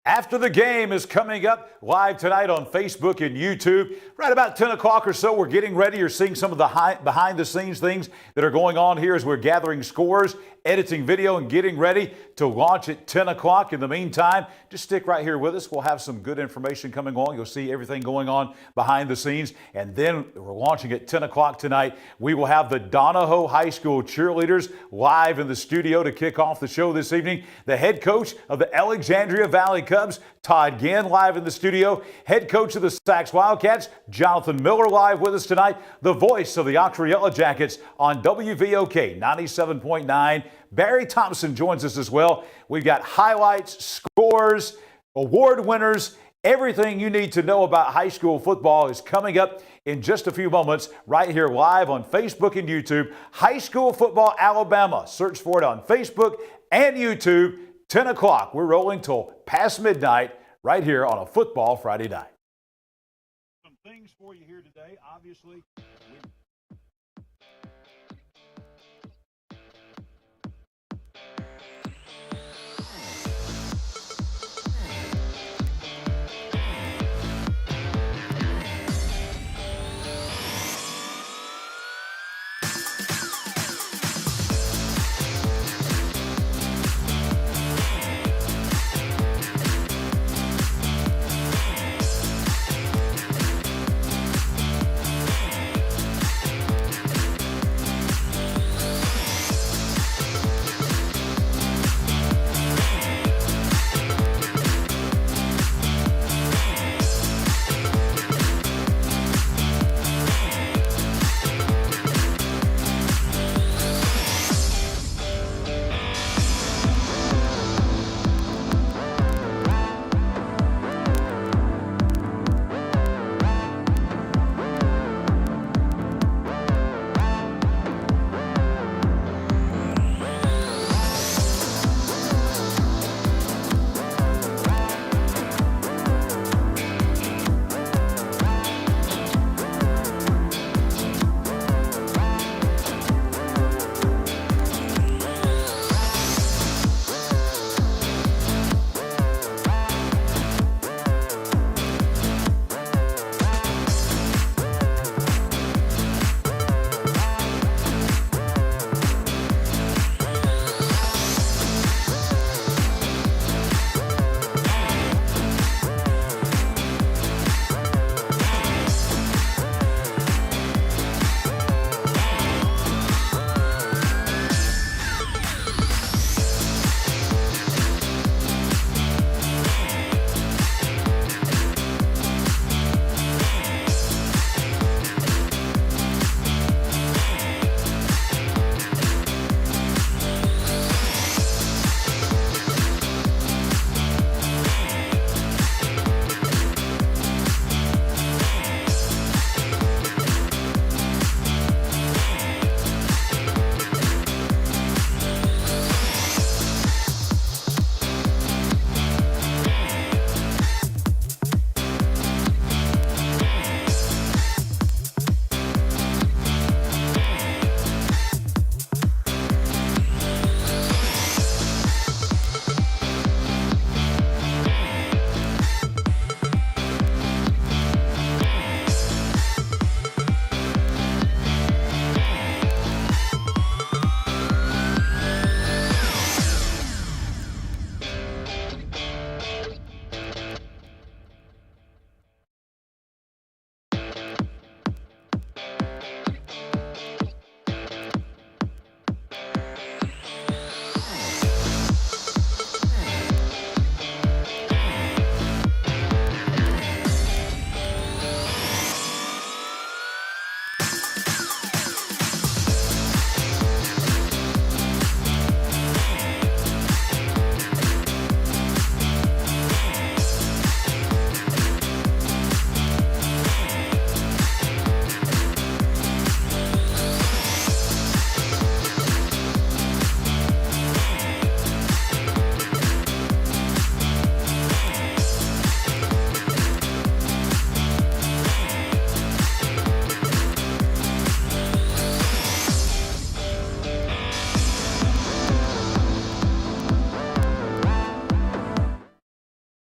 After the game is coming up live tonight on Facebook and YouTube. Right about 10 o'clock or so, we're getting ready. You're seeing some of the behind-the-scenes things that are going on here as we're gathering scores, editing video, and getting ready to launch at 10 o'clock. In the meantime, just stick right here with us. We'll have some good information coming on. You'll see everything going on behind the scenes. And then we're launching at 10 o'clock tonight. We will have the Donahoe High School cheerleaders live in the studio to kick off the show this evening. The head coach of the Alexandria Valley Cubs, Todd Ginn, live in the studio. Head coach of the Sachs Wildcats, Jonathan Miller, live with us tonight. The voice of the Oxford Yellow Jackets on WVOK 97.9. Barry Thompson joins us as well. We've got highlights, scores, award winners. Everything you need to know about high school football is coming up in just a few moments right here live on Facebook and YouTube. High School Football Alabama. Search for it on Facebook and YouTube. 10 o'clock. We're rolling till past midnight right here on a Football Friday night. Some things for you here today. Obviously,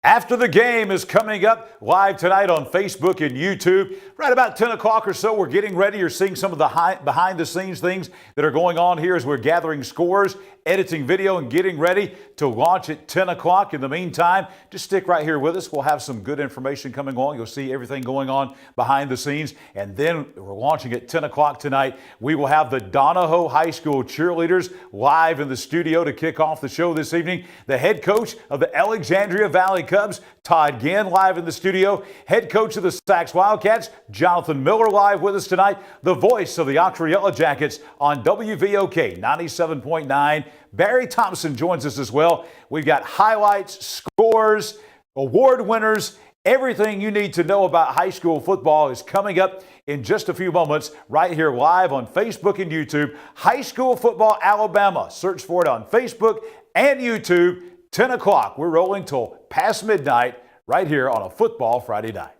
After the game is coming up live tonight on Facebook and YouTube. Right about 10 o'clock or so, we're getting ready. You're seeing some of the behind-the-scenes things that are going on here as we're gathering scores, editing video, and getting ready to launch at 10 o'clock. In the meantime, just stick right here with us. We'll have some good information coming on. You'll see everything going on behind the scenes. And then we're launching at 10 o'clock tonight. We will have the Donahoe High School cheerleaders live in the studio to kick off the show this evening. The head coach of the Alexandria Valley Cubs, Todd Ginn, live in the studio. Head coach of the Sachs Wildcats, Jonathan Miller, live with us tonight. The voice of the Oxford Yellow Jackets on WVOK 97.9. Barry Thompson joins us as well. We've got highlights, scores, award winners. Everything you need to know about high school football is coming up in just a few moments right here live on Facebook and YouTube. High School Football Alabama. Search for it on Facebook and YouTube. 10 o'clock. We're rolling till past midnight right here on a Football Friday night.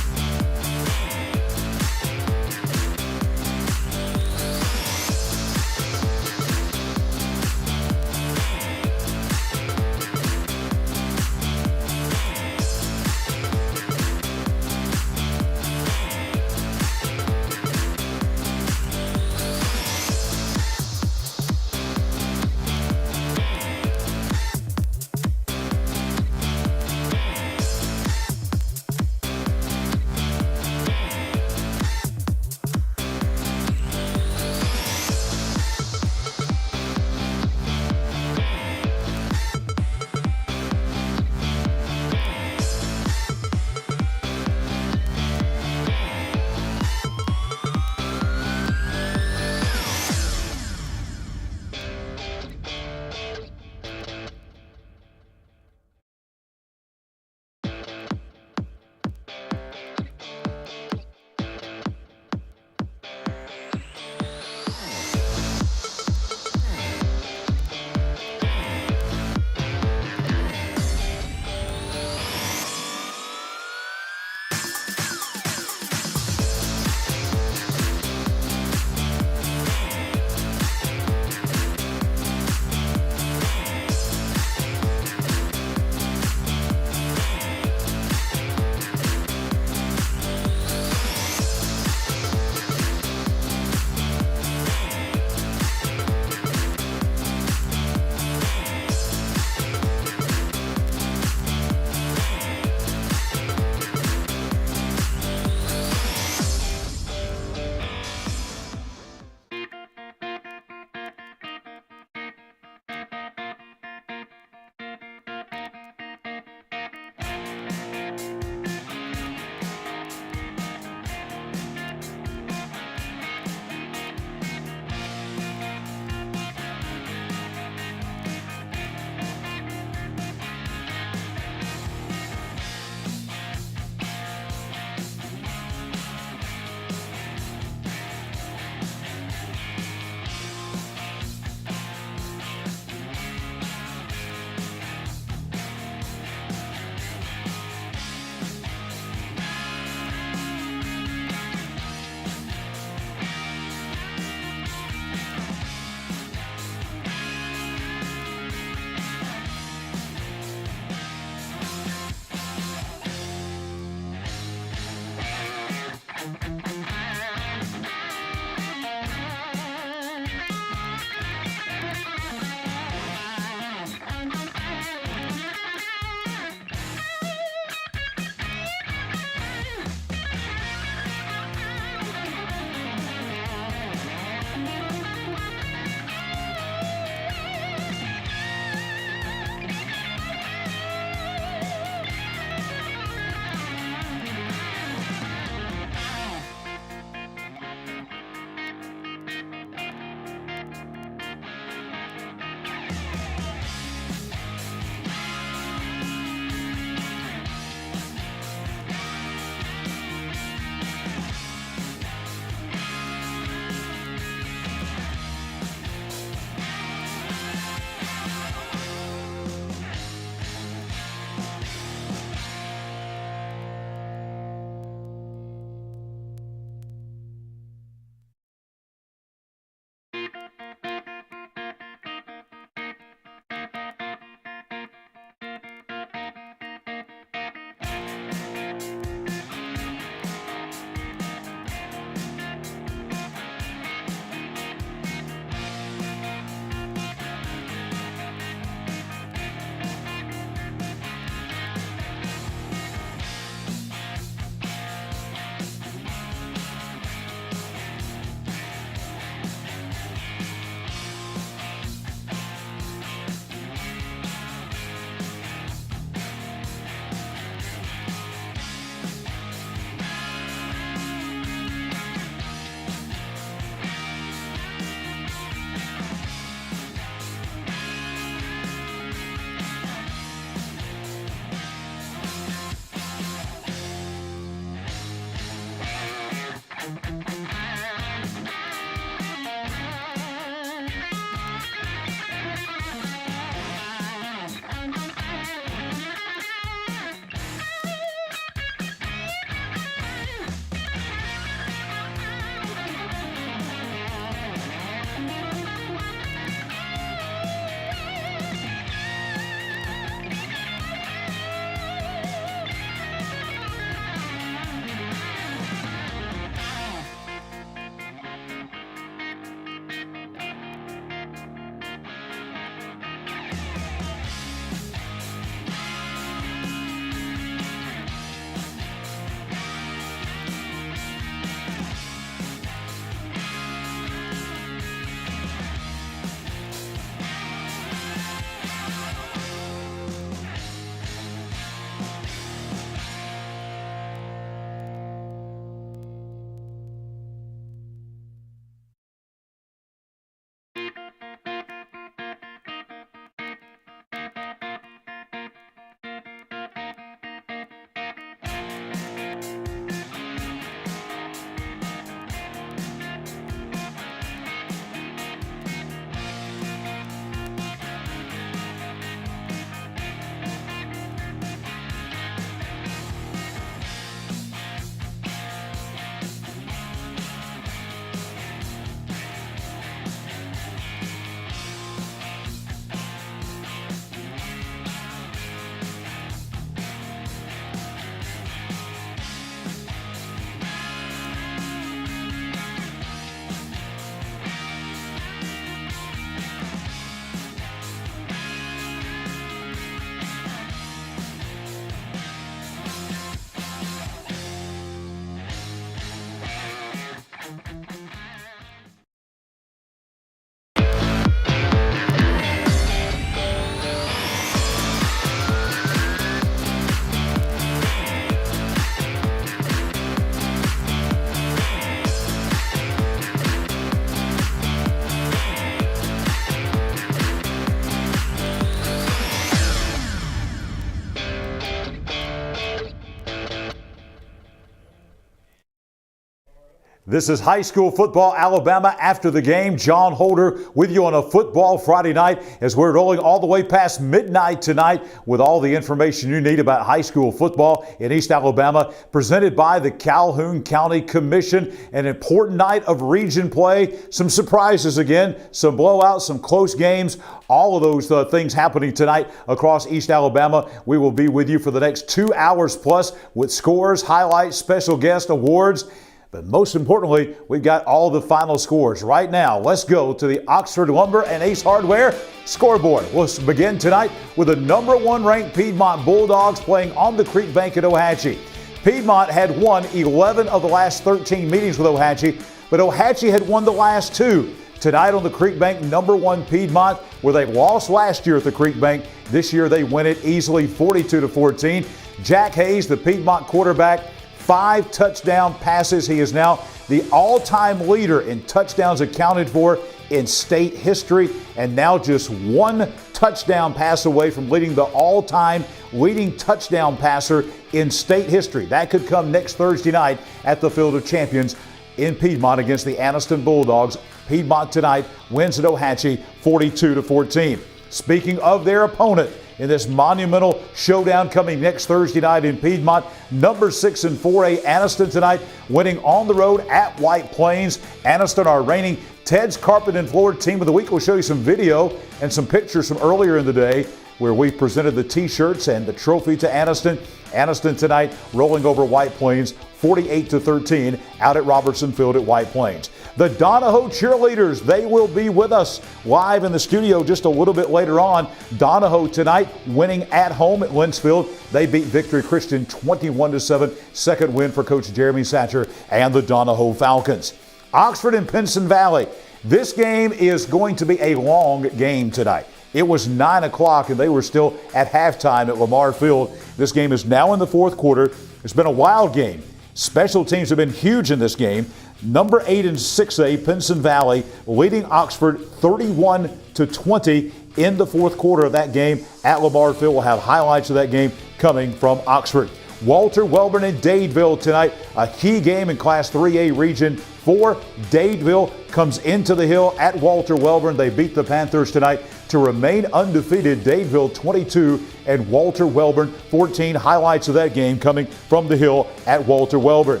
This is high school football, Alabama after the game. Jon Holder with you on a football Friday night as we're rolling all the way past midnight tonight with all the information you need about high school football in East Alabama, presented by the Calhoun County Commission. An important night of region play, some surprises again, some blowouts, some close games, all of those things happening tonight across East Alabama. We will be with you for the next 2 hours plus with scores, highlights, special guest awards. But most importantly, we've got all the final scores. Right now, let's go to the Oxford Lumber and Ace Hardware scoreboard. We'll begin tonight with the number 1 ranked Piedmont Bulldogs playing on the Creek Bank at Ohatchee. Piedmont had won 11 of the last 13 meetings with Ohatchee, but Ohatchee had won the last 2. Tonight on the Creek Bank, number 1 Piedmont, where they lost last year at the Creek Bank. This year they win it easily 42-14. Jack Hayes, the Piedmont quarterback, 5 touchdown passes. He is now the all-time leader in touchdowns accounted for in state history, and now just 1 touchdown pass away from leading the all-time leading touchdown passer in state history. That could come next Thursday night at the Field of Champions in Piedmont against the Anniston Bulldogs. Piedmont tonight wins at Ohatchee 42-14. Speaking of their opponent in this monumental showdown coming next Thursday night in Piedmont, number 6 in 4A Anniston tonight, winning on the road at White Plains. Anniston, our reigning Ted's Carpet and Floor Team of the Week. We'll show you some video and some pictures from earlier in the day where we presented the T-shirts and the trophy to Anniston. Anniston tonight rolling over White Plains 48-13 out at Robertson Field at White Plains. The Donahoe cheerleaders, they will be with us live in the studio just a little bit later on. Donahoe tonight winning at home at Linsfield. They beat Victory Christian 21-7. Second win for Coach Jeremy Satcher and the Donahoe Falcons. Oxford and Pinson Valley. This game is going to be a long game tonight. It was 9 o'clock and they were still at halftime at Lamar Field. This game is now in the 4th quarter. It's been a wild game. Special teams have been huge in this game. Number 8 in 6A, Pinson Valley, leading Oxford 31-20 in the 4th quarter of that game at Lamar Field. We'll have highlights of that game coming from Oxford. Walter Welborn and Dadeville tonight, a key game in Class 3A Region 4. Dadeville comes into the hill at Walter Welborn. They beat the Panthers tonight to remain undefeated. Dadeville 22 and Walter Welborn 14. Highlights of that game coming from the hill at Walter Welborn.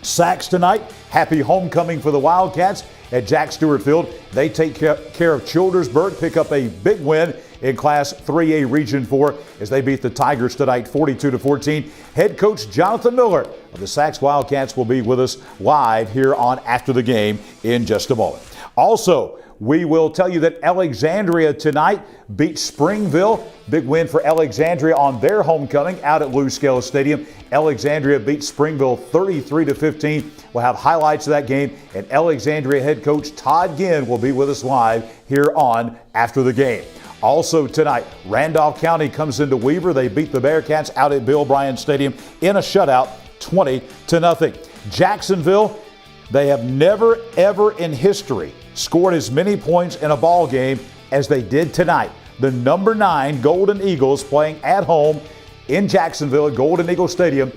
Sachs tonight, happy homecoming for the Wildcats at Jack Stewart Field. They take care of Childersburg, pick up a big win in Class 3A Region 4 as they beat the Tigers tonight 42-14. Head coach Jonathan Miller of the Sachs Wildcats will be with us live here on After the Game in just a moment. Also, we will tell you that Alexandria tonight beat Springville. Big win for Alexandria on their homecoming out at Lou Scales Stadium. Alexandria beat Springville 33-15. We'll have highlights of that game, and Alexandria head coach Todd Ginn will be with us live here on After the Game. Also tonight, Randolph County comes into Weaver. They beat the Bearcats out at Bill Bryan Stadium in a shutout 20-0. Jacksonville, they have never ever in history scored as many points in a ball game as they did tonight. The number 9 Golden Eagles playing at home in Jacksonville at Golden Eagle Stadium,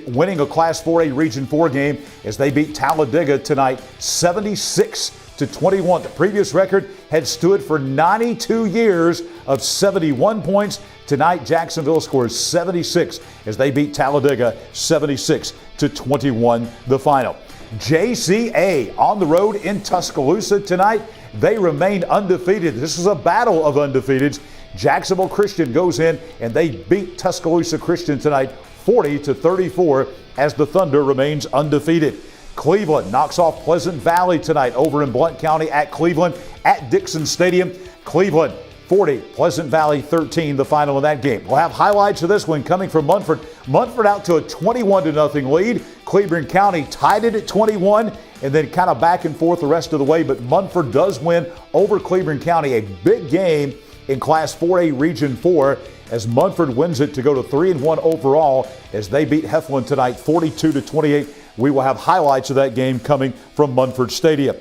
winning a Class 4A Region 4 game as they beat Talladega tonight 76-21. The previous record had stood for 92 years of 71 points. Tonight, Jacksonville scores 76 as they beat Talladega 76-21, the final. JCA on the road in Tuscaloosa tonight. They remain undefeated. This is a battle of undefeateds. Jacksonville Christian goes in and they beat Tuscaloosa Christian tonight 40-34 as the Thunder remains undefeated. Cleveland knocks off Pleasant Valley tonight over in Blount County at Cleveland at Dixon Stadium. Cleveland 40, Pleasant Valley 13, the final of that game. We'll have highlights of this one coming from Munford. Munford out to a 21-0 lead. Cleveland County tied it at 21 and then kind of back and forth the rest of the way, but Munford does win over Cleveland County. A big game in Class 4A Region 4 as Munford wins it to go to 3-1 overall as they beat Heflin tonight 42-28. We will have highlights of that game coming from Munford Stadium.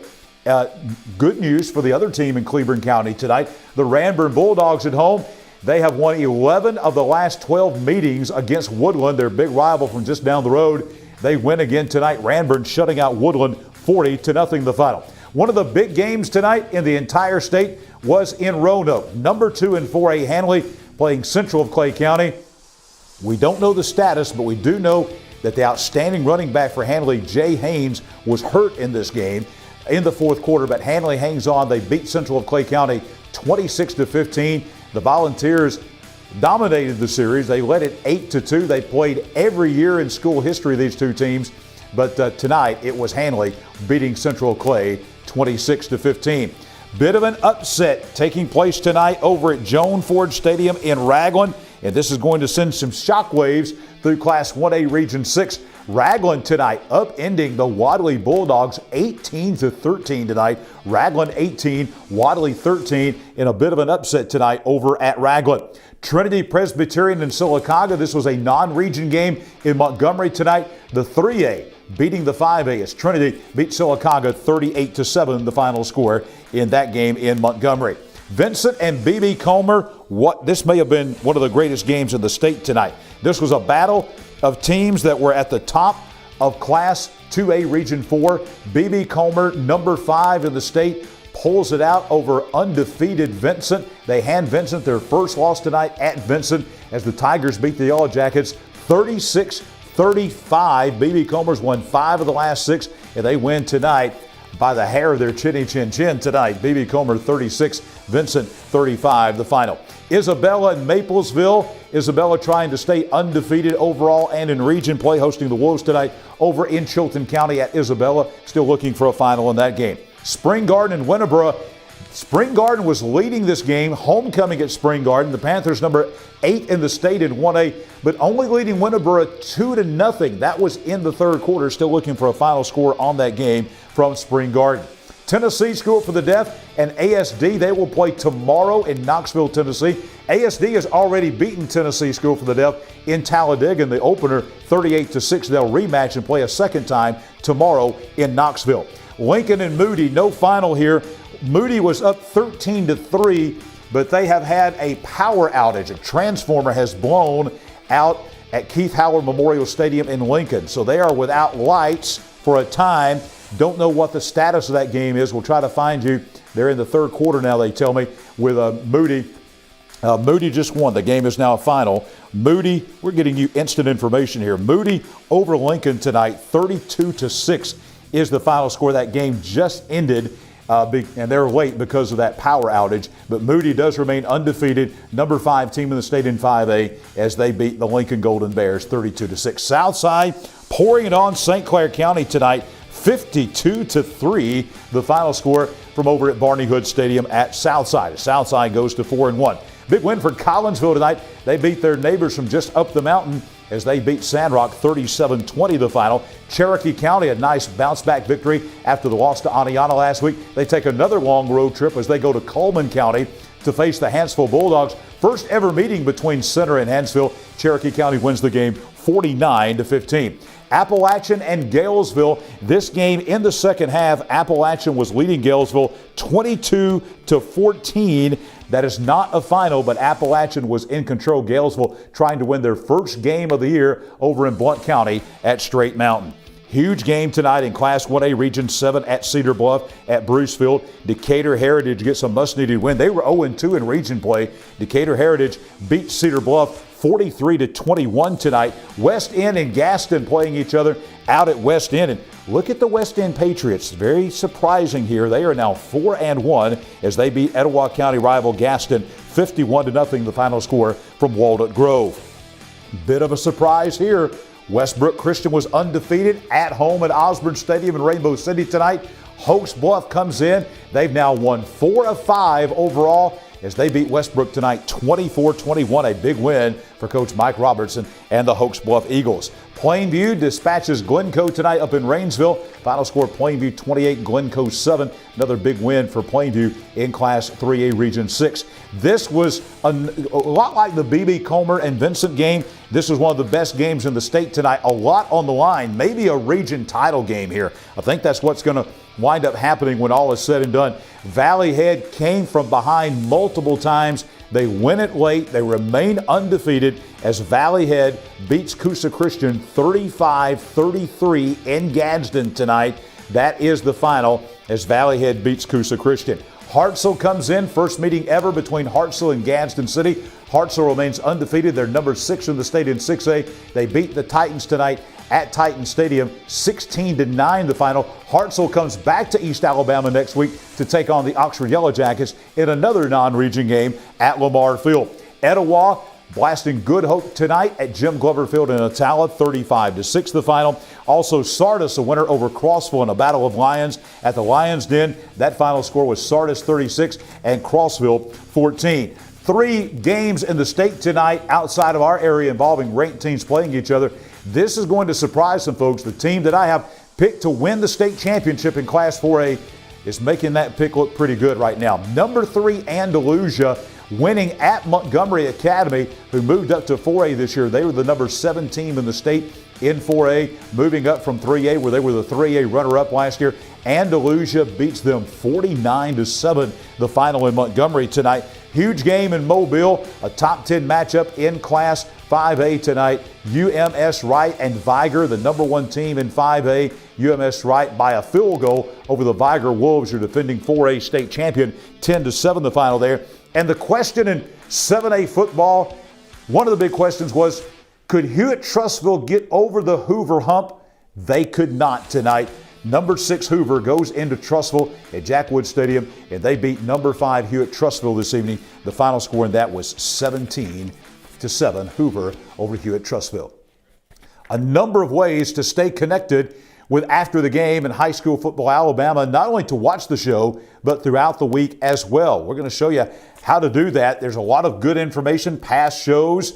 Good news for the other team in Cleveland County tonight. The Ranburn Bulldogs at home. They have won 11 of the last 12 meetings against Woodland, their big rival from just down the road. They win again tonight. Ranburne shutting out Woodland 40-0 the final. One of the big games tonight in the entire state was in Roanoke. Number 2 in 4A Handley playing Central of Clay County. We don't know the status, but we do know that the outstanding running back for Handley, Jay Haynes, was hurt in this game in the fourth quarter, but Handley hangs on. They beat Central of Clay County 26-15. The Volunteers dominated the series. They led it 8-2. They played every year in school history, these two teams, but tonight it was Handley beating Central Clay 26-15. Bit of an upset taking place tonight over at Jon Holder Stadium in Ragland, and this is going to send some shockwaves through Class 1A Region 6. Ragland tonight upending the Wadley Bulldogs 18-13 tonight. Ragland 18, Wadley 13 in a bit of an upset tonight over at Ragland. Trinity Presbyterian and Sylacauga, this was a non-region game in Montgomery tonight. The 3A beating the 5A as Trinity beat Sylacauga 38-7, the final score in that game in Montgomery. Vincent and B.B. Comer, this may have been one of the greatest games in the state tonight. This was a battle of teams that were at the top of Class 2A Region 4. B.B. Comer, number 5 in the state, pulls it out over undefeated Vincent. They hand Vincent their first loss tonight at Vincent as the Tigers beat the Yellow Jackets 36-35. B.B. Comer's won 5 of the last 6, and they win tonight by the hair of their chinny chin chin tonight. B.B. Comer 36, Vincent 35, the final. Isabella and Maplesville. Isabella trying to stay undefeated overall and in region play, hosting the Wolves tonight over in Chilton County at Isabella. Still looking for a final in that game. Spring Garden and Winterboro. Spring Garden was leading this game. Homecoming at Spring Garden. The Panthers number 8 in the state in 1A, but only leading Winterboro 2-0. That was in the third quarter. Still looking for a final score on that game from Spring Garden. Tennessee School for the Deaf and ASD, they will play tomorrow in Knoxville, Tennessee. ASD has already beaten Tennessee School for the Deaf in Talladega in the opener 38-6. They'll rematch and play a second time tomorrow in Knoxville. Lincoln and Moody, no final here. Moody was up 13-3, but they have had a power outage. A transformer has blown out at Keith Howard Memorial Stadium in Lincoln. So they are without lights for a time. Don't know what the status of that game is. We'll try to find you. They're in the third quarter now, they tell me, with Moody. Moody just won. The game is now a final. Moody, we're getting you instant information here. Moody over Lincoln tonight, 32-6 is the final score. That game just ended, and they're late because of that power outage. But Moody does remain undefeated, number 5 team in the state in 5A as they beat the Lincoln Golden Bears 32-6. Southside pouring it on St. Clair County tonight, 52-3, the final score from over at Barney Hood Stadium at Southside. Southside goes to 4-1. Big win for Collinsville tonight. They beat their neighbors from just up the mountain as they beat Sandrock 37-20 the final. Cherokee County, a nice bounce-back victory after the loss to Aniana last week. They take another long road trip as they go to Coleman County to face the Hanceville Bulldogs. First ever meeting between Center and Hanceville. Cherokee County wins the game 49-15. Appalachian and Galesville. This game in the second half, Appalachian was leading Galesville 22-14. That is not a final, but Appalachian was in control. Galesville trying to win their first game of the year over in Blount County at Straight Mountain. Huge game tonight in Class 1A Region 7 at Cedar Bluff at Brucefield. Decatur Heritage gets a must-needed win. They were 0-2 in region play. Decatur Heritage beat Cedar Bluff 43-21 tonight. West End and Gaston playing each other out at West End. And look at the West End Patriots. Very surprising here. They are now 4-1 as they beat Etowah County rival Gaston 51-0, the final score from Walnut Grove. Bit of a surprise here. Westbrook Christian was undefeated at home at Osborne Stadium in Rainbow City tonight. Hoax Bluff comes in. They've now won 4 of 5 overall as they beat Westbrook tonight 24-21, a big win for Coach Mike Robertson and the Hoax Bluff Eagles. Plainview dispatches Glencoe tonight up in Rainsville. Final score Plainview 28, Glencoe 7. Another big win for Plainview in Class 3A Region 6. This was a lot like the B.B. Comer and Vincent game. This was one of the best games in the state tonight. A lot on the line. Maybe a region title game here. I think that's what's going to wind up happening when all is said and done. Valley Head came from behind multiple times. They win it late. They remain undefeated as Valley Head beats Coosa Christian 35-33 in Gadsden tonight. That is the final as Valley Head beats Coosa Christian. Hartselle comes in, first meeting ever between Hartselle and Gadsden City. Hartselle remains undefeated. They're number 6 in the state in 6A. They beat the Titans tonight at Titan Stadium, 16-9 the final. Hartselle comes back to East Alabama next week to take on the Oxford Yellow Jackets in another non-region game at Lamar Field. Etowah blasting Good Hope tonight at Jim Glover Field in Attala, 35-6 the final. Also Sardis a winner over Crossville in a battle of Lions at the Lions Den. That final score was Sardis 36 and Crossville 14. 3 games in the state tonight outside of our area involving ranked teams playing each other. This is going to surprise some folks. The team that I have picked to win the state championship in Class 4A is making that pick look pretty good right now. Number 3, Andalusia, winning at Montgomery Academy, who moved up to 4A this year. They were the number 7 team in the state in 4A, moving up from 3A, where they were the 3A runner-up last year. Andalusia beats them 49-7, the final in Montgomery tonight. Huge game in Mobile, a top 10 matchup in Class 5A tonight. UMS Wright and Viger, the number 1 team in 5A. UMS Wright by a field goal over the Viger Wolves, your defending 4A state champion, 10-7 the final there. And the question in 7A football, one of the big questions was, could Hewitt-Trussville get over the Hoover hump? They could not tonight. Number 6 Hoover goes into Trussville at Jack Wood Stadium, and they beat number 5 Hewitt-Trussville this evening. The final score in that was 17-7 Hoover over Hewitt-Trussville. A number of ways to stay connected with After the Game in High School Football Alabama, not only to watch the show, but throughout the week as well. We're going to show you how to do that. There's a lot of good information, past shows,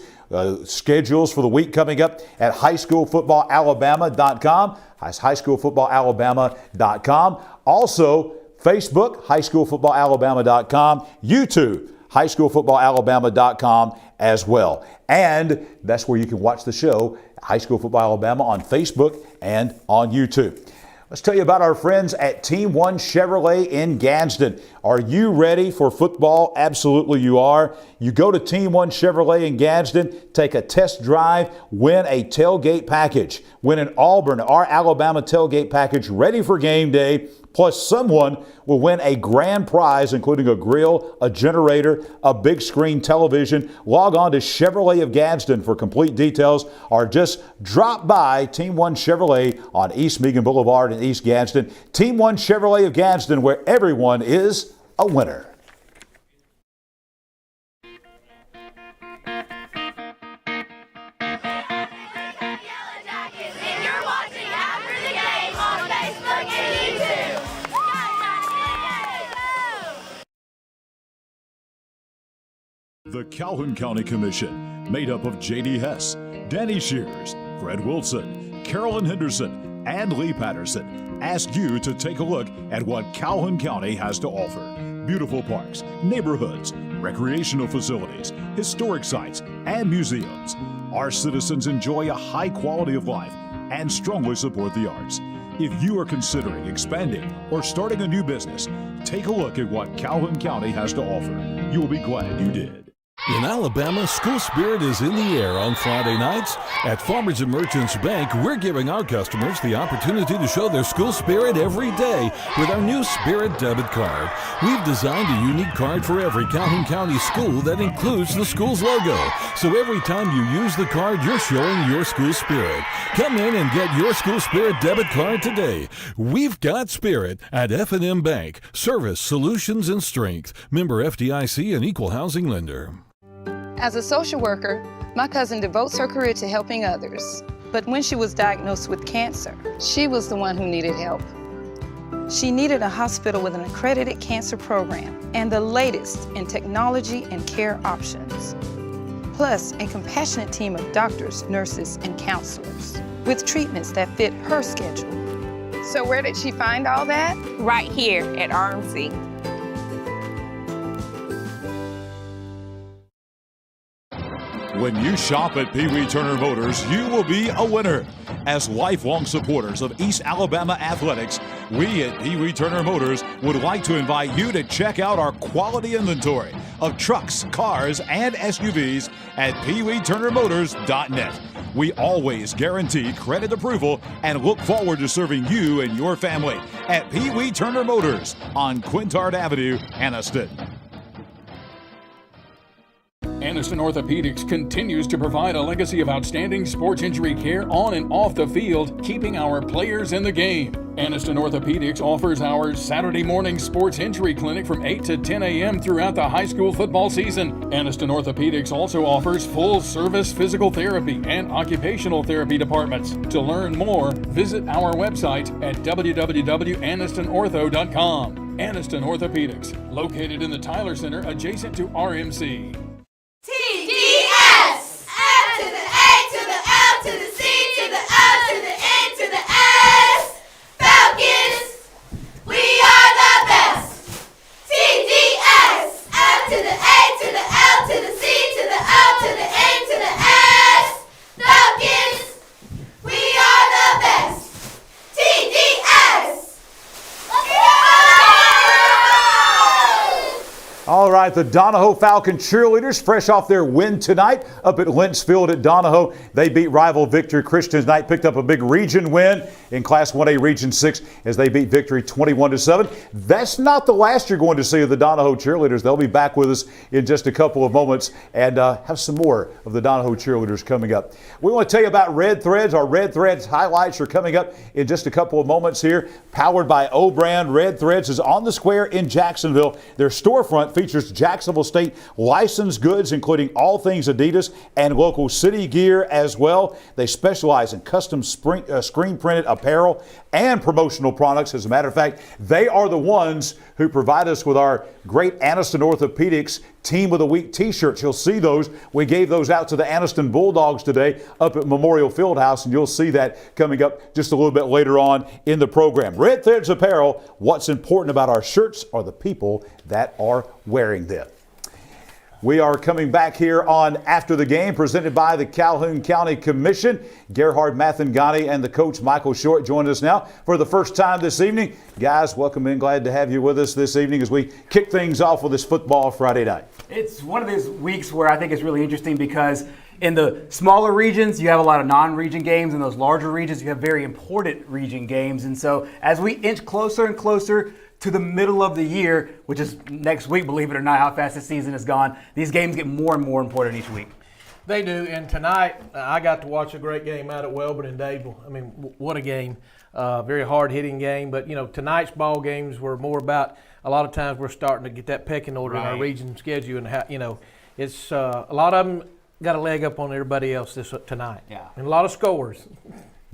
schedules for the week coming up at highschoolfootballalabama.com. highschoolfootballalabama.com. Also, Facebook, highschoolfootballalabama.com. YouTube, highschoolfootballalabama.com as well. And that's where you can watch the show, High School Football Alabama, on Facebook and on YouTube. Let's tell you about our friends at Team 1 Chevrolet in Gadsden. Are you ready for football? Absolutely you are. You go to Team 1 Chevrolet in Gadsden, take a test drive, win a tailgate package. Win an Auburn or Alabama tailgate package ready for game day. Plus someone will win a grand prize, including a grill, a generator, a big screen television. Log on to Chevrolet of Gadsden for complete details, or just drop by Team 1 Chevrolet on East Meagan Boulevard in East Gadsden. Team 1 Chevrolet of Gadsden, where everyone is a winner. The Calhoun County Commission, made up of J.D. Hess, Danny Shears, Fred Wilson, Carolyn Henderson, and Lee Patterson, ask you to take a look at what Calhoun County has to offer. Beautiful parks, neighborhoods, recreational facilities, historic sites, and museums. Our citizens enjoy a high quality of life and strongly support the arts. If you are considering expanding or starting a new business, take a look at what Calhoun County has to offer. You will be glad you did. In Alabama, school spirit is in the air on Friday nights. At Farmers and Merchants Bank, we're giving our customers the opportunity to show their school spirit every day with our new Spirit debit card. We've designed a unique card for every Calhoun County school that includes the school's logo. So every time you use the card, you're showing your school spirit. Come in and get your school spirit debit card today. We've got spirit at F&M Bank. Service, solutions, and strength. Member FDIC and equal housing lender. As a social worker, my cousin devotes her career to helping others. But when she was diagnosed with cancer, she was the one who needed help. She needed a hospital with an accredited cancer program and the latest in technology and care options. Plus, a compassionate team of doctors, nurses, and counselors with treatments that fit her schedule. So where did she find all that? Right here at RMC. When you shop at Pee Wee Turner Motors, you will be a winner. As lifelong supporters of East Alabama athletics, we at Pee Wee Turner Motors would like to invite you to check out our quality inventory of trucks, cars, and SUVs at peeweeturnermotors.net. We always guarantee credit approval and look forward to serving you and your family at Pee Wee Turner Motors on Quintard Avenue, Anniston. Anniston Orthopedics continues to provide a legacy of outstanding sports injury care on and off the field, keeping our players in the game. Anniston Orthopedics offers our Saturday morning sports injury clinic from 8 to 10 a.m. throughout the high school football season. Anniston Orthopedics also offers full-service physical therapy and occupational therapy departments. To learn more, visit our website at www.annistonortho.com. Anniston Orthopedics, located in the Tyler Center adjacent to RMC. TDS! F to the A to the L to the C to the O to the N to the S. Falcons, we are the best. TDS! F to the A to the L to the C to the O to the N to the S. Falcons, we are the best. TDS! Let's go! All right, the Donahoe Falcon cheerleaders, fresh off their win tonight up at Lentz Field at Donahoe. They beat rival Victory Christian tonight, picked up a big region win in Class 1A Region 6 as they beat Victory 21-7. That's not the last you're going to see of the Donahoe cheerleaders. They'll be back with us in just a couple of moments and have some more of the Donahoe cheerleaders coming up. We want to tell you about Red Threads. Our Red Threads highlights are coming up in just a couple of moments here. Powered by O-Brand, Red Threads is on the square in Jacksonville. Their storefront features Jacksonville State licensed goods, including all things Adidas and local city gear as well. They specialize in custom screen printed apparel and promotional products. As a matter of fact, they are the ones who provide us with our great Anniston Orthopedics Team of the Week t-shirts. You'll see those. We gave those out to the Anniston Bulldogs today up at Memorial Fieldhouse, and you'll see that coming up just a little bit later on in the program. Red Threads Apparel, what's important about our shirts are the people that are wearing them. We are coming back here on After the Game, presented by the Calhoun County Commission. Gerhard Mathangani and the coach Michael Short join us now for the first time this evening. Guys, welcome in. Glad to have you with us this evening as we kick things off with this football Friday night. It's one of those weeks where I think it's really interesting because in the smaller regions, you have a lot of non-region games. In those larger regions, you have very important region games. And so as we inch closer and closer to the middle of the year, which is next week, believe it or not, how fast the season has gone, these games get more and more important each week. They do, and tonight I got to watch a great game out at Welborn and Dadeville. I mean, what a game. Very hard-hitting game, but, you know, tonight's ball games were more about, a lot of times we're starting to get that pecking order in our region schedule, and, how, you know, it's a lot of them got a leg up on everybody else tonight. Yeah. And a lot of scores.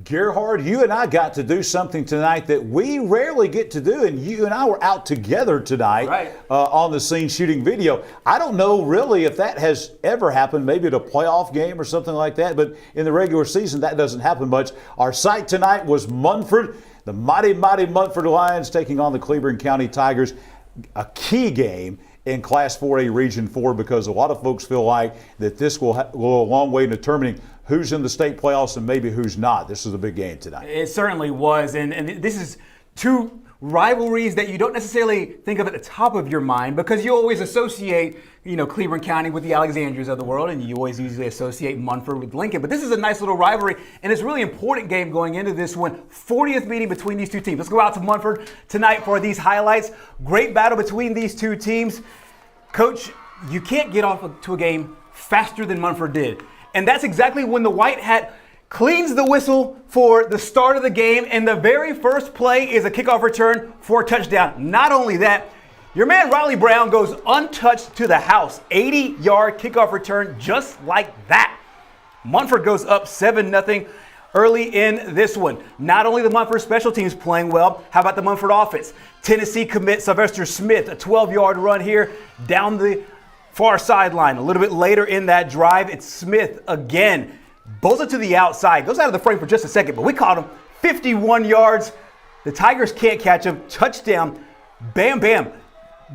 Gerhard, you and I got to do something tonight that we rarely get to do, and you and I were out together tonight on the scene shooting video. I don't know really if that has ever happened, maybe at a playoff game or something like that, but in the regular season that doesn't happen much. Our site tonight was Munford, the mighty, mighty Munford Lions taking on the Cleveland County Tigers, a key game in Class 4A Region 4 because a lot of folks feel like that this will go a long way in determining who's in the state playoffs and maybe who's not. This is a big game tonight. It certainly was, and this is two rivalries that you don't necessarily think of at the top of your mind because you always associate, you know, Cleveland County with the Alexandrias of the world, and you always usually associate Munford with Lincoln. But this is a nice little rivalry, and it's a really important game going into this one. 40th meeting between these two teams. Let's go out to Munford tonight for these highlights. Great battle between these two teams. Coach, you can't get off to a game faster than Munford did. And that's exactly when the White Hat cleans the whistle for the start of the game, and the very first play is a kickoff return for a touchdown. Not only that, your man Riley Brown goes untouched to the house. 80-yard kickoff return just like that. Munford goes up 7-0 early in this one. Not only the Munford special teams playing well, how about the Munford offense? Tennessee commit Sylvester Smith, a 12-yard run here down the far sideline. A little bit later in that drive, it's Smith again. Boza to the outside. Goes out of the frame for just a second, but we caught him. 51 yards. The Tigers can't catch him. Touchdown. Bam, bam.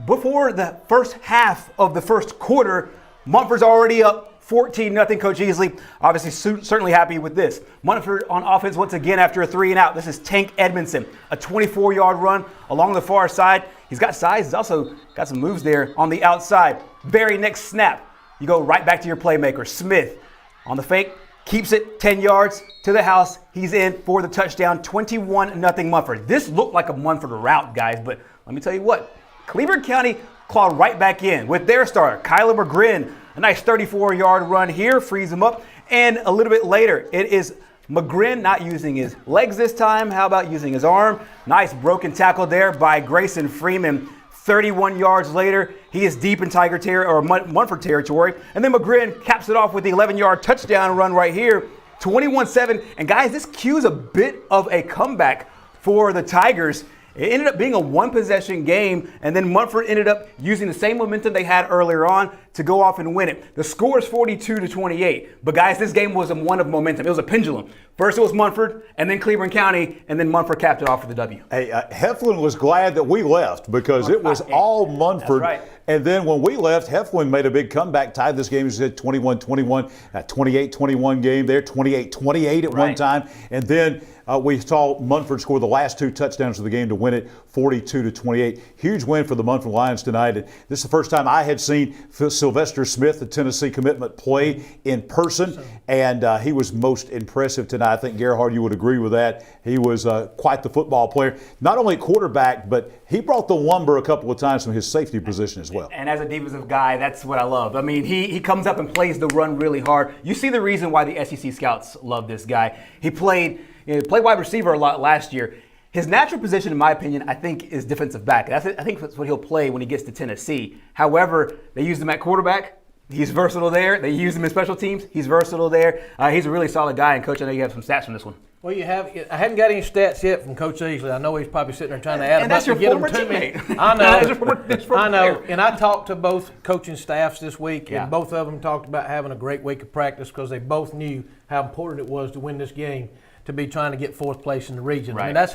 Before the first half of the first quarter, Munford's already up 14-0. Coach Easley, obviously certainly happy with this. Munford on offense once again after a 3-and-out. This is Tank Edmondson, a 24-yard run along the far side. He's got size. He's also got some moves there on the outside. Very next snap, you go right back to your playmaker, Smith. On the fake, keeps it 10 yards to the house. He's in for the touchdown, 21-0 Munford. This looked like a Munford route, guys, but let me tell you what. Cleveland County clawed right back in with their starter, Kyler McGrin. A nice 34-yard run here, frees him up. And a little bit later, it is McGrin not using his legs this time. How about using his arm? Nice broken tackle there by Grayson Freeman. 31 yards later, he is deep in Tiger territory or Munford territory. And then McGrin caps it off with the 11-yard touchdown run right here, 21-7. And guys, this cues a bit of a comeback for the Tigers. It ended up being a one-possession game, and then Munford ended up using the same momentum they had earlier on to go off and win it. The score is 42-28. But guys, this game was one of momentum. It was a pendulum. First it was Munford, and then Cleveland County, and then Munford capped it off for the W. Hey, Heflin was glad that we left because it was all Munford. That's right. And then when we left, Heflin made a big comeback, tied this game. He said 21-21, 28-21 game there, 28-28 at one time. And then we saw Munford score the last two touchdowns of the game to win it, 42-28. Huge win for the Munford Lions tonight. And this is the first time I had seen Sylvester Smith, the Tennessee commitment, play in person. And he was most impressive tonight. I think, Gerhard, you would agree with that. He was quite the football player. Not only quarterback, but he brought the lumber a couple of times from his safety position as well. And as a defensive guy, that's what I love. I mean, he comes up and plays the run really hard. You see the reason why the SEC scouts love this guy. He played wide receiver a lot last year. His natural position, in my opinion, I think is defensive back. I think that's what he'll play when he gets to Tennessee. However, they used him at quarterback. He's versatile there. They use him in special teams. He's versatile there. He's a really solid guy. And, Coach, I know you have some stats from this one. Well, I haven't got any stats yet from Coach Easley. I know he's probably sitting there trying to add them that's up your to get them former to me. teammate. I know. I know. And I talked to both coaching staffs this week, Yeah. and both of them talked about having a great week of practice because they both knew how important it was to win this game, to be trying to get fourth place in the region. Right. I mean, that's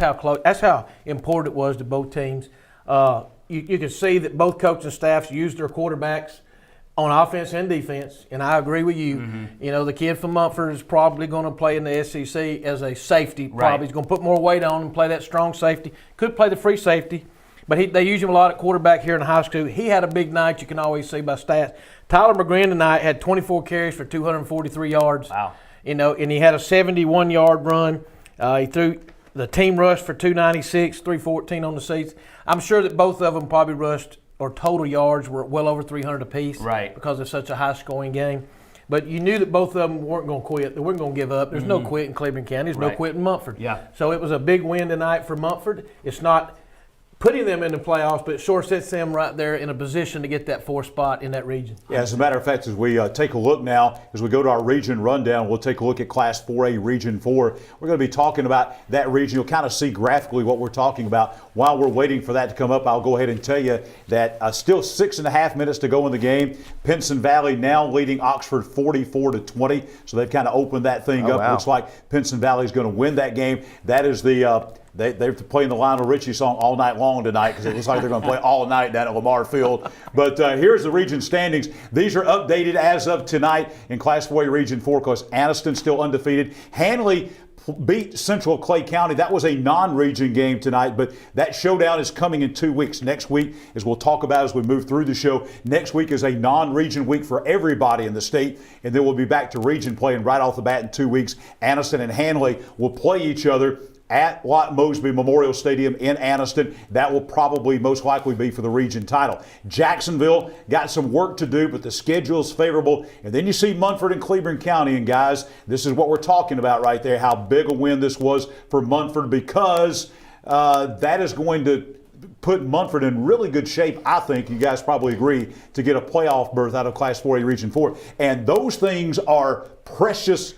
how important it was to both teams. You can see that both coaching staffs used their quarterbacks on offense and defense, and I agree with you. Mm-hmm. You know, the kid from Munford is probably going to play in the SEC as a safety. Probably Right. he's going to put more weight on and play that strong safety. Could play the free safety, but they use him a lot at quarterback here in high school. He had a big night. You can always see by stats. Tyler McGrin tonight had 24 carries for 243 yards. Wow. You know, and he had a 71-yard run. He threw the team rushed for 296, 314 on the seats. I'm sure that both of them probably rushed, or total yards were well over 300 apiece. Right. Because it's such a high-scoring game. But you knew that both of them weren't going to quit. They weren't going to give up. There's no quit in Cleveland County. There's no Right. quit in Munford. Yeah. So it was a big win tonight for Munford. It's not putting them in the playoffs, but it sure sets them right there in a position to get that fourth spot in that region. Yeah, as a matter of fact, as we take a look now, as we go to our region rundown, we'll take a look at Class 4A Region 4. We're going to be talking about that region. You'll kind of see graphically what we're talking about. While we're waiting for that to come up, I'll go ahead and tell you that still 6.5 minutes to go in the game. Pinson Valley now leading Oxford 44-20, so they've kind of opened that thing up. Wow. Looks like Pinson Valley is going to win that game. That is the They're playing the Lionel Richie song all night long tonight because it looks like they're going to play all night down at Lamar Field. But here's the region standings. These are updated as of tonight in Class 4A Region 4 because Anniston still undefeated. Hanley beat Central Clay County. That was a non-region game tonight, but that showdown is coming in 2 weeks. Next week, as we'll talk about as we move through the show, next week is a non-region week for everybody in the state, and then we'll be back to region playing right off the bat in 2 weeks. Anniston and Hanley will play each other at Watt Mosby Memorial Stadium in Anniston. That will probably most likely be for the region title. Jacksonville got some work to do, but the schedule is favorable. And then you see Munford and Cleveland County. And guys, this is what we're talking about right there, how big a win this was for Munford, because that is going to put Munford in really good shape, I think, you guys probably agree, to get a playoff berth out of Class 4A Region 4. And those things are precious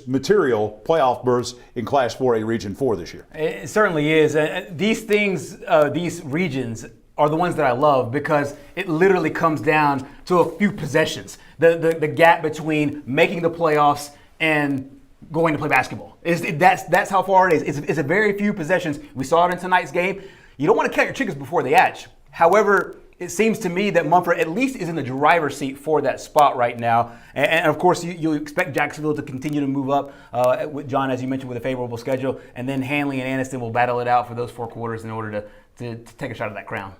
material, playoff berths in Class 4A Region 4 this year. It certainly is. These things, these regions are the ones that I love because it literally comes down to a few possessions. The gap between making the playoffs and going to play basketball. That's how far it is. It's a very few possessions. We saw it in tonight's game. You don't want to count your chickens before they hatch. However, it seems to me that Munford at least is in the driver's seat for that spot right now. And of course, you expect Jacksonville to continue to move up, with John, as you mentioned, with a favorable schedule. And then Hanley and Anniston will battle it out for those 4 quarters in order to take a shot at that crown.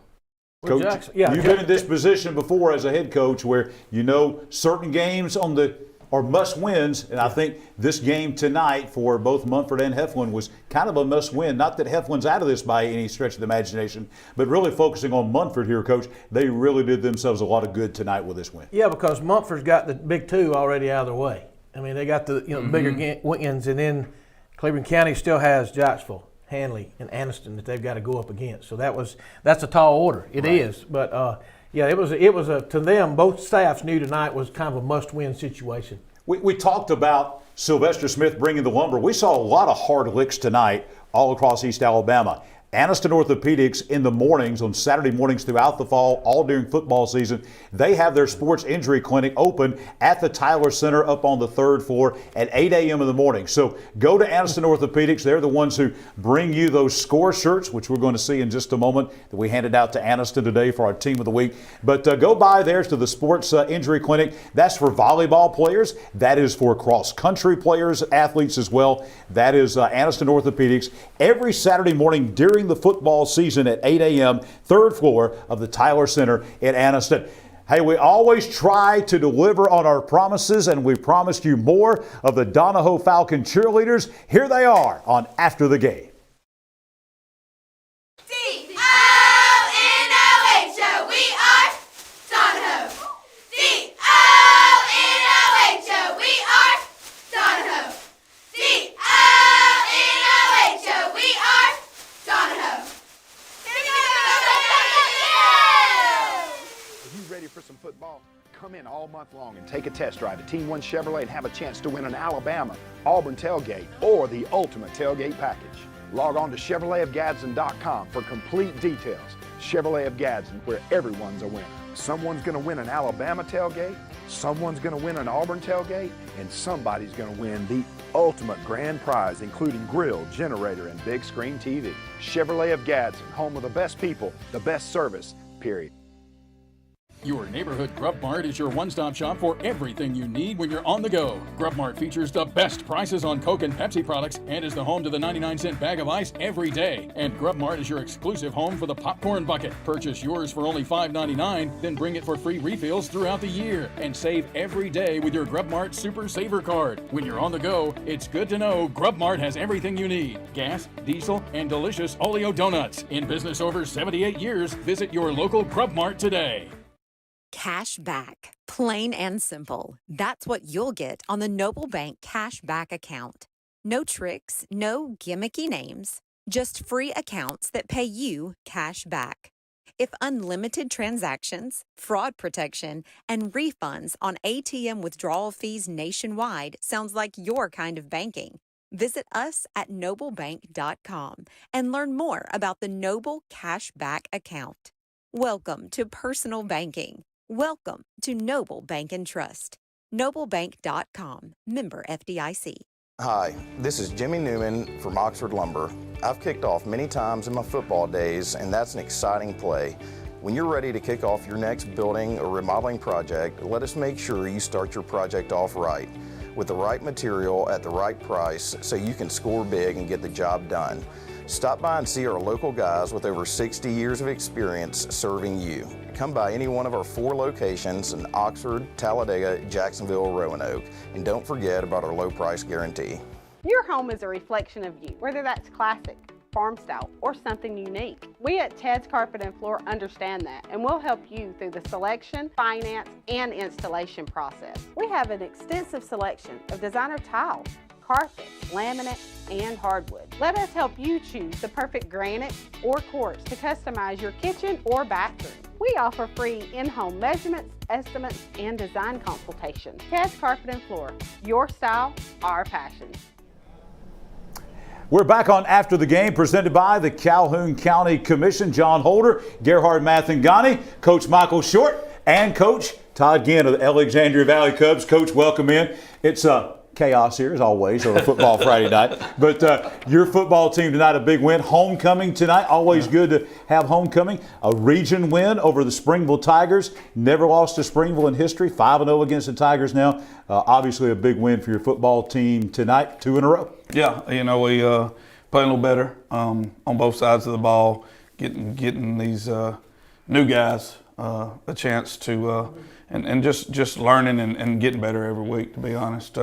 Coach, you've been in this position before as a head coach where you know certain games are must wins, and I think this game tonight for both Munford and Heflin was kind of a must win. Not that Heflin's out of this by any stretch of the imagination, but really focusing on Munford here, Coach. They really did themselves a lot of good tonight with this win. Yeah, because Munford's got the big 2 already out of their way. I mean, they got the bigger wins, and then Cleveland County still has Jacksonville, Hanley, and Anniston that they've got to go up against. So that's a tall order. It is, but yeah, it was to them. Both staffs knew tonight was kind of a must-win situation. We talked about Sylvester Smith bringing the lumber. We saw a lot of hard licks tonight all across East Alabama. Anniston Orthopedics in the mornings, on Saturday mornings throughout the fall, all during football season, they have their sports injury clinic open at the Tyler Center up on the 3rd floor at 8 a.m. in the morning. So go to Anniston Orthopedics. They're the ones who bring you those score shirts, which we're going to see in just a moment, that we handed out to Anniston today for our Team of the Week. But go by there to the sports injury clinic. That's for volleyball players. That is for cross-country players, athletes as well. That is Anniston Orthopedics every Saturday morning during the football season at 8 a.m., 3rd floor of the Tyler Center in Anniston. Hey, we always try to deliver on our promises, and we promised you more of the Donahoe Falcon cheerleaders. Here they are on After the Game. D-O-N-O-H-O, we are Donahoe. D-O-N-O-H-O, we are Donahoe. D-O-N-O-H-O, we are Donahoe. Are you ready for some football? Come in all month long and take a test drive at Team 1 Chevrolet and have a chance to win an Alabama, Auburn tailgate, or the ultimate tailgate package. Log on to ChevroletofGadsden.com for complete details. Chevrolet of Gadsden, where everyone's a winner. Someone's going to win an Alabama tailgate, someone's going to win an Auburn tailgate, and somebody's going to win the ultimate grand prize, including grill, generator, and big screen TV. Chevrolet of Gadsden, home of the best people, the best service, period. Your neighborhood Grub Mart is your one-stop shop for everything you need when you're on the go. Grub Mart features the best prices on Coke and Pepsi products and is the home to the 99-cent bag of ice every day. And Grub Mart is your exclusive home for the popcorn bucket. Purchase yours for only $5.99, then bring it for free refills throughout the year. And save every day with your Grub Mart Super Saver card. When you're on the go, it's good to know Grub Mart has everything you need. Gas, diesel, and delicious Oleo donuts. In business over 78 years, visit your local Grub Mart today. Cash back. Plain and simple. That's what you'll get on the Noble Bank Cash Back account. No tricks, no gimmicky names, just free accounts that pay you cash back. If unlimited transactions, fraud protection, and refunds on ATM withdrawal fees nationwide sounds like your kind of banking, visit us at noblebank.com and learn more about the Noble Cash Back account. Welcome to personal banking. Welcome to Noble Bank and Trust. NobleBank.com. Member FDIC. Hi, this is Jimmy Newman from Oxford Lumber. I've kicked off many times in my football days, and that's an exciting play. When you're ready to kick off your next building or remodeling project, let us make sure you start your project off right, with the right material at the right price so you can score big and get the job done. Stop by and see our local guys with over 60 years of experience serving you. Come by any one of our 4 locations in Oxford, Talladega, Jacksonville, Roanoke, and don't forget about our low price guarantee. Your home is a reflection of you, whether that's classic, farm style, or something unique. We at Ted's Carpet and Floor understand that, and we'll help you through the selection, finance, and installation process. We have an extensive selection of designer tiles, carpet, laminate, and hardwood. Let us help you choose the perfect granite or quartz to customize your kitchen or bathroom. We offer free in-home measurements, estimates, and design consultations. Ted's Carpet and Floor, your style, our passion. We're back on After the Game, presented by the Calhoun County Commission. Jon Holder, Gerhard Mathangani, Coach Michael Short, and Coach Todd Ginn of the Alexandria Valley Cubs. Coach, welcome in. It's chaos here as always on a football Friday night. But your football team tonight, a big win. Homecoming tonight, always good to have homecoming. A region win over the Springville Tigers. Never lost to Springville in history. 5-0 against the Tigers now. Obviously a big win for your football team tonight, 2 in a row. Yeah, we playing a little better on both sides of the ball, getting these new guys a chance to and just learning and getting better every week, to be honest.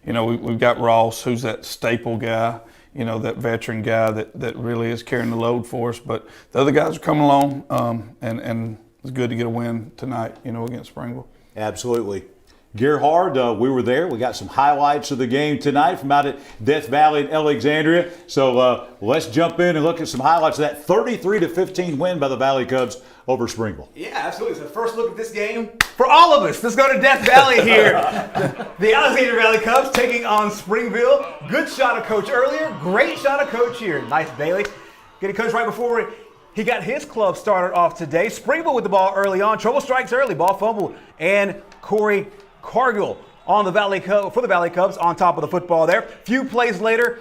We've got Ross, who's that staple guy, that veteran guy that really is carrying the load for us. But the other guys are coming along, and it's good to get a win tonight, against Springville. Absolutely. Gerhard, we were there. We got some highlights of the game tonight from out at Death Valley and Alexandria. So let's jump in and look at some highlights of that 33-15 win by the Valley Cubs over Springville. Yeah, absolutely. So first look at this game for all of us. Let's go to Death Valley here. The Alexandria Valley Cubs taking on Springville. Good shot of coach earlier. Great shot of coach here. Nice Bailey. Getting coach right before he got his club started off today. Springville with the ball early on. Trouble strikes early. Ball fumble. And Corey Cargill on the for the Valley Cubs on top of the football there. Few plays later,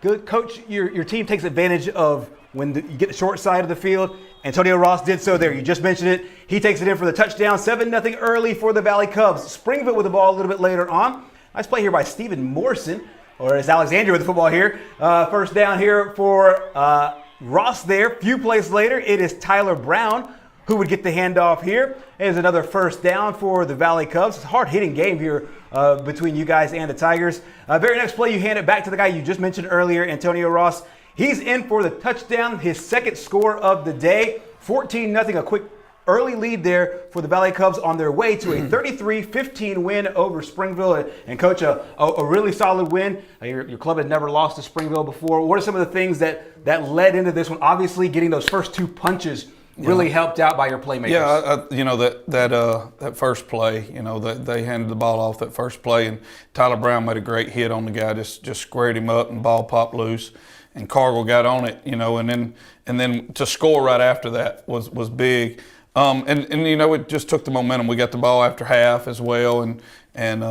good coach, your team takes advantage of when you get the short side of the field. Antonio Ross did so there. You just mentioned it. He takes it in for the touchdown. 7-0 early for the Valley Cubs. Springville with the ball a little bit later on. Nice play here by Stephen Morrison, or as Alexandria with the football here. First down here for Ross there. Few plays later, it is Tyler Brown who would get the handoff here. There's another first down for the Valley Cubs. It's a hard-hitting game here between you guys and the Tigers. Very next play, you hand it back to the guy you just mentioned earlier, Antonio Ross. He's in for the touchdown, his second score of the day. 14-0, a quick early lead there for the Valley Cubs on their way to a 33-15 win over Springville. And Coach, a really solid win. Your club had never lost to Springville before. What are some of the things that led into this one? Obviously, getting those first two punches really helped out by your playmakers. Yeah, that first play, they handed the ball off that first play, and Tyler Brown made a great hit on the guy, just squared him up, and the ball popped loose, and Cargill got on it, and then to score right after that was big. It just took the momentum. We got the ball after half as well, and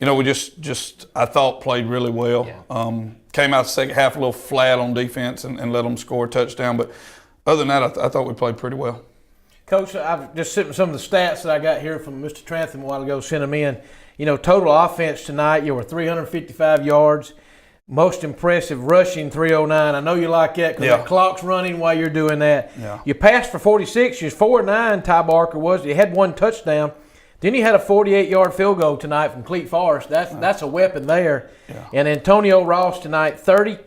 we just I thought played really well. Yeah. Came out the second half a little flat on defense and let them score a touchdown, but other than that, I thought we played pretty well. Coach, I've just sent some of the stats that I got here from Mr. Trantham a while ago, sent them in. Total offense tonight, you were 355 yards. Most impressive rushing, 309. I know you like that because the clock's running while you're doing that. Yeah. You passed for 46. You're 4-9, Ty Barker was. You had one touchdown. Then you had a 48-yard field goal tonight from Cleet Forrest. That's a weapon there. Yeah. And Antonio Ross tonight, 30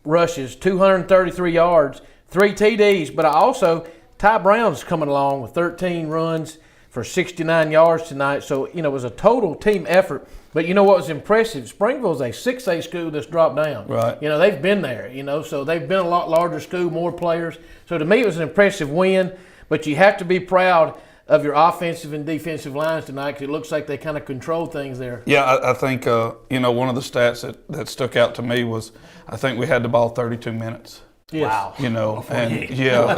rushes, 233 yards. 3 TDs, but Ty Brown's coming along with 13 runs for 69 yards tonight. So, it was a total team effort. But what was impressive, Springville's a 6A school that's dropped down. Right. They've been there, so they've been a lot larger school, more players. So to me, it was an impressive win, but you have to be proud of your offensive and defensive lines tonight because it looks like they kind of control things there. Yeah, I think, one of the stats that stuck out to me was I think we had the ball 32 minutes. Yes. Wow.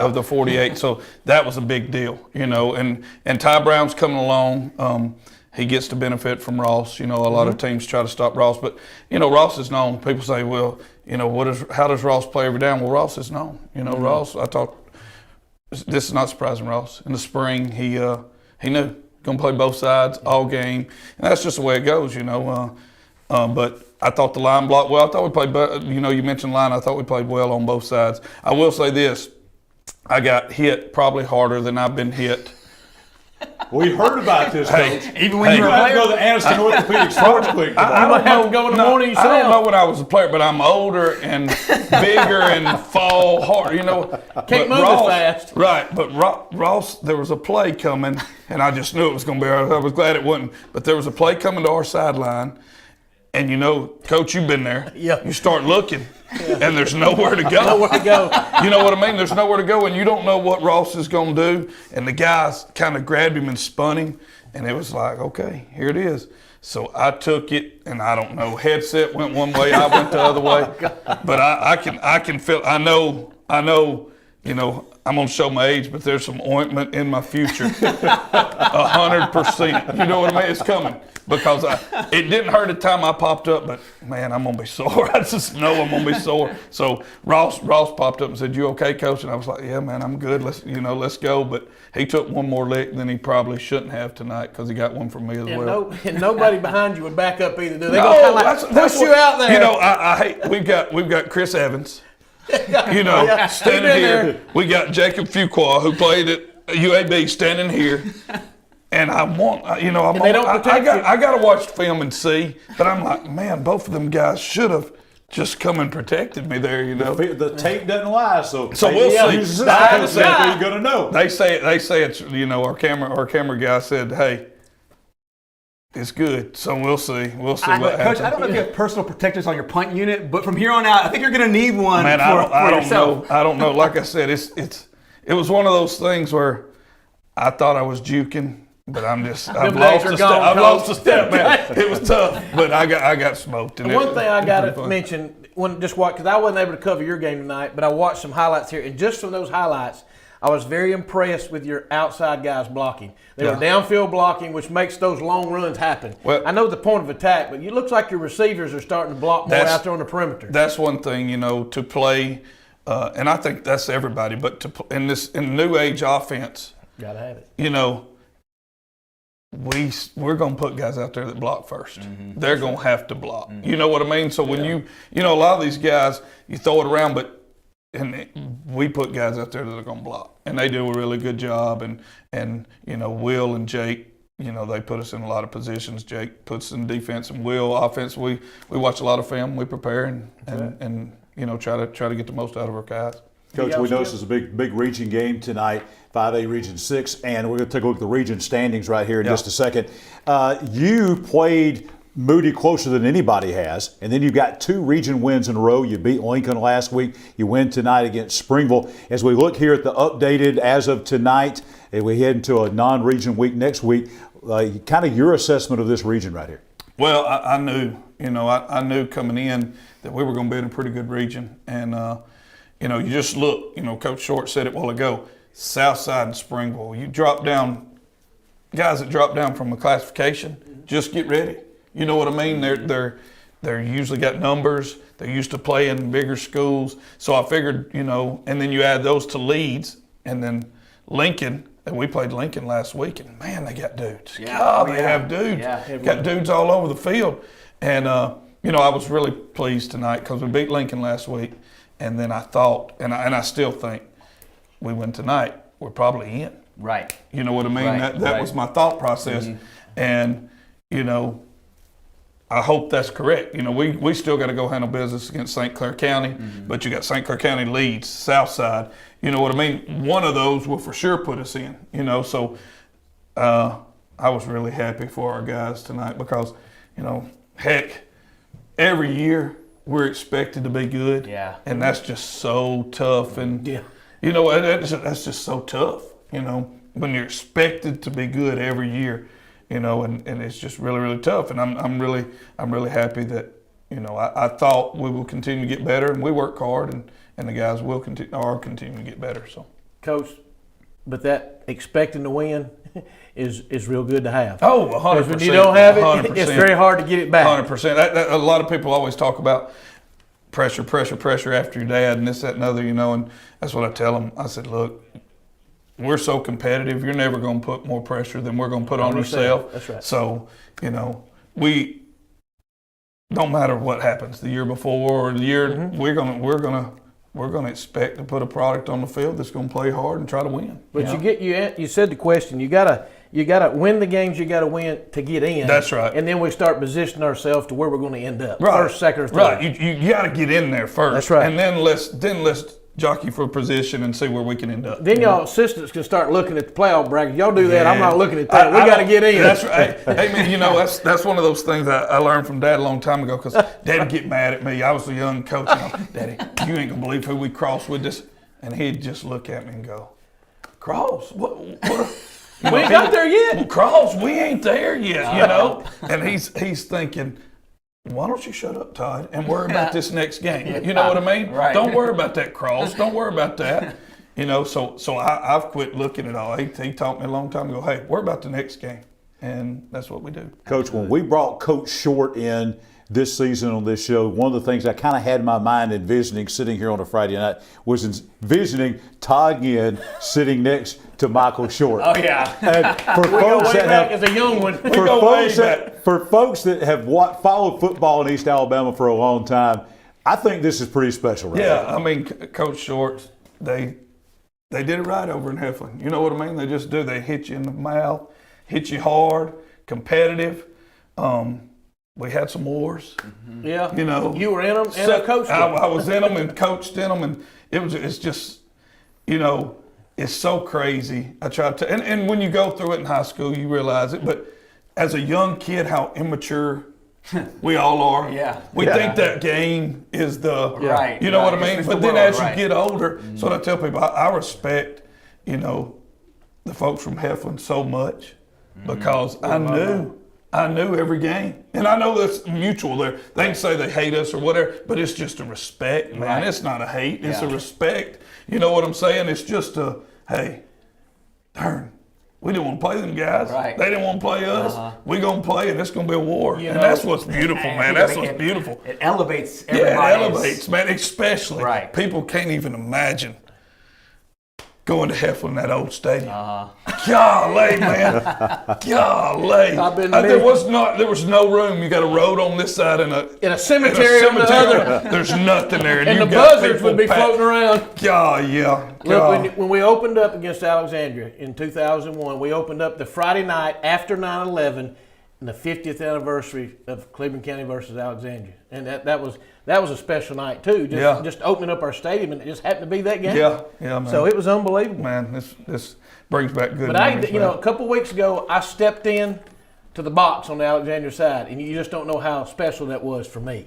Of the 48. So that was a big deal, and Ty Brown's coming along. He gets to benefit from Ross. A lot of teams try to stop Ross, but, Ross is known. People say, well, how does Ross play every down? Well, Ross is known. Ross, I thought, this is not surprising Ross. In the spring, he knew, going to play both sides all game. And that's just the way it goes, but I thought the line blocked well. I thought we played, you mentioned line. I thought we played well on both sides. I will say this. I got hit probably harder than I've been hit. We heard about this, Coach. Even when you were a player? Go to the Anniston Orthopedic Sports Clinic. I might have to go in the morning yourself. I don't know when I was a player, but I'm older and bigger and fall hard. Can't move as fast. Right, but Ross, there was a play coming, and I just knew it was going to be. I was glad it wasn't. But there was a play coming to our sideline. And Coach, you've been there. Yeah. You start looking, and there's nowhere to go. Nowhere to go. You know what I mean? There's nowhere to go, and you don't know what Ross is going to do. And the guys kind of grabbed him and spun him, and it was like, okay, here it is. So I took it, and I don't know. Headset went one way, I went the other way. But I can feel. I know you know, I'm gonna show my age, but there's some ointment in my future. 100%. You know what I mean? It's coming because it didn't hurt the time I popped up, but man, I'm gonna be sore. I just know I'm gonna be sore. So Ross popped up and said, "You okay, Coach?" And I was like, "Yeah, man, I'm good. Let's go." But he took one more lick than he probably shouldn't have tonight because he got one from me as well. And nobody behind you would back up either. Do they No, go kind of push you out there? You know, I hate. We've got Chris Evans. You know, standing here. We got Jacob Fuqua, who played at UAB, standing here. And I want, you know, I got to watch film and see. But I'm like, man, both of them guys should have just come and protected me there, you know. The tape doesn't lie, so we'll see. You're gonna know. They say it's, you know, our camera guy said, hey, it's good. So we'll see. We'll see what happens. Coach, I don't know if you have personal protectors on your punt unit, but from here on out, I think you're going to need one. Man, for I don't yourself. know. I don't know. Like I said, it was one of those things where I thought I was juking. But I've lost a step, man. It was tough, but I got smoked. And one thing I got to mention, because I wasn't able to cover your game tonight, but I watched some highlights here, and just from those highlights, I was very impressed with your outside guys blocking. They were downfield blocking, which makes those long runs happen. Well, I know the point of attack, but it looks like your receivers are starting to block more out there on the perimeter. That's one thing, you know, to play, and I think that's everybody. But in new age offense, gotta have it. You know. We're going to put guys out there that block first. Mm-hmm. They're going to have to block. Mm-hmm. You know what I mean? So when you know, a lot of these guys, you throw it around, and we put guys out there that are going to block. And they do a really good job. And you know, Will and Jake, you know, they put us in a lot of positions. Jake puts us in defense, and Will offense. We watch a lot of film. We prepare and you know, try to get the most out of our guys. Coach, we know this is a big region game tonight, 5A Region 6, and we're going to take a look at the region standings right here in just a second. You played Moody closer than anybody has, and then you've got 2 region wins in a row. You beat Lincoln last week. You win tonight against Springville. As we look here at the updated as of tonight, and we head into a non-region week next week, kind of your assessment of this region right here. Well, I knew, you know, I knew coming in that we were going to be in a pretty good region, and you know, you just look, you know, Coach Short said it a while ago, Southside and Springville. You drop down, guys that drop down from a classification, just get ready. You know what I mean? They're usually got numbers. They're used to playing in bigger schools. So I figured, you know, and then you add those to Leeds, and then Lincoln. And we played Lincoln last week, and man, they got dudes. Yeah, they have dudes. Yeah, got dudes all over the field. And, you know, I was really pleased tonight because we beat Lincoln last week. And then I thought, and I still think, we win tonight, we're probably in. Right. You know what I mean? Right. That was my thought process. Mm-hmm. And, you know, I hope that's correct. You know, we still got to go handle business against St. Clair County, but you got St. Clair County, Leeds, Southside. You know what I mean? One of those will for sure put us in, you know. So I was really happy for our guys tonight because, you know, heck, every year – we're expected to be good, and that's just so tough. And you know, that's just so tough. You know, when you're expected to be good every year, you know, and it's just really, really tough. And I'm really happy that, you know, I thought we will continue to get better, and we work hard, and the guys will continue to get better. So, Coach, but that expecting to win is real good to have. Oh, 100%. When you don't have it, 100%. It's very hard to get it back. 100%. A lot of people always talk about pressure after your dad and this, that, and other, you know, and that's what I tell them. I said, look, we're so competitive, you're never going to put more pressure than we're going to put on yourself. That's right. So, you know, we don't matter what happens the year before or the year, we're going to expect to put a product on the field that's going to play hard and try to win. But you said the question. You gotta win the games. You gotta win to get in. That's right. And then we start positioning ourselves to where we're going to end up. Right. First, second, or third. Right. You got to get in there first. That's right. And then let's jockey for position and see where we can end up. Then y'all assistants can start looking at the playoff bracket. Y'all do that. I'm not looking at that. We got to get in. That's right. Hey, man, you know, that's one of those things I learned from Dad a long time ago because Dad would get mad at me. I was a young coach. Daddy, you ain't going to believe who we crossed with this. And he'd just look at me and go, Cross? What? We ain't got there yet. Well, Cross, we ain't there yet, you know. And he's thinking, why don't you shut up, Todd, and worry about this next game? You know what I mean? Right. Don't worry about that, Cross. Don't worry about that. You know, so I've quit looking at all. He taught me a long time ago, hey, worry about the next game. And that's what we do. Coach, when we brought Coach Short in this season on this show, one of the things I kind of had in my mind envisioning sitting here on a Friday night was envisioning Todd Ginn sitting next to Michael Short. Oh, yeah. And for folks that have, as a young one. for folks that have followed football in East Alabama for a long time, I think this is pretty special right Yeah, now. I mean, Coach Short, they did it right over in Heflin. You know what I mean? They just do. They hit you in the mouth, hit you hard, competitive. We had some wars. Mm-hmm. Yeah. You know. You were in them and I coached them. I was in them and coached in them, and it's just, you know, it's so crazy. I tried to, and when you go through it in high school, you realize it. But as a young kid, how immature we all are. Yeah. We think that game is the, right. You know what I mean? It's But the then world, as you get older, so what I tell people, I respect, you know, the folks from Heflin so much because I knew every game. And I know that's mutual there. They can say they hate us or whatever, but it's just a respect, man. Right. It's not a hate. It's a respect. You know what I'm saying? It's just a, hey, darn, we didn't want to play them guys. Right. They didn't want to play us. We're going to play, and it's going to be a war. You and know, that's what's beautiful, man. That's what's beautiful. It elevates everybody. Yeah, it elevates, man, especially. Right. People can't even imagine going to Heflin, that old stadium. Golly, man. Golly. I've been there there. was no room. You got a road on this side and In a cemetery on the other. There's nothing there. And you the got buzzards people would be packed. floating around. God, yeah. Look, God. when we opened up against Alexandria in 2001, we opened up the Friday night after 9/11 and the 50th anniversary of Cleveland County versus Alexandria. And that was a special night too. Just opening up our stadium, and it just happened to be that game. Yeah, man. So it was unbelievable. Man, this brings back good But memories, a couple weeks ago, I stepped in to the box on the Alexandria side, and you just don't know how special that was for me.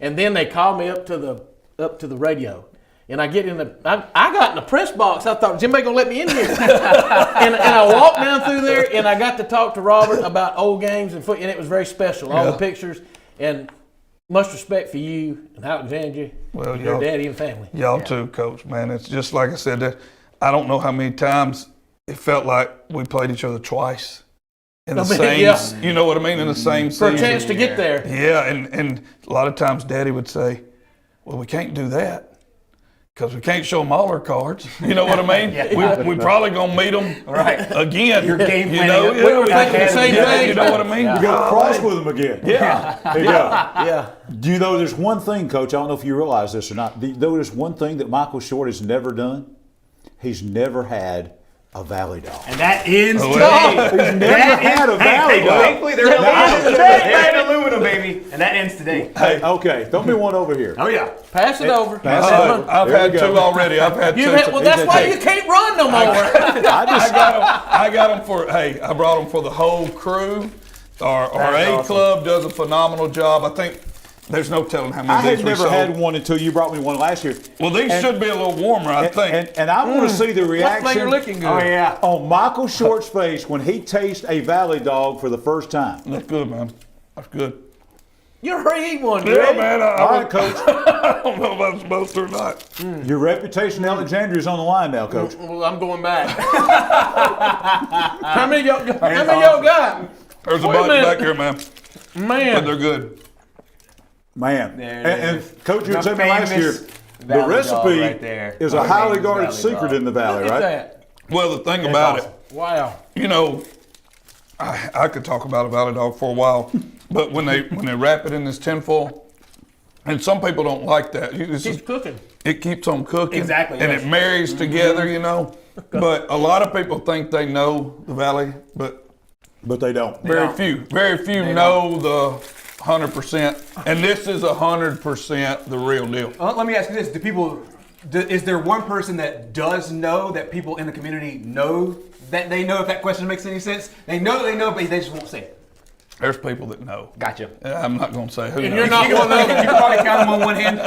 And then they called me up to the radio, and I get in I got in the press box. I thought, is anybody gonna let me in here? and I walked down through there, and I got to talk to Robert about old games and and it was very special. All the pictures, and much respect for you and Alexandria, your daddy and family. Y'all too, Coach, man. It's just like I said, that I don't know how many times it felt like we played each other twice in the same, you know what I mean, in the same For season. a chance to get there. Yeah, and a lot of times Daddy would say, well, we can't do that because we can't show them all our cards. You know what I mean? We probably going to meet them again. Your game you plan. know? We were thinking the same thing. You know what I mean? You got to cross with them again. Yeah. There you go. Yeah. Do you know there's one thing, Coach, I don't know if you realize this or not, there's one thing that Michael Short has never done? He's never had a Valley Dog. And that ends Oh, today. He's never had a Valley Dog. Thankfully, they're in aluminum, baby. And that ends today. Hey, okay, throw me one over here. Oh, yeah. Pass it over. I've There had you go. two already. I've had two. Well, that's why you can't run no more. I got them for, I brought them for the whole crew. Our A club does a phenomenal job. I think there's no telling how many I these had we never sold. had one until you brought me one last year. Well, these should be a little warmer, I think. And I want to see the reaction You're looking good. Oh, yeah. on Michael Short's face when he tastes a Valley Dog for the first time. That's good, man. That's good. You're eating one, Yeah, Greg. man. All right, Coach. I don't know if I'm supposed to or not. Your reputation in Alexandria is on the line now, Coach. Well, I'm going back. How many y'all got? There's a Wait a bunch minute. back here, man. But Man. they're good. Man. There it And is. Coach, you The told me last year, famous the Valley Dog recipe right there. is a Our highly famous guarded Valley secret Dog. in the Valley, Look at right? that. Well, the thing about it, Wow. you know, I could talk about a Valley Dog for a while, but when they wrap it in this tinfoil, and some people don't like that. Keeps cooking. It keeps on cooking. Exactly, And yes. it marries together, you know. But a lot of people think they know the Valley, but But they don't. very few know the 100%. And this is 100% the real deal. Let me ask you this. Is there one person that does know that people in the community know that they know, if that question makes any sense? They know that they know, but they just won't say it. There's people that know. Gotcha. I'm not going to say who And knows. you're not one of them. You can probably count them on one hand.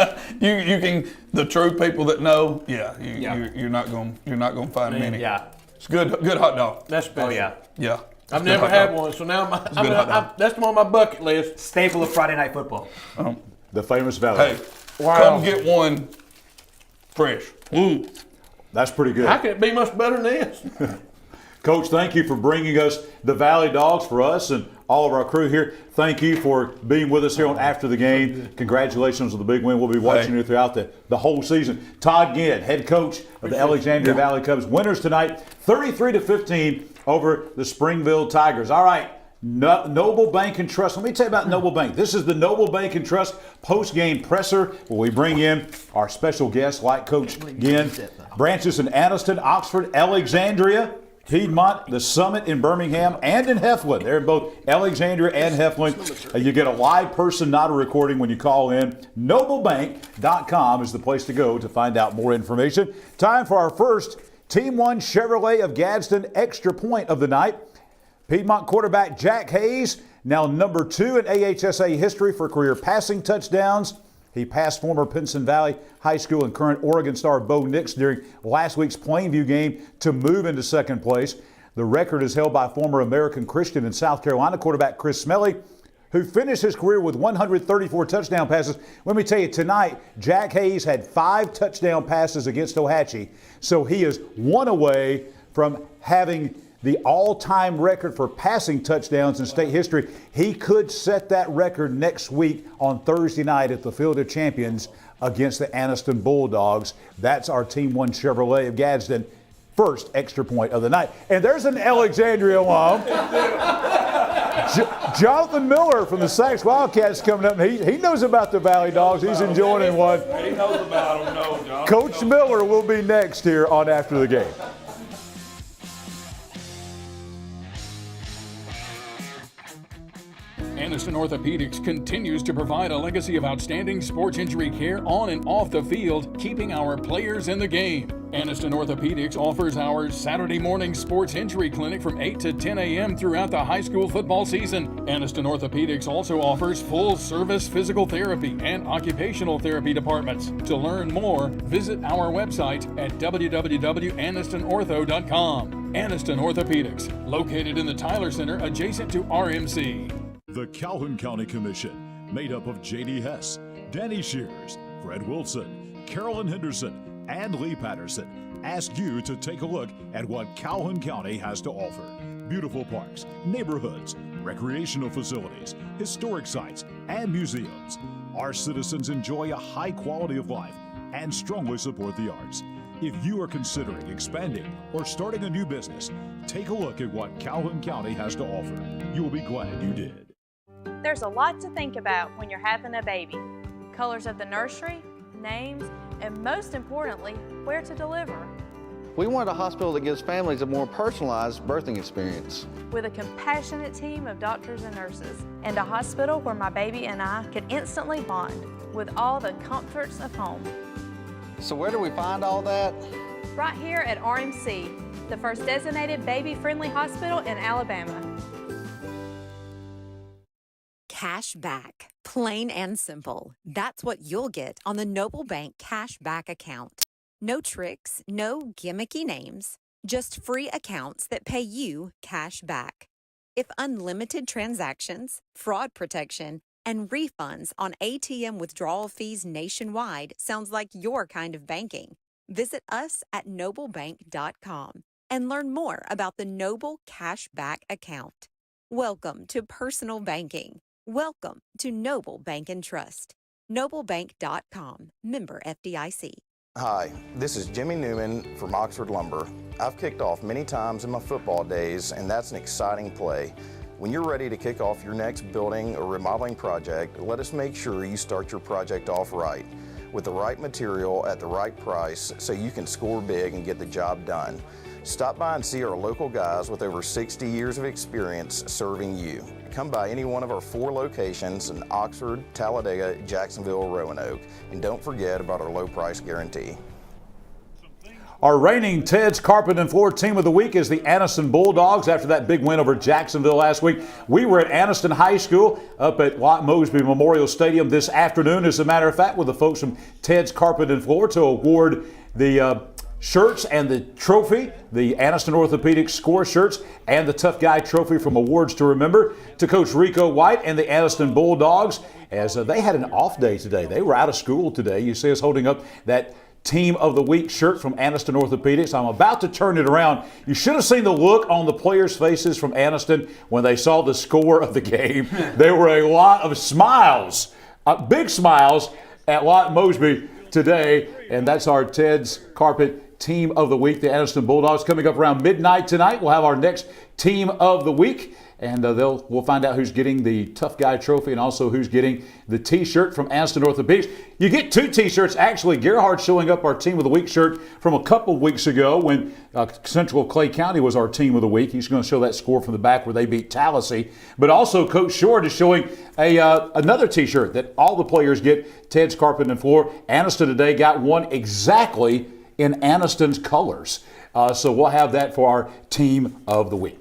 You can, the true people that know, you're not going to find many. Yeah. It's good hot dog. That's special. Oh, yeah. Yeah. I've It's never good hot had dog. one, so now good hot dog. that's on my bucket list. Staple of Friday Night Football. The famous Valley Hey, Dog. Wow. come get one fresh. Ooh. That's pretty good. How can it be much better than this? Coach, thank you for bringing us the Valley Dogs for us and all of our crew here. Thank you for being with us here on After the Game. Congratulations on the big win. We'll be watching you throughout the whole season. Todd Ginn, head coach of the Alexandria Valley Cubs. Winners tonight, 33-15 over the Springville Tigers. All right. Noble Bank and Trust. Let me tell you about Noble Bank. This is the Noble Bank and Trust post-game presser where we bring in our special guests like Coach Ginn. Branches in Anniston, Oxford, Alexandria, Piedmont, the Summit in Birmingham, and in Heflin. They're in both Alexandria and Heflin. You get a live person, not a recording when you call in. NobleBank.com is the place to go to find out more information. Time for our first Team 1 Chevrolet of Gadsden extra point of the night. Piedmont quarterback Jack Hayes, now number 2 in AHSA history for career passing touchdowns. He passed former Pinson Valley High School and current Oregon star Bo Nix during last week's Plainview game to move into second place. The record is held by former American Christian and South Carolina quarterback Chris Smelly, who finished his career with 134 touchdown passes. Let me tell you, tonight, Jack Hayes had 5 touchdown passes against Ohatchee, so he is one away from having the all-time record for passing touchdowns in state history. He could set that record next week on Thursday night at the Field of Champions against the Anniston Bulldogs. That's our Team 1 Chevrolet of Gadsden first extra point of the night. And there's an Alexandria alum. Jonathan Miller from the Sachs Wildcats coming up. He knows about the Valley Dogs. He's enjoying one. He knows about them, no, John. Coach Miller will be next here on After the Game. Anniston Orthopedics continues to provide a legacy of outstanding sports injury care on and off the field, keeping our players in the game. Anniston Orthopedics offers our Saturday morning sports injury clinic from 8 to 10 a.m. throughout the high school football season. Anniston Orthopedics also offers full-service physical therapy and occupational therapy departments. To learn more, visit our website at www.annistonortho.com. Anniston Orthopedics, located in the Tyler Center adjacent to RMC. The Calhoun County Commission, made up of J.D. Hess, Danny Shears, Fred Wilson, Carolyn Henderson, and Lee Patterson, ask you to take a look at what Calhoun County has to offer. Beautiful parks, neighborhoods, recreational facilities, historic sites, and museums. Our citizens enjoy a high quality of life and strongly support the arts. If you are considering expanding or starting a new business, take a look at what Calhoun County has to offer. You will be glad you did. There's a lot to think about when you're having a baby. Colors of the nursery, names, and most importantly, where to deliver. We want a hospital that gives families a more personalized birthing experience. With a compassionate team of doctors and nurses, and a hospital where my baby and I can instantly bond with all the comforts of home. So where do we find all that? Right here at RMC, the first designated baby-friendly hospital in Alabama. Cash back. Plain and simple. That's what you'll get on the Noble Bank Cash Back account. No tricks, no gimmicky names, just free accounts that pay you cash back. If unlimited transactions, fraud protection, and refunds on ATM withdrawal fees nationwide sounds like your kind of banking, visit us at noblebank.com and learn more about the Noble Cash Back account. Welcome to personal banking. Welcome to Noble Bank and Trust. noblebank.com, member FDIC. Hi, this is Jimmy Newman from Oxford Lumber. I've kicked off many times in my football days, and that's an exciting play. When you're ready to kick off your next building or remodeling project, let us make sure you start your project off right, with the right material at the right price so you can score big and get the job done. Stop by and see our local guys with over 60 years of experience serving you. Come by any one of our 4 locations in Oxford, Talladega, Jacksonville, Roanoke, and don't forget about our low price guarantee. Our reigning Ted's Carpet and Floor Team of the Week is the Anniston Bulldogs. After that big win over Jacksonville last week, we were at Anniston High School up at Watt Mosby Memorial Stadium this afternoon, as a matter of fact, with the folks from Ted's Carpet and Floor to award the shirts and the trophy, the Anniston Orthopedic Score shirts and the Tough Guy Trophy from Awards to Remember, to Coach Rico White and the Anniston Bulldogs, as they had an off day today. They were out of school today. You see us holding up that Team of the Week shirt from Anniston Orthopedics. I'm about to turn it around. You should have seen the look on the players' faces from Anniston when they saw the score of the game. There were a lot of smiles, big smiles at Lott Mosby today, and that's our Ted's Carpet Team of the Week, the Anniston Bulldogs. Coming up around midnight tonight, we'll have our next Team of the Week, and we'll find out who's getting the Tough Guy Trophy and also who's getting the T-shirt from Anniston Orthopedics. You get 2 T-shirts. Actually, Gerhard's showing up our Team of the Week shirt from a couple of weeks ago when Central Clay County was our Team of the Week. He's going to show that score from the back where they beat Tallahassee. But also, Coach Short is showing another T-shirt that all the players get, Ted's Carpet and Floor. Anniston today got one exactly in Anniston's colors. So we'll have that for our Team of the Week.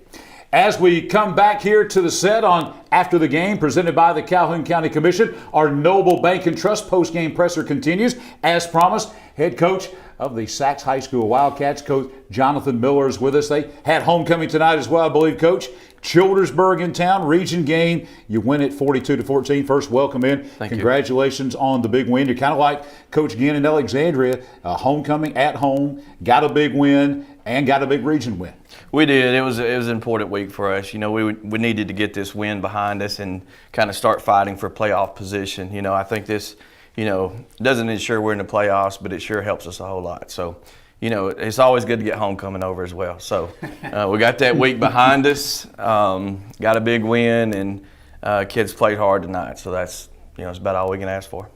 As we come back here to the set on After the Game, presented by the Calhoun County Commission, our Noble Bank and Trust post-game presser continues. As promised, head coach of the Sachs High School Wildcats, Coach Jonathan Miller, is with us. They had homecoming tonight as well, I believe, Coach. Childersburg in town, region game. You win it 42-14. First, welcome in. Thank Congratulations on the big win. You're kind of like Coach Ginn in Alexandria, homecoming at home, got a big win, and got a big region win. We did. It was an important week for us. You know, we needed to get this win behind us and kind of start fighting for playoff position. You know, I think this, doesn't ensure we're in the playoffs, but it sure helps us a whole lot. So, it's always good to get homecoming over as well. So we got that week behind us, got a big win, and kids played hard tonight. So that's, it's about all we can ask for.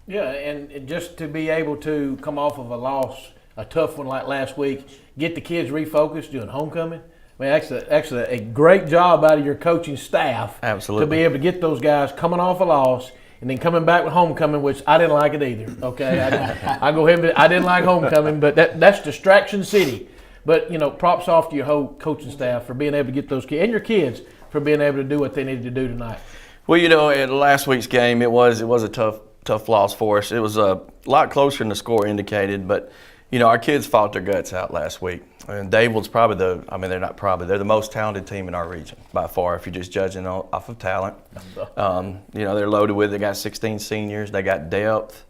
Yeah, and just to be able to come off of a loss, a tough one like last week, get the kids refocused doing homecoming. I mean, actually a great job out of your coaching staff. Absolutely. To be able to get those guys coming off a loss and then coming back with homecoming, which I didn't like it either. Okay, I go ahead and I didn't like homecoming, but that's distraction city. But props off to your whole coaching staff for being able to get those kids and your kids for being able to do what they needed to do tonight. Well, at last week's game, it was a tough loss for us. It was a lot closer than the score indicated, but our kids fought their guts out last week. And Dadeville's probably they're the most talented team in our region by far, if you're just judging off of talent. They're loaded with, they got 16 seniors, they got depth,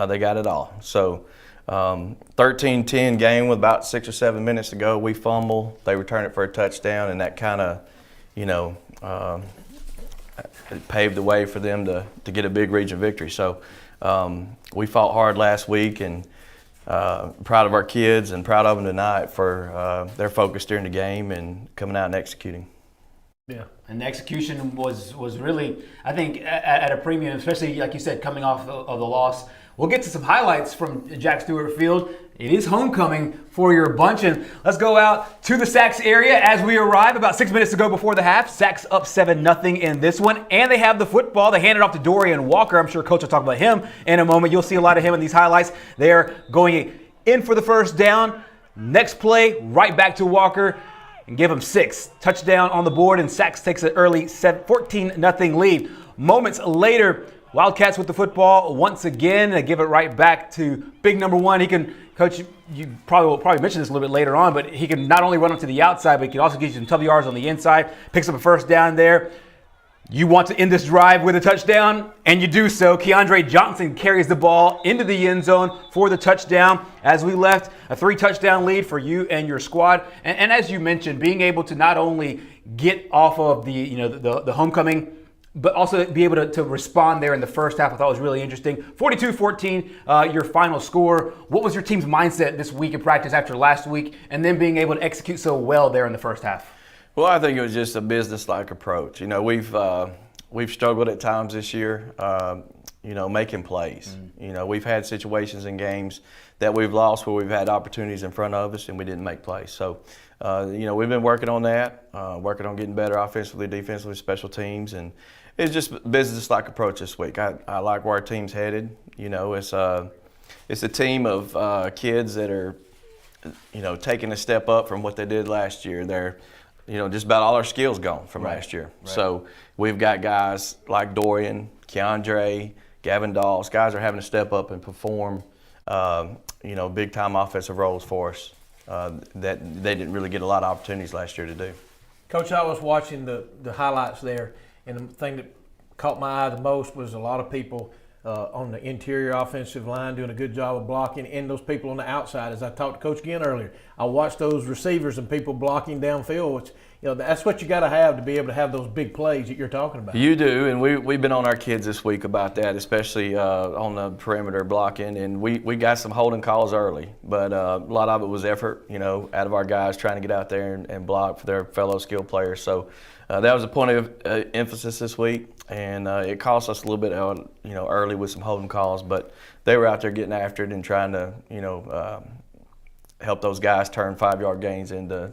they got it all. So 13-10 game with about 6 or 7 minutes to go, we fumble, they return it for a touchdown, and that kind of, it paved the way for them to get a big region victory. So we fought hard last week, and proud of our kids and proud of them tonight for their focus during the game and coming out and executing. Yeah, and the execution was really, I think, at a premium, especially like you said, coming off of the loss. We'll get to some highlights from Jack Stewart Field. It is homecoming for your bunch, and let's go out to the Sachs area as we arrive about 6 minutes to go before the half. Sachs up 7-0 in this one, and they have the football. They hand it off to Dorian Walker. I'm sure Coach will talk about him in a moment. You'll see a lot of him in these highlights. They're going in for the first down. Next play, right back to Walker and give him 6. Touchdown on the board, and Sachs takes an early 14-0 lead. Moments later, Wildcats with the football once again. They give it right back to big number 1. He can, Coach, you will probably mention this a little bit later on, but he can not only run up to the outside, but he can also get you some tough yards on the inside. Picks up a first down there. You want to end this drive with a touchdown, and you do so. Keandre Johnson carries the ball into the end zone for the touchdown. As we left, a 3-touchdown lead for you and your squad. And as you mentioned, being able to not only get off of the homecoming, but also be able to respond there in the first half, I thought was really interesting. 42-14, your final score. What was your team's mindset this week in practice after last week, and then being able to execute so well there in the first half? Well, I think it was just a business-like approach. We've struggled at times this year, making plays. We've had situations in games that we've lost where we've had opportunities in front of us and we didn't make plays. So, we've been working on that, working on getting better offensively, defensively, special teams, and it's just a business-like approach this week. I like where our team's headed. It's a team of kids that are, taking a step up from what they did last year. They're just about all our skills gone from last year. Right. So we've got guys like Dorian, Keandre, Gavin Dawes. Guys are having to step up and perform, big-time offensive roles for us that they didn't really get a lot of opportunities last year to do. Coach, I was watching the highlights there, and the thing that caught my eye the most was a lot of people on the interior offensive line, doing a good job of blocking, and those people on the outside. As I talked to Coach Ginn earlier, I watched those receivers and people blocking downfield, which, that's what you got to have be able to have those big plays that you're talking about. You do, and we've been on our kids this week about that, especially on the perimeter blocking, and we got some holding calls early, but a lot of it was effort, out of our guys trying to get out there and block for their fellow skill players. So that was a point of emphasis this week, and it cost us a little bit, early with some holding calls, but they were out there getting after it and trying to, help those guys turn 5-yard gains into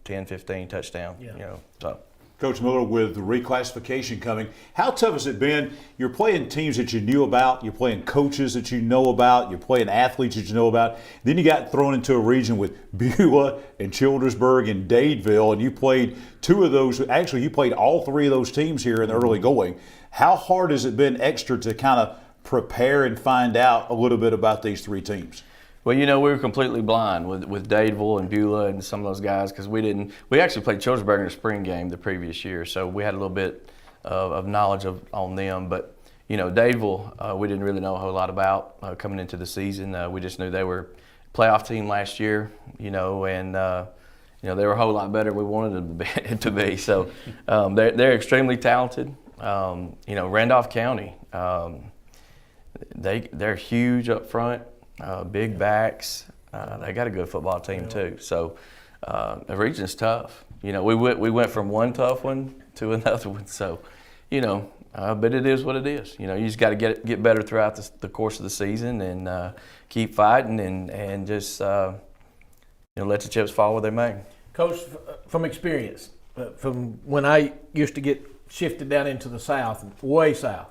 10, 15 touchdown. So. Coach Miller, with the reclassification coming, how tough has it been? You're playing teams that you knew about, you're playing coaches that you know about, you're playing athletes that you know about. Then you got thrown into a region with Beulah and Childersburg and Dadeville, and you played 2 of those. Actually, you played all 3 of those teams here in the early going. How hard has it been extra to kind of prepare and find out a little bit about these 3 teams? Well, we were completely blind with Dadeville and Beulah and some of those guys because we actually played Childersburg in a spring game the previous year, so we had a little bit of knowledge on them. But, Dadeville, we didn't really know a whole lot about coming into the season. We just knew they were a playoff team last year, and, they were a whole lot better than we wanted them to be. So they're extremely talented. Randolph County, they're huge up front. Big backs. They got a good football team too. So the region's tough. We went from one tough one to another one. So, but it is what it is. You just got to get better throughout the course of the season and keep fighting and just let the chips fall where they may. Coach, from experience, from when I used to get shifted down into the South, way south,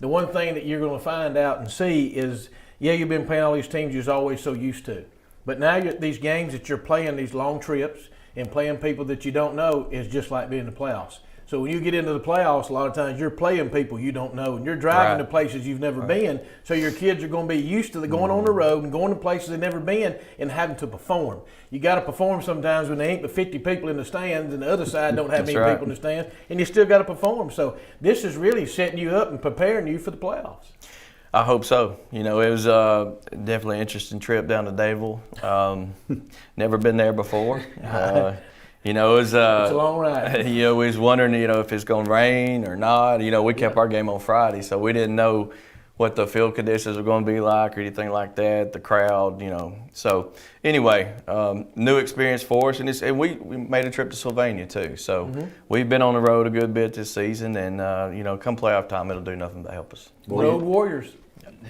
the one thing that you're going to find out and see is, you've been playing all these teams you're always so used to. But now these games that you're playing, these long trips, and playing people that you don't know is just like being in the playoffs. So when you get into the playoffs, a lot of times you're playing people you don't know, and you're driving to places you've never been. So your kids are going to be used to going on the road and going to places they've never been and having to perform. You got to perform sometimes when there ain't but 50 people in the stands, and the other side don't have many people in the stands, and you still got to perform. So this is really setting you up and preparing you for the playoffs. I hope so. It was definitely an interesting trip down to Dadeville. Never been there before. It was it's a long ride. We was wondering, if it's going to rain or not. We kept our game on Friday, so we didn't know what the field conditions were going to be like or anything like that, the crowd, So anyway, new experience for us, and we made a trip to Sylvania too. So we've been on the road a good bit this season, and come playoff time, it'll do nothing but help us. Road Warriors.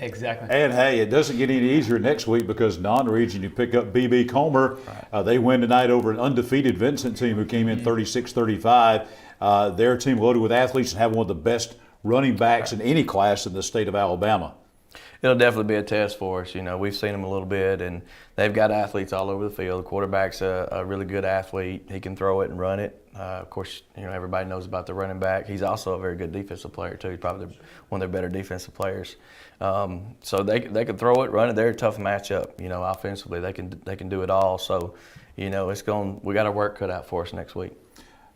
Exactly. And hey, it doesn't get any easier next week because non-region, you pick up BB Comer. They win tonight over an undefeated Vincent team who came in 36-35. Their team loaded with athletes and have one of the best running backs in any class in the state of Alabama. It'll definitely be a test for us. We've seen them a little bit, and they've got athletes all over the field. The quarterback's a really good athlete. He can throw it and run it. Of course, everybody knows about the running back. He's also a very good defensive player too. He's probably one of their better defensive players. So they can throw it, run it. They're a tough matchup. Offensively, they can do it all. So, we got our work cut out for us next week.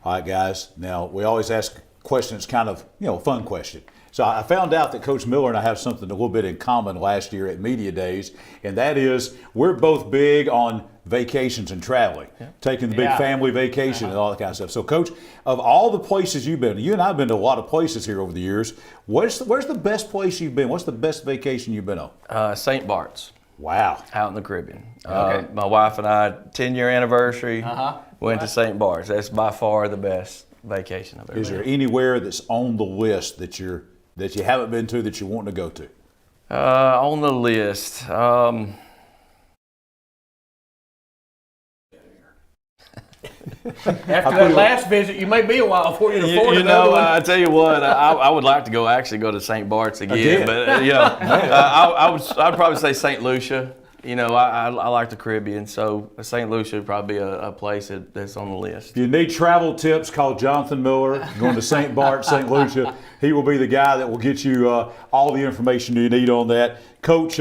All right, guys. Now we always ask questions, kind of a fun question. So I found out that Coach Miller and I have something a little bit in common last year at Media Days, and that is we're both big on vacations and traveling, taking the big family vacation and all that kind of stuff. So, Coach, of all the places you've been, you and I have been to a lot of places here over the years. Where's the best place you've been? What's the best vacation you've been on? St. Bart's. Wow. Out in the Caribbean. Okay. My wife and I, 10-year anniversary, went to St. Bart's. That's by far the best vacation I've ever been. Is there anywhere that's on the list that you haven't been to that you want to go to? On the list. After that last visit, you may be a while before you're afforded another one. I tell you what, I would like to go to St. Bart's again. But I'd probably say St. Lucia. I like the Caribbean, so St. Lucia would probably be a place that's on the list. If you need travel tips, call Jonathan Miller. Going to St. Bart, St. Lucia. he will be the guy that will get you all the information you need on that. Coach,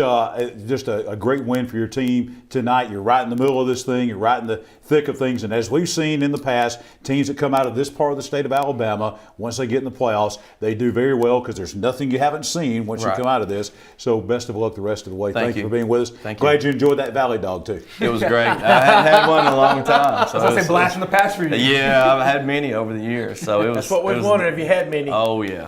just a great win for your team tonight. You're right in the middle of this thing. You're right in the thick of things. And as we've seen in the past, teams that come out of this part of the state of Alabama, once they get in the playoffs, they do very well because there's nothing you haven't seen once you come out of this. So best of luck the rest of the way. Thank you for being with us. Glad you enjoyed that Valley Dog, too. It was great. I hadn't had one in a long time. So I was going to say blast from the past for you. Yeah, I've had many over the years. So it was. That's what we was wondering if you had many. Oh, yeah.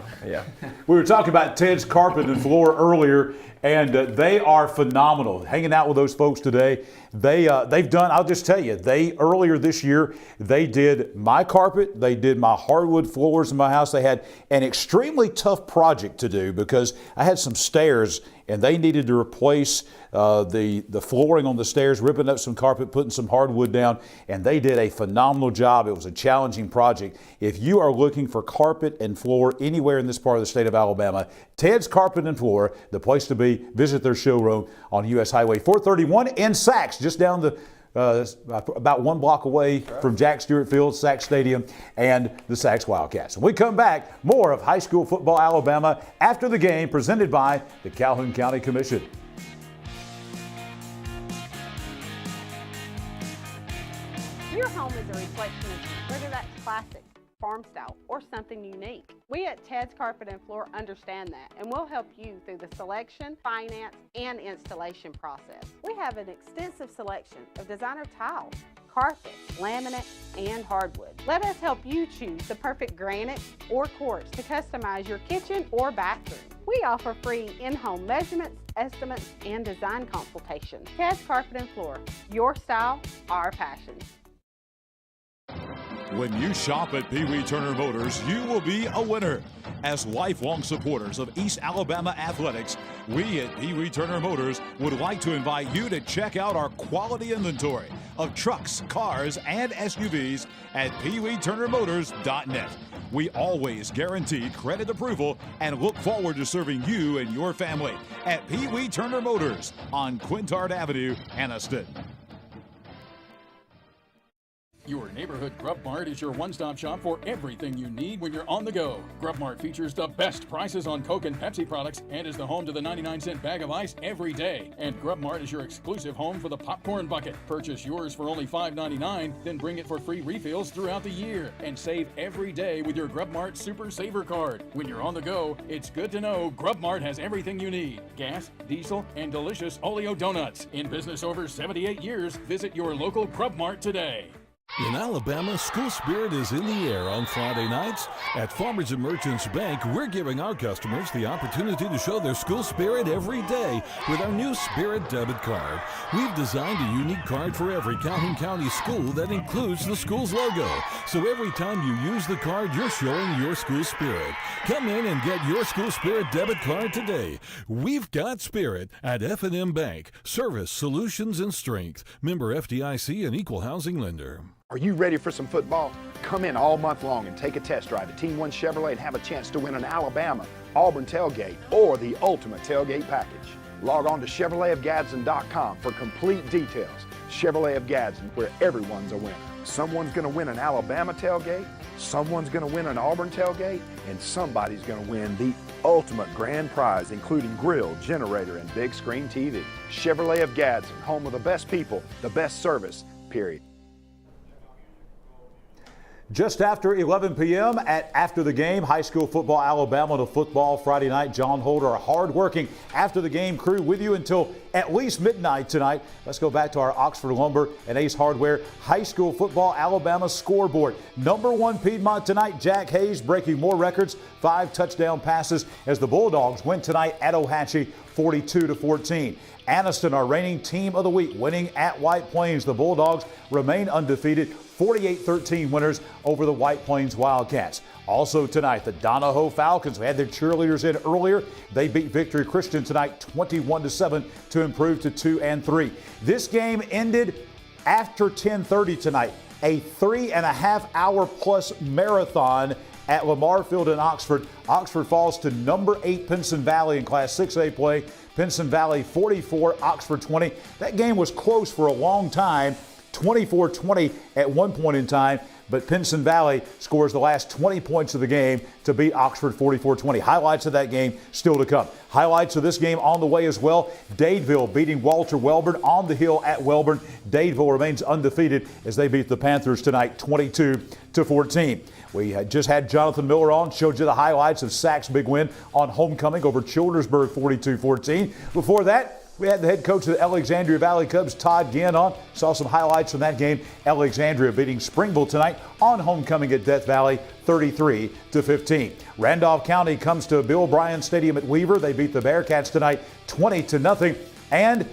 We were talking about Ted's Carpet and Floor earlier. And they are phenomenal. Hanging out with those folks today, they've done. I'll just tell you, earlier this year they did my carpet, they did my hardwood floors in my house. They had an extremely tough project to do because I had some stairs and they needed to replace the flooring on the stairs, ripping up some carpet, putting some hardwood down, and they did a phenomenal job. It was a challenging project. If you are looking for carpet and floor anywhere in this part of the state of Alabama, Ted's Carpet and Floor, the place to be. Visit their showroom on U.S. Highway 431 in Sachs, just down the about 1 block away from Jack Stewart Field, Sachs Stadium, and the Sachs Wildcats. When we come back, more of high school football Alabama after the game, presented by the Calhoun County Commission. Your home is a reflection of you, whether that's classic, farm style, or something unique. We at Ted's Carpet and Floor understand that, and we'll help you through the selection, finance, and installation process. We have an extensive selection of designer tile, carpet, laminate, and hardwood. Let us help you choose the perfect granite or quartz to customize your kitchen or bathroom. We offer free in-home measurements, estimates, and design consultations. Ted's Carpet and Floor, your style, our passion. When you shop at Pee Wee Turner Motors, you will be a winner. As lifelong supporters of East Alabama athletics, we at Pee Wee Turner Motors would like to invite you to check out our quality inventory of trucks, cars, and SUVs at peeweeturnermotors.net. We always guarantee credit approval and look forward to serving you and your family at Pee Wee Turner Motors on Quintard Avenue, Anniston. Your neighborhood Grub Mart is your one-stop shop for everything you need when you're on the go. Grub Mart features the best prices on Coke and Pepsi products and is the home to the 99-cent bag of ice every day. And Grub Mart is your exclusive home for the popcorn bucket. Purchase yours for only $5.99, then bring it for free refills throughout the year. And save every day with your Grub Mart Super Saver card. When you're on the go, it's good to know Grub Mart has everything you need. Gas, diesel, and delicious Oleo donuts. In business over 78 years, visit your local Grub Mart today. In Alabama, school spirit is in the air on Friday nights. At Farmers and Merchants Bank, we're giving our customers the opportunity to show their school spirit every day with our new Spirit debit card. We've designed a unique card for every Calhoun County school that includes the school's logo. So every time you use the card, you're showing your school spirit. Come in and get your school spirit debit card today. We've got spirit at F&M Bank. Service, solutions, and strength. Member FDIC and equal housing lender. Are you ready for some football? Come in all month long and take a test drive at Team 1 Chevrolet and have a chance to win an Alabama, Auburn tailgate, or the ultimate tailgate package. Log on to ChevroletofGadsden.com for complete details. Chevrolet of Gadsden, where everyone's a winner. Someone's going to win an Alabama tailgate, someone's going to win an Auburn tailgate, and somebody's going to win the ultimate grand prize, including grill, generator, and big screen TV. Chevrolet of Gadsden, home of the best people, the best service, period. Just after 11 p.m. at After the Game, high school football Alabama to football Friday night. Jon Holder, a hard-working After the Game crew with you until at least midnight tonight. Let's go back to our Oxford Lumber and Ace Hardware high school football Alabama scoreboard. #1 Piedmont tonight. Jack Hayes breaking more records, 5 touchdown passes as the Bulldogs win tonight at Ohatchee 42-14. Anniston, our reigning team of the week, winning at White Plains. The Bulldogs remain undefeated, 48-13 winners over the White Plains Wildcats. Also tonight, the Donahoe Falcons, who had their cheerleaders in earlier, they beat Victory Christian tonight 21-7 to improve to 2-3. This game ended after 10:30 tonight, a 3.5-hour plus marathon at Lamar Field in Oxford. Oxford falls to number 8 Pinson Valley in Class 6A play. Pinson Valley 44, Oxford 20. That game was close for a long time, 24-20 at one point in time. but Pinson Valley scores the last 20 points of the game to beat Oxford 44-20. Highlights of that game still to come. Highlights of this game on the way as well. Dadeville beating Walter Welborn on the hill at Welborn. Dadeville remains undefeated as they beat the Panthers tonight 22-14. We had just had Jonathan Miller on, showed you the highlights of Sachs' big win on homecoming over Childersburg 42-14. Before that, we had the head coach of the Alexandria Valley Cubs, Todd Ginn, on. Saw some highlights from that game. Alexandria beating Springville tonight on homecoming at Death Valley 33-15. Randolph County comes to Bill Bryan Stadium at Weaver. They beat the Bearcats tonight 20-0. And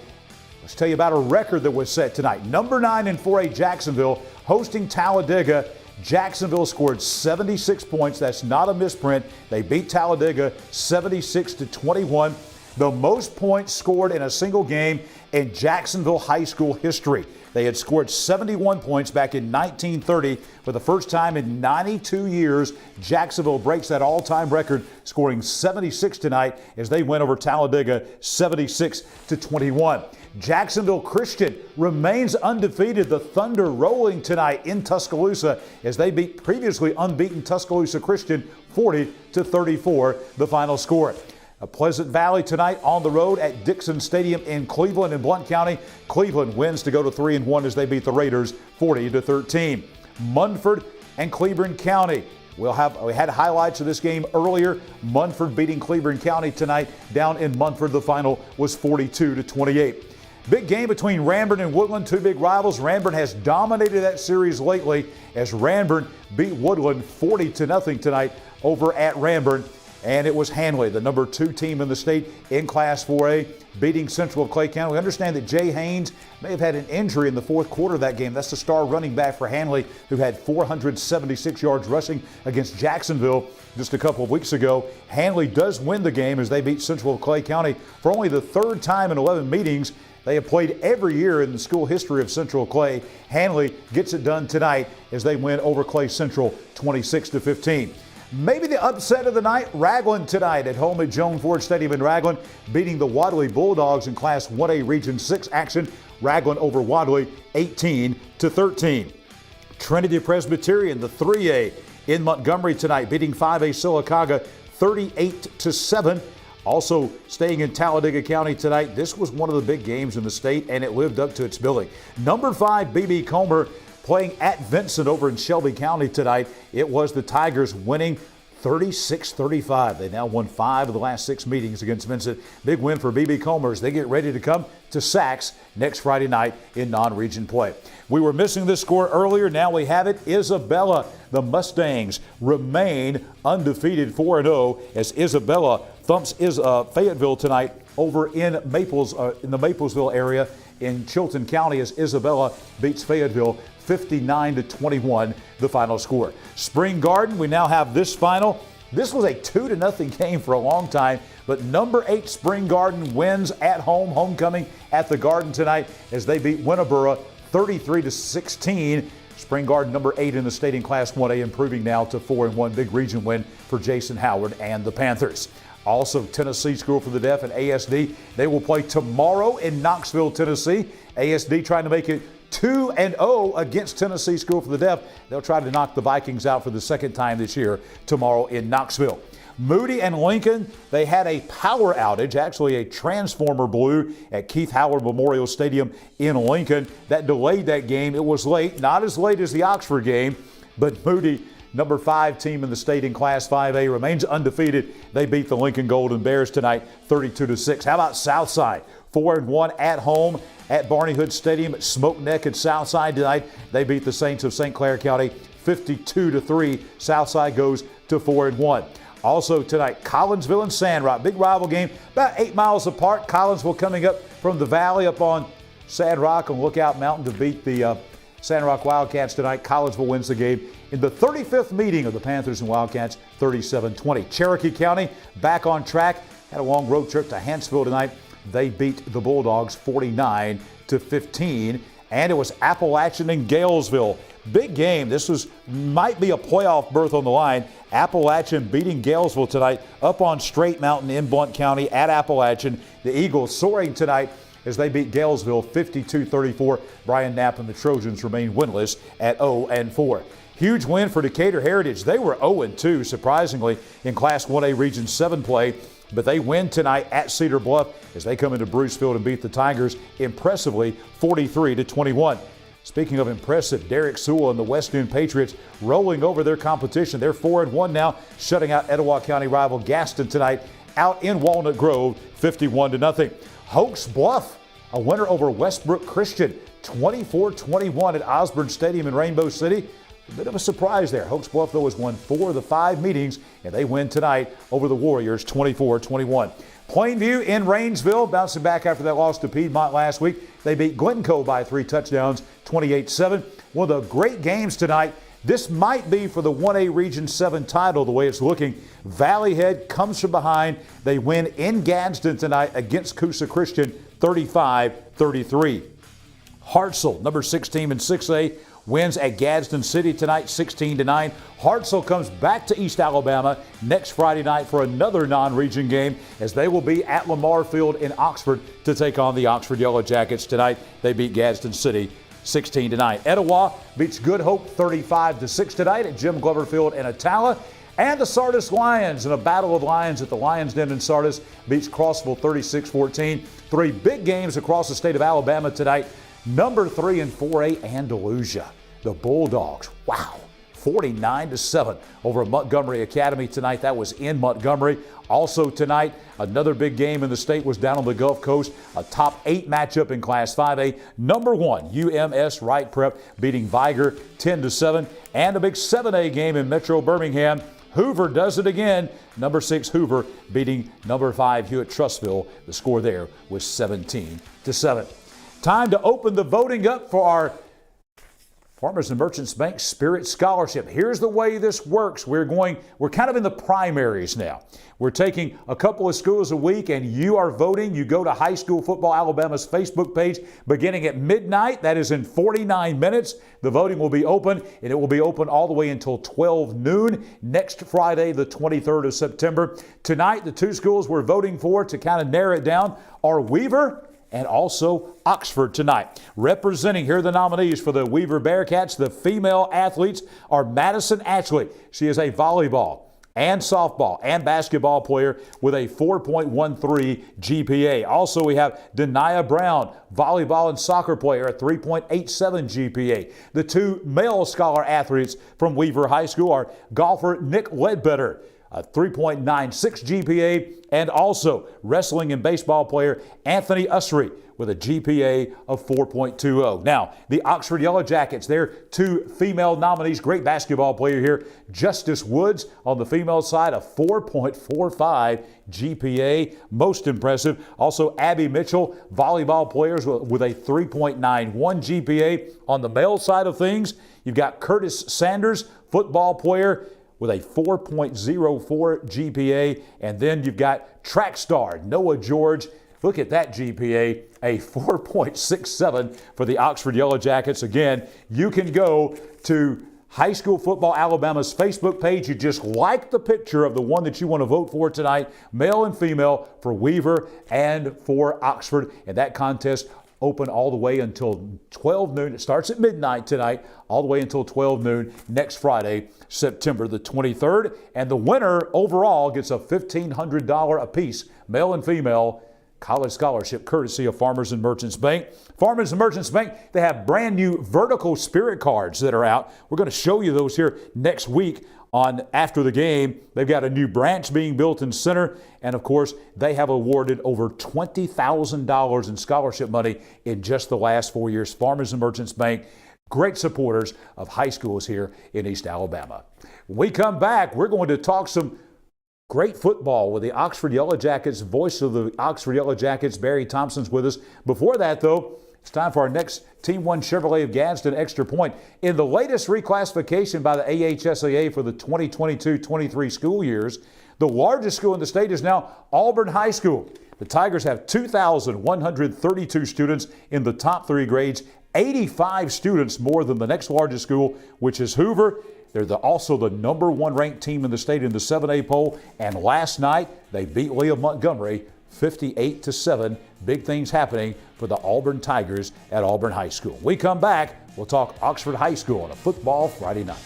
let's tell you about a record that was set tonight. Number 9 in 4A Jacksonville hosting Talladega. Jacksonville scored 76 points. That's not a misprint. They beat Talladega 76-21. The most points scored in a single game in Jacksonville high school history. They had scored 71 points back in 1930. For the first time in 92 years, Jacksonville breaks that all-time record, scoring 76 tonight as they win over Talladega 76-21. Jacksonville Christian remains undefeated. The Thunder rolling tonight in Tuscaloosa as they beat previously unbeaten Tuscaloosa Christian 40-34, the final score. A Pleasant Valley tonight on the road at Dixon Stadium in Cleveland and Blount County. Cleveland wins to go to 3-1 as they beat the Raiders 40-13. Munford and Cleburne County. We had highlights of this game earlier. Munford beating Cleburne County tonight down in Munford. The final was 42-28. Big game between Ranburne and Woodland, two big rivals. Ranburne has dominated that series lately as Ranburne beat Woodland 40-0 tonight over at Ranburne. And it was Hanley, the number 2 team in the state in Class 4A, beating Central of Clay County. We understand that Jay Haynes may have had an injury in the fourth quarter of that game. That's the star running back for Hanley, who had 476 yards rushing against Jacksonville just a couple of weeks ago. Hanley does win the game as they beat Central of Clay County for only the 3rd time in 11 meetings. They have played every year in the school history of Central Clay. Hanley gets it done tonight as they win over Clay Central 26-15. Maybe the upset of the night, Raglan tonight at home at Joan Ford Stadium in Raglan, beating the Wadley Bulldogs in Class 1A Region 6 action. Raglan over Wadley 18-13. Trinity Presbyterian, the 3A in Montgomery tonight, beating 5A Sylacauga 38-7. Also staying in Talladega County tonight, this was one of the big games in the state, and it lived up to its billing. Number 5 B.B. Comer playing at Vincent over in Shelby County tonight. It was the Tigers winning 36-35. They now won 5 of the last 6 meetings against Vincent. Big win for B.B. Comer as they get ready to come to Sachs next Friday night in non-region play. We were missing this score earlier. Now we have it. Isabella, the Mustangs, remain undefeated 4-0 as Isabella thumps Fayetteville tonight over in the Maplesville area in Chilton County as Isabella beats Fayetteville 59-21, the final score. Spring Garden, we now have this final. This was a 2-0 game for a long time, but number 8 Spring Garden wins at home, homecoming at the Garden tonight as they beat Winterboro 33-16. Spring Garden number 8 in the state in Class 1A, improving now to 4-1. Big region win for Jason Howard and the Panthers. Also, Tennessee School for the Deaf and ASD, they will play tomorrow in Knoxville, Tennessee. ASD trying to make it 2-0 against Tennessee School for the Deaf. They'll try to knock the Vikings out for the 2nd time this year tomorrow in Knoxville. Moody and Lincoln, they had a power outage, actually a transformer blew at Keith Howard Memorial Stadium in Lincoln. That delayed that game. It was late, not as late as the Oxford game, but Moody, number 5 team in the state in Class 5A, remains undefeated. They beat the Lincoln Golden Bears tonight 32-6. How about Southside? 4-1 at home at Barney Hood Stadium at Smoke Neck at Southside tonight. They beat the Saints of St. Clair County 52-3. Southside goes to 4-1. Also tonight, Collinsville and Sandrock. Big rival game, about 8 miles apart. Collinsville coming up from the valley up on Sandrock on Lookout Mountain to beat the Sandrock Wildcats tonight. Collinsville wins the game in the 35th meeting of the Panthers and Wildcats, 37-20. Cherokee County back on track. Had a long road trip to Hanceville tonight. They beat the Bulldogs 49-15. And it was Appalachian and Galesville. Big game. This might be a playoff berth on the line. Appalachian beating Galesville tonight up on Straight Mountain in Blount County at Appalachian. The Eagles soaring tonight as they beat Galesville 52-34. Brian Knapp and the Trojans remain winless at 0-4. Huge win for Decatur Heritage. They were 0-2, surprisingly, in Class 1A Region 7 play, but they win tonight at Cedar Bluff as they come into Brucefield and beat the Tigers impressively 43-21. Speaking of impressive, Derek Sewell and the West Noon Patriots rolling over their competition. They're 4-1 now, shutting out Etowah County rival Gaston tonight out in Walnut Grove 51-0. Hoax Bluff, a winner over Westbrook Christian 24-21 at Osborne Stadium in Rainbow City. A bit of a surprise there. Hoax Bluff, though, has won 4 of the 5 meetings, and they win tonight over the Warriors 24-21. Plainview in Rainsville, bouncing back after that loss to Piedmont last week. They beat Glencoe by 3 touchdowns, 28-7. One of the great games tonight. This might be for the 1A Region 7 title, the way it's looking. Valley Head comes from behind. They win in Gadsden tonight against Coosa Christian, 35-33. Hartselle, number 6 team in 6A, wins at Gadsden City tonight, 16-9. Hartselle comes back to East Alabama next Friday night for another non-region game as they will be at Lamar Field in Oxford to take on the Oxford Yellow Jackets tonight. They beat Gadsden City 16-9. Etowah beats Good Hope 35-6 tonight at Jim Glover Field in Attala. And the Sardis Lions in a battle of Lions at the Lions Den in Sardis beats Crossville 36-14. 3 big games across the state of Alabama tonight. Number 3 in 4A, Andalusia. The Bulldogs, wow, 49-7 over Montgomery Academy tonight. That was in Montgomery. Also tonight, another big game in the state was down on the Gulf Coast. A top 8 matchup in Class 5A. Number 1, UMS Wright Prep beating Viger 10-7. And a big 7A game in Metro Birmingham. Hoover does it again. Number 6 Hoover beating number 5 Hewitt Trussville. The score there was 17-7. Time to open the voting up for our Farmers and Merchants Bank Spirit Scholarship. Here's the way this works. We're kind of in the primaries now. We're taking a couple of schools a week and you are voting. You go to High School Football Alabama's Facebook page beginning at midnight. That is in 49 minutes. The voting will be open and it will be open all the way until 12 noon next Friday, the 23rd of September. Tonight, the 2 schools we're voting for to kind of narrow it down are Weaver and also Oxford tonight. Representing, here are the nominees for the Weaver Bearcats. The female athletes are Madison Ashley. She is a volleyball and softball and basketball player with a 4.13 GPA. Also, we have Denia Brown, volleyball and soccer player, a 3.87 GPA. The 2 male scholar athletes from Weaver High School are golfer Nick Ledbetter, a 3.96 GPA, and also wrestling and baseball player Anthony Usry with a GPA of 4.20. Now, the Oxford Yellow Jackets, their 2 female nominees, great basketball player here, Justice Woods on the female side, a 4.45 GPA, most impressive. Also, Abby Mitchell, volleyball players with a 3.91 GPA. On the male side of things, you've got Curtis Sanders, football player, with a 4.04 GPA. And then you've got track star Noah George. Look at that GPA, a 4.67 for the Oxford Yellow Jackets. Again, you can go to High School Football Alabama's Facebook page. You just like the picture of the one that you want to vote for tonight, male and female, for Weaver and for Oxford. And that contest open all the way until 12 noon. It starts at midnight tonight, all the way until 12 noon next Friday, September the 23rd. And the winner overall gets a $1,500 apiece, male and female, college scholarship courtesy of Farmers and Merchants Bank. Farmers and Merchants Bank, they have brand new vertical spirit cards that are out. We're going to show you those here next week on After the Game. They've got a new branch being built in Center, and of course, they have awarded over $20,000 in scholarship money in just the last 4 years. Farmers and Merchants Bank, great supporters of high schools here in East Alabama. When we come back, we're going to talk some great football with the Oxford Yellow Jackets. Voice of the Oxford Yellow Jackets, Barry Thompson's with us. Before that, though, it's time for our next Team 1 Chevrolet of Gadsden Extra Point. In the latest reclassification by the AHSAA for the 2022-23 school years, the largest school in the state is now Auburn High School. The Tigers have 2,132 students in the top 3 grades, 85 students more than the next largest school, which is Hoover. They're also the number 1 ranked team in the state in the 7A poll. And last night, they beat Lee of Montgomery 58-7. Big things happening for the Auburn Tigers at Auburn High School. When we come back, we'll talk Oxford High School on a Football Friday night.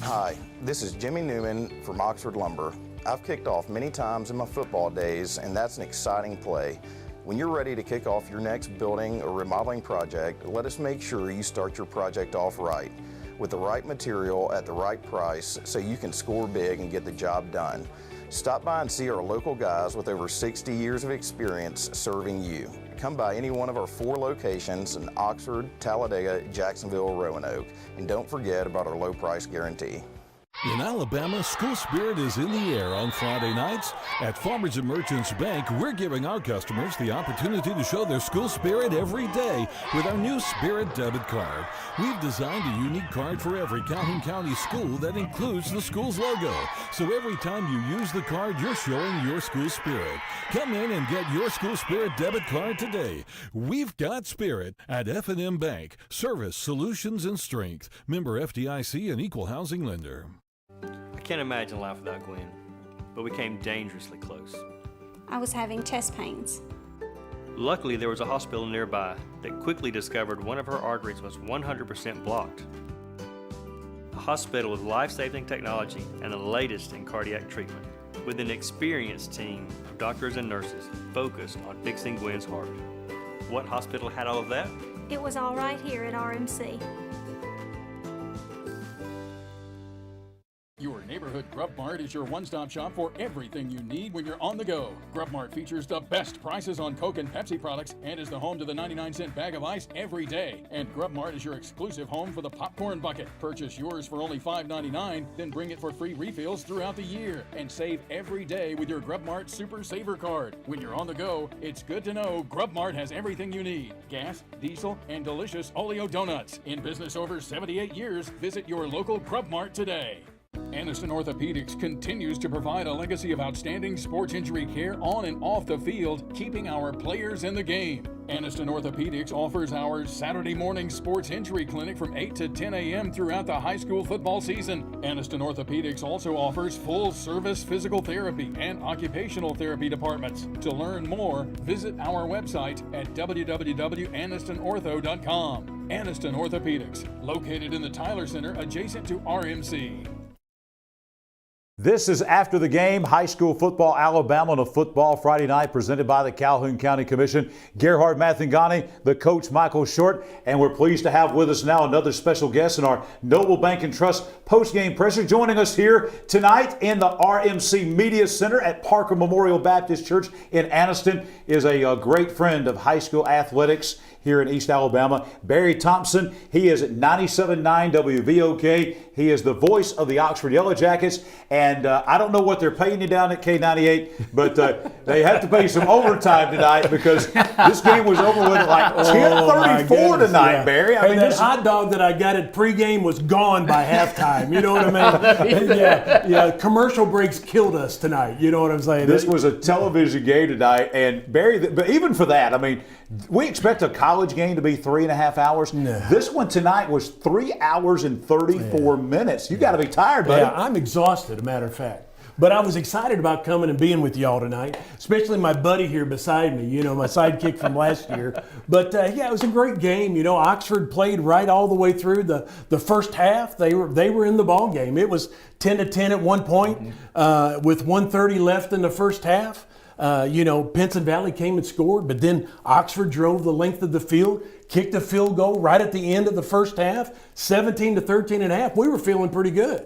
Hi, this is Jimmy Newman from Oxford Lumber. I've kicked off many times in my football days, and that's an exciting play. When you're ready to kick off your next building or remodeling project, let us make sure you start your project off right, with the right material at the right price so you can score big and get the job done. Stop by and see our local guys with over 60 years of experience serving you. Come by any one of our 4 locations in Oxford, Talladega, Jacksonville, Roanoke, and don't forget about our low price guarantee. In Alabama, school spirit is in the air on Friday nights. At Farmers and Merchants Bank, we're giving our customers the opportunity to show their school spirit every day with our new Spirit debit card. We've designed a unique card for every Calhoun County school that includes the school's logo. So every time you use the card, you're showing your school spirit. Come in and get your school spirit debit card today. We've got spirit at F&M Bank. Service, solutions, and strength. Member FDIC and equal housing lender. I can't imagine life without Gwen, but we came dangerously close. I was having chest pains. Luckily, there was a hospital nearby that quickly discovered one of her arteries was 100% blocked. A hospital with life-saving technology and the latest in cardiac treatment, with an experienced team of doctors and nurses focused on fixing Gwen's heart. What hospital had all of that? It was all right here at RMC. Your neighborhood Grub Mart is your one-stop shop for everything you need when you're on the go. Grub Mart features the best prices on Coke and Pepsi products and is the home to the 99-cent bag of ice every day. And Grub Mart is your exclusive home for the popcorn bucket. Purchase yours for only $5.99, then bring it for free refills throughout the year. And save every day with your Grub Mart Super Saver card. When you're on the go, it's good to know Grub Mart has everything you need. Gas, diesel, and delicious Oleo donuts. In business over 78 years, visit your local Grub Mart today. Aniston Orthopedics continues to provide a legacy of outstanding sports injury care on and off the field, keeping our players in the game. Aniston Orthopedics offers our Saturday morning sports injury clinic from 8 to 10 a.m. throughout the high school football season. Aniston Orthopedics also offers full-service physical therapy and occupational therapy departments. To learn more, visit our website at www.anistonortho.com. Aniston Orthopedics, located in the Tyler Center adjacent to RMC. This is After the Game, high school football, Alabama on a football Friday night presented by the Calhoun County Commission. Gerhard Mathangani, the coach Michael Short, and we're pleased to have with us now another special guest in our Noble Bank and Trust post-game presser. Joining us here tonight in the RMC Media Center at Parker Memorial Baptist Church in Aniston is a great friend of high school athletics here in East Alabama, Barry Thompson. He is at 97.9 WVOK. He is the voice of the Oxford Yellow Jackets, and I don't know what they're paying you down at K98, but they have to pay some overtime tonight because this game was over with at like 10:34 tonight, yeah. Barry. I mean, that hot dog that I got at pregame was gone by halftime. You know what I mean? yeah. Commercial breaks killed us tonight. You know what I'm saying? This was a television game tonight, and Barry. But even for that, I mean, we expect a college game to be 3.5 hours. No. This one tonight was 3 hours and 34 minutes. You got to be tired, buddy. Yeah, I'm exhausted, a matter of fact. But I was excited about coming and being with y'all tonight, especially my buddy here beside me, my sidekick from last year. But, yeah, it was a great game. Oxford played right all the way through the first half. They were in the ball game. It was 10-10 at one point with 1:30 left in the first half. Pinson Valley came and scored, but then Oxford drove the length of the field, kicked a field goal right at the end of the first half, 17-13.5. We were feeling pretty good.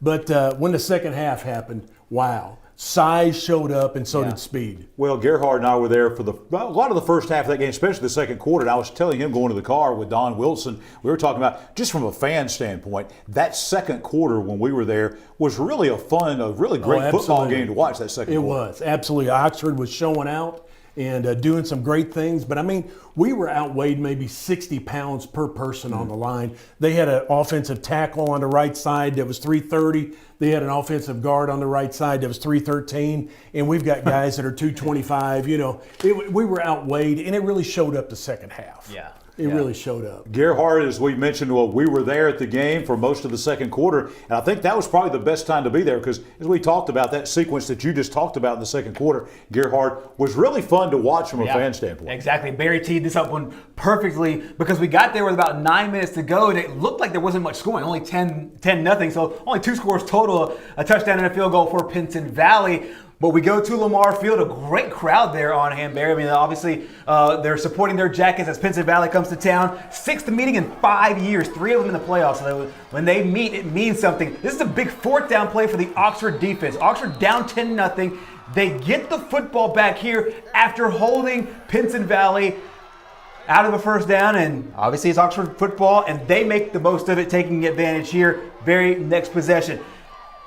But when the second half happened, wow. Size showed up, and so did speed. Well, Gerhard and I were there for a lot of the first half of that game, especially the second quarter. And I was telling him going to the car with Don Wilson, we were talking about, just from a fan standpoint, that second quarter when we were there was really a really great football game to watch that second quarter. It was, absolutely. Oxford was showing out and doing some great things. But, I mean, we were outweighed maybe 60 pounds per person on the line. They had an offensive tackle on the right side that was 330. They had an offensive guard on the right side that was 313. And we've got guys that are 225. We were outweighed, and it really showed up the second half. Yeah. It really showed up. Gerhard, as we mentioned, well, we were there at the game for most of the second quarter, and I think that was probably the best time to be there because, as we talked about, that sequence that you just talked about in the second quarter, Gerhard, was really fun to watch from a fan standpoint. Exactly. Barry teed this up one perfectly because we got there with about 9 minutes to go, and it looked like there wasn't much scoring, only 10-0, so only 2 scores total, a touchdown and a field goal for Pinson Valley. But we go to Lamar Field, a great crowd there on hand, Barry. I mean, obviously, they're supporting their Jackets as Pinson Valley comes to town. 6th meeting in 5 years, 3 of them in the playoffs. So when they meet, it means something. This is a big 4th down play for the Oxford defense. Oxford down 10-0. They get the football back here after holding Pinson Valley out of a 1st down, and obviously it's Oxford football, and they make the most of it, taking advantage here. Very next possession.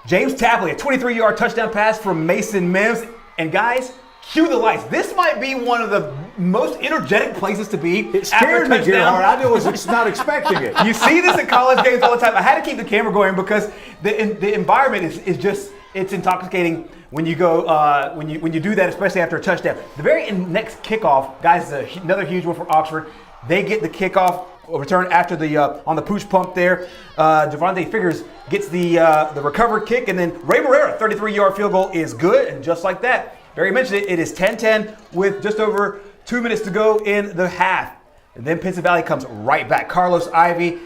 James Tapley, a 23-yard touchdown pass from Mason Mims. And guys, cue the lights. This might be one of the most energetic places to be. It scared me, Gerhard. I was not expecting it. You see this at college games all the time. I had to keep the camera going because the environment is just, it's intoxicating when you go when you do that, especially after a touchdown. The very next kickoff, guys, is another huge one for Oxford. They get the kickoff return after the on the pooch pump there. Javonte Figures gets the recovered kick, and then Ray Barrera, 33-yard field goal is good, and just like that, Barry mentioned it, it is 10-10 with just over 2 minutes to go in the half. And then Pinson Valley comes right back. Carlos Ivy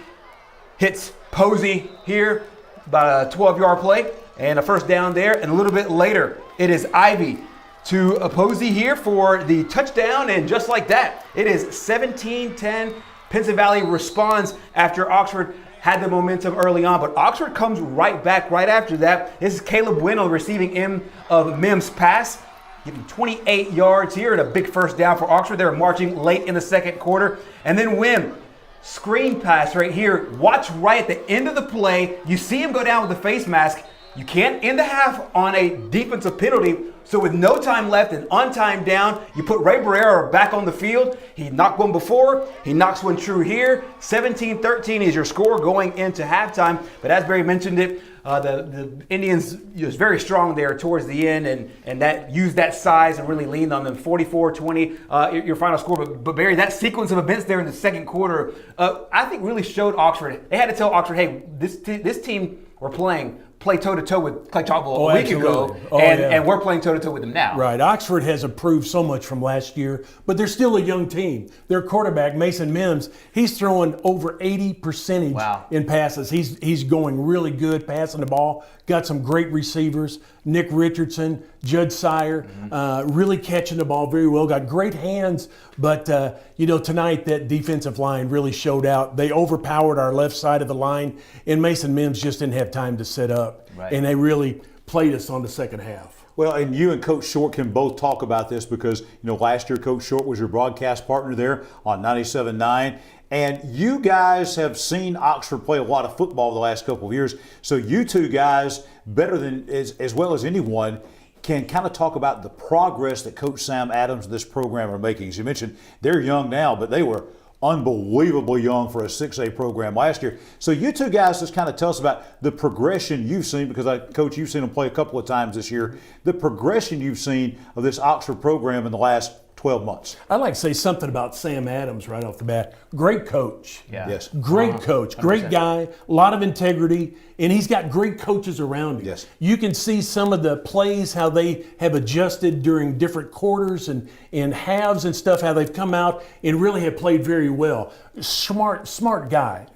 hits Posey here, about a 12-yard play, and a 1st down there. And a little bit later, it is Ivy to Posey here for the touchdown, and just like that, it is 17-10. Pinson Valley responds after Oxford had the momentum early on, but Oxford comes right back right after that. This is Caleb Winn receiving end of Mims' pass, getting 28 yards here and a big 1st down for Oxford. They're marching late in the second quarter. And then Winn, screen pass right here. Watch right at the end of the play. You see him go down with the face mask. You can't end the half on a defensive penalty. So with no time left and on time down, you put Ray Barrera back on the field. He knocked one before. He knocks one true here. 17-13 is your score going into halftime. But as Barry mentioned it, the Indians was very strong there towards the end and that used that size and really leaned on them. 44-20, your final score. But Barry, that sequence of events there in the second quarter, I think really showed Oxford. They had to tell Oxford, hey, this team we're playing play toe-to-toe with Clay Chalkville a week ago, and we're playing toe-to-toe with them now. Right. Oxford has improved so much from last year, but they're still a young team. Their quarterback, Mason Mims, he's throwing over 80% in passes. He's going really good passing the ball. Got some great receivers. Nick Richardson, Judd Sire, really catching the ball very well. Got great hands, but tonight that defensive line really showed out. They overpowered our left side of the line, and Mason Mims just didn't have time to set up. Right. And they really played us on the second half. Well, and you and Coach Short can both talk about this because, last year Coach Short was your broadcast partner there on 97.9. And you guys have seen Oxford play a lot of football the last couple of years. So you two guys, better than as well as anyone, can kind of talk about the progress that Coach Sam Adams and this program are making. As you mentioned, they're young now, but they were unbelievably young for a 6A program last year. So you two guys just kind of tell us about the progression you've seen, because Coach, you've seen them play a couple of times this year, the progression you've seen of this Oxford program in the last 12 months. I'd like to say something about Sam Adams right off the bat. Great coach. Yeah. Yes. Great coach. Great 100%. Guy. A lot of integrity. And he's got great coaches around him. Yes. You can see some of the plays, how they have adjusted during different quarters and halves and stuff, how they've come out and really have played very well. Smart guy.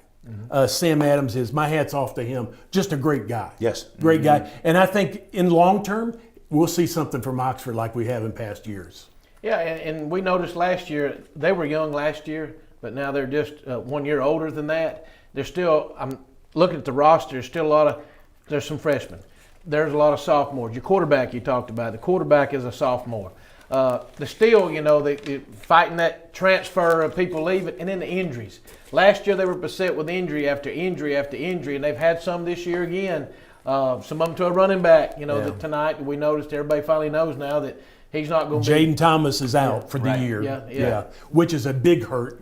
Sam Adams is. My hat's off to him. Just a great guy. Yes. Great guy. And I think in long term, we'll see something from Oxford like we have in past years. Yeah, and we noticed last year, they were young last year, but now they're just 1 year older than that. They're still, I'm looking at the roster, there's some freshmen. There's a lot of sophomores. Your quarterback you talked about, the quarterback is a sophomore. They're still, they're fighting that transfer of people leaving, and then the injuries. Last year they were beset with injury after injury after injury, and they've had some this year again. Some of them to a running back, that tonight we noticed, everybody finally knows now that he's not going to be. Jaden Thomas is out for the year. Yeah. Which is a big hurt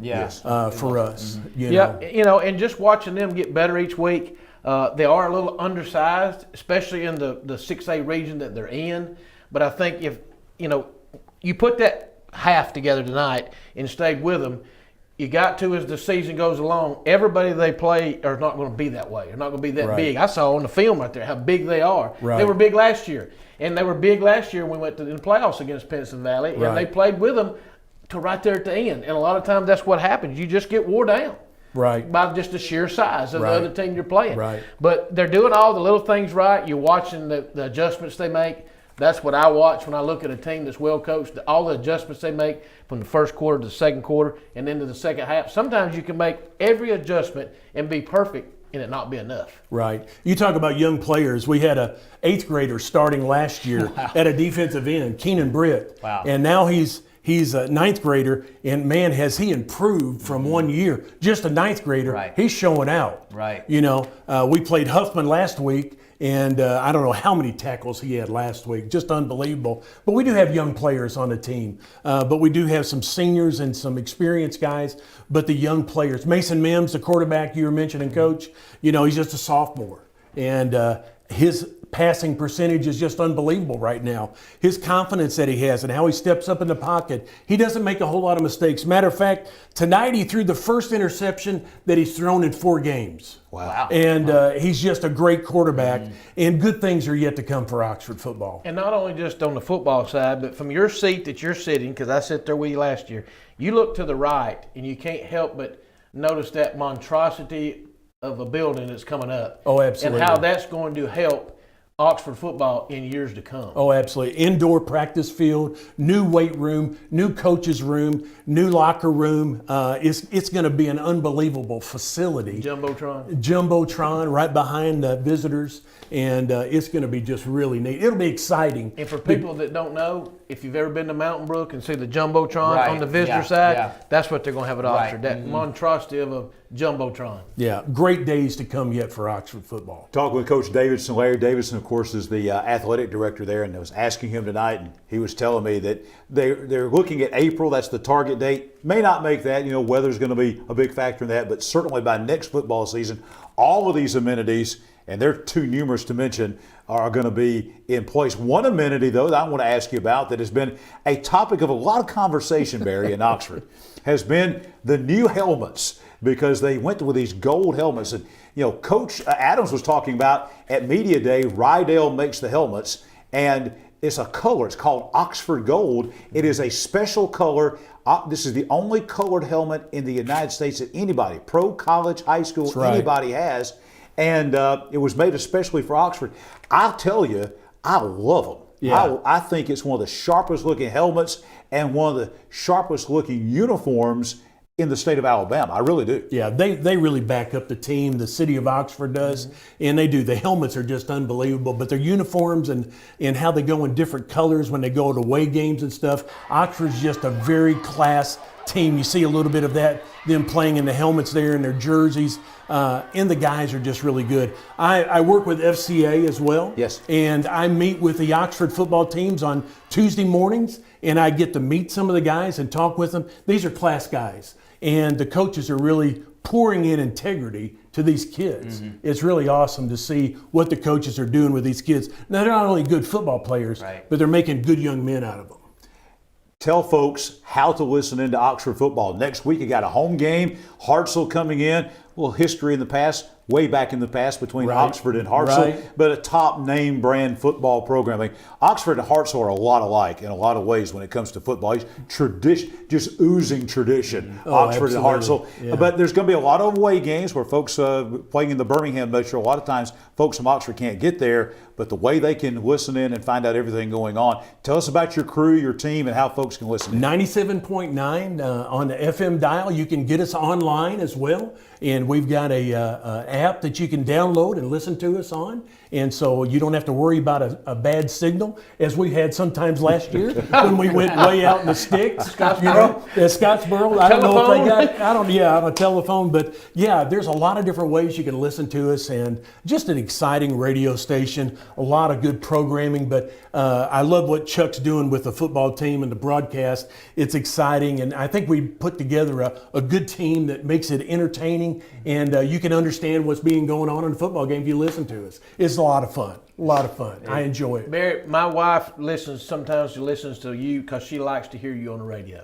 for us. You know. And just watching them get better each week. They are a little undersized, especially in the 6A region that they're in. But I think if, you put that half together tonight and stayed with them, you got to, as the season goes along, everybody they play are not going to be that way. They're not going to be that big. I saw on the film right there how big they are. Right. They were big last year. And they were big last year when we went to the playoffs against Pendleton Valley. And they played with them to right there at the end. And a lot of times that's what happens. You just get wore down. Right. By just the sheer size of the other team you're playing. Right. But they're doing all the little things right. You're watching the adjustments they make. That's what I watch when I look at a team that's well coached. All the adjustments they make from the first quarter to the second quarter and into the second half. Sometimes you can make every adjustment and be perfect and it not be enough. Right. You talk about young players. We had a 8th grader starting last year at a defensive end, Keenan Britt. Wow. And now he's a 9th grader, and man, has he improved from 1 year. Just a 9th grader, he's showing out. Right. You know, we played Huffman last week, and I don't know how many tackles he had last week. Just unbelievable. But we do have young players on the team. But we do have some seniors and some experienced guys. But the young players, Mason Mims, the quarterback you were mentioning, Coach, you know, he's just a sophomore. And his passing percentage is just unbelievable right now. His confidence that he has and how he steps up in the pocket, he doesn't make a whole lot of mistakes. Matter of fact, tonight he threw the first interception that he's thrown in 4 games. Wow. And he's just a great quarterback, and good things are yet to come for Oxford football. And not only just on the football side, but from your seat that you're sitting, because I sat there with you last year, you look to the right and you can't help but notice that monstrosity of a building that's coming up. Oh, absolutely. And how that's going to help Oxford football in years to come. Oh, absolutely. Indoor practice field, new weight room, new coach's room, new locker room. It's going to be an unbelievable facility. Jumbotron right behind the visitors, and it's going to be just really neat. It'll be exciting. And for people that don't know, if you've ever been to Mountain Brook and see the Jumbotron on the visitor side, that's what they're going to have at Oxford, that monstrosity of a Jumbotron. Yeah, great days to come yet for Oxford football. Talking with Coach Davidson. Larry Davidson, of course, is the athletic director there, and I was asking him tonight, and he was telling me that they're looking at April. That's the target date. May not make that. You know, weather's going to be a big factor in that, but certainly by next football season, all of these amenities, and they're too numerous to mention, are going to be in place. One amenity, though, that I want to ask you about that has been a topic of a lot of conversation, Barry, in Oxford, has been the new helmets, because they went with these gold helmets. And, you know, Coach Adams was talking about at Media Day, Rydell makes the helmets, and it's a color. It's called Oxford Gold. It is a special color. This is the only colored helmet in the United States that anybody, pro, college, high school, anybody has. And it was made especially for Oxford. I'll tell you, I love them. Yeah. I think it's one of the sharpest looking helmets and one of the sharpest looking uniforms in the state of Alabama. I really do. Yeah, they really back up the team. The city of Oxford does, and they do. The helmets are just unbelievable, but their uniforms and how they go in different colors when they go to away games and stuff. Oxford's just a very class team. You see a little bit of that, them playing in the helmets there and their jerseys, and the guys are just really good. I work with FCA as well. Yes. And I meet with the Oxford football teams on Tuesday mornings, and I get to meet some of the guys and talk with them. These are class guys. And the coaches are really pouring in integrity to these kids. It's really awesome to see what the coaches are doing with these kids. Now, they're not only good football players, but they're making good young men out of them. Tell folks how to listen into Oxford football. Next week, you got a home game. Hartselle coming in. A little history in the past, way back in the past between Oxford and Hartselle, but a top name brand football program. I mean, Oxford and Hartselle are a lot alike in a lot of ways when it comes to football. Tradition, just oozing tradition, Oxford and Hartselle. Yeah. But there's going to be a lot of away games where folks playing in the Birmingham Metro, a lot of times folks from Oxford can't get there, but the way they can listen in and find out everything going on. Tell us about your crew, your team, and how folks can listen in. 97.9 on the FM dial. You can get us online as well. And we've got a app that you can download and listen to us on. And so you don't have to worry about a bad signal, as we had sometimes last year when we went way out in the sticks. Scottsboro? Scottsboro. I don't know if they got, on a telephone. But yeah, there's a lot of different ways you can listen to us, and just an exciting radio station, a lot of good programming. But I love what Chuck's doing with the football team and the broadcast. It's exciting, and I think we put together a good team that makes it entertaining, and you can understand what's being going on in the football game if you listen to us. It's a lot of fun. A lot of fun. I enjoy it. Barry, my wife sometimes listens to you because she likes to hear you on the radio.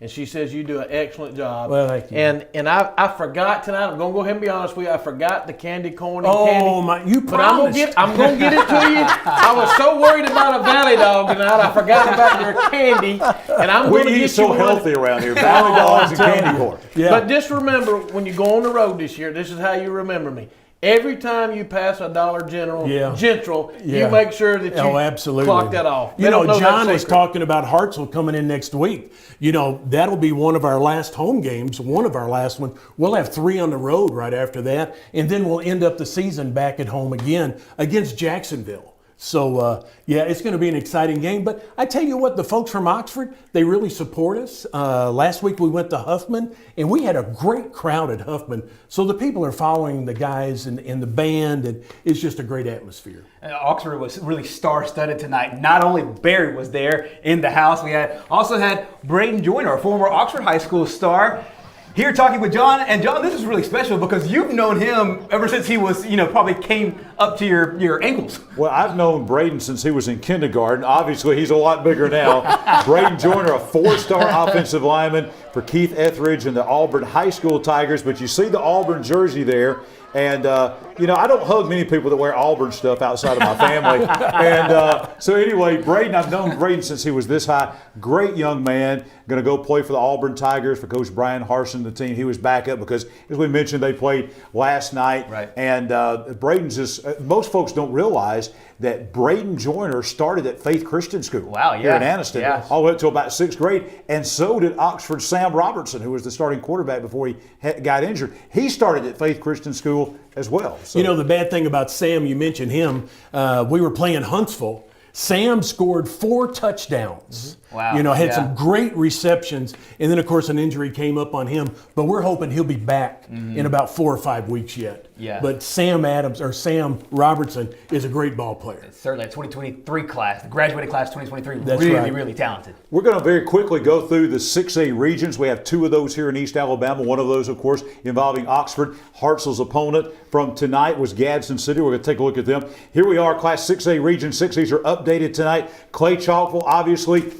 and she says you do an excellent job. Well, thank you. And I forgot tonight. I'm gonna go ahead and be honest with you. I forgot the candy corn and Oh, candy. my! You But promised. I'm gonna get it to you. I was so worried about a Valley Dog tonight. I forgot about your candy, and I'm We gonna eat get so you one. healthy around here. Valley Dogs and candy corn. Yeah. But just remember, when you go on the road this year, this is how you remember me. Every time you pass a Dollar General, Yeah. you make sure that you absolutely. clock that off. They You know, don't John that is secret. talking about Hartsville coming in next week. You know, that'll be one of our last home games, one of our last ones. We'll have 3 on the road right after that, and then we'll end up the season back at home again against Jacksonville. So, yeah, it's going to be an exciting game. But I tell you what, the folks from Oxford, they really support us. Last week we went to Huffman, and we had a great crowd at Huffman. So the people are following the guys and the band, and it's just a great atmosphere. Oxford was really star-studded tonight. Not only Barry was there in the house, we also had Braden Joyner, a former Oxford High School star, here talking with John. And John, this is really special because you've known him ever since he was, probably came up to your ankles. Well, I've known Braden since he was in kindergarten. Obviously, he's a lot bigger now. Braden Joyner, a 4-star offensive lineman for Keith Etheridge and the Auburn High School Tigers. But you see the Auburn jersey there. And, I don't hug many people that wear Auburn stuff outside of my family. And so anyway, Braden, I've known Braden since he was this high. Great young man. Going to go play for the Auburn Tigers for Coach Brian Harson, the team. He was back up because, as we mentioned, they played last night. Right. And Braden's just, most folks don't realize that Braden Joyner started at Faith Christian School here in Anniston all the way up to about 6th grade. And so did Oxford's Sam Robertson, who was the starting quarterback before he got injured. He started at Faith Christian School as well. So. You know, the bad thing about Sam, you mentioned him, we were playing Huntsville. Sam scored 4 touchdowns. Wow. Had some great receptions. And then, of course, an injury came up on him. But we're hoping he'll be back in about 4 or 5 weeks yet. Yeah. But Sam Robertson is a great ball player. Certainly, the 2023 class, the graduating class 2023, That's really, right. really talented. We're going to very quickly go through the 6A regions. We have 2 of those here in East Alabama. One of those, of course, involving Oxford. Hartsville's opponent from tonight was Gadsden City. We're going to take a look at them. Here we are, Class 6A region. 6As are updated tonight. Clay Chalkville, obviously,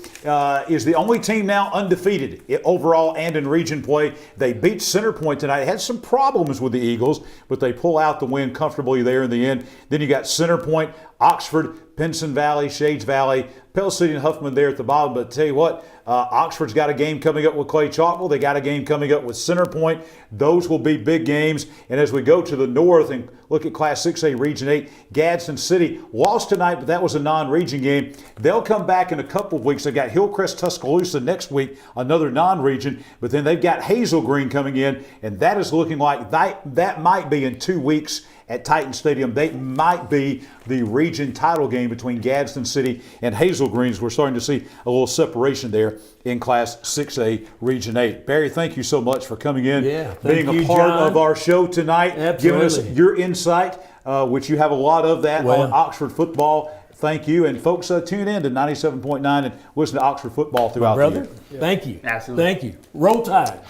is the only team now undefeated overall and in region play. They beat Centerpoint tonight. Had some problems with the Eagles, but they pull out the win comfortably there in the end. Then you got Centerpoint, Oxford, Pinson Valley, Shades Valley, Pell City and Huffman there at the bottom. But tell you what, Oxford's got a game coming up with Clay Chalkville. They got a game coming up with Centerpoint. Those will be big games. And as we go to the north and look at Class 6A Region 8, Gadsden City lost tonight, but that was a non-region game. They'll come back in a couple of weeks. They've got Hillcrest Tuscaloosa next week, another non-region. But then they've got Hazel Green coming in, and that is looking like that might be in 2 weeks at Titan Stadium. They might be the region title game between Gadsden City and Hazel Greens. We're starting to see a little separation there in Class 6A Region 8. Barry, thank you so much for coming in, being a part of our show tonight, giving us your insight, which you have a lot of that on Oxford football. Thank you. And folks, tune in to 97.9 and listen to Oxford football throughout the year. Thank you. Absolutely. Thank you. Roll Tide.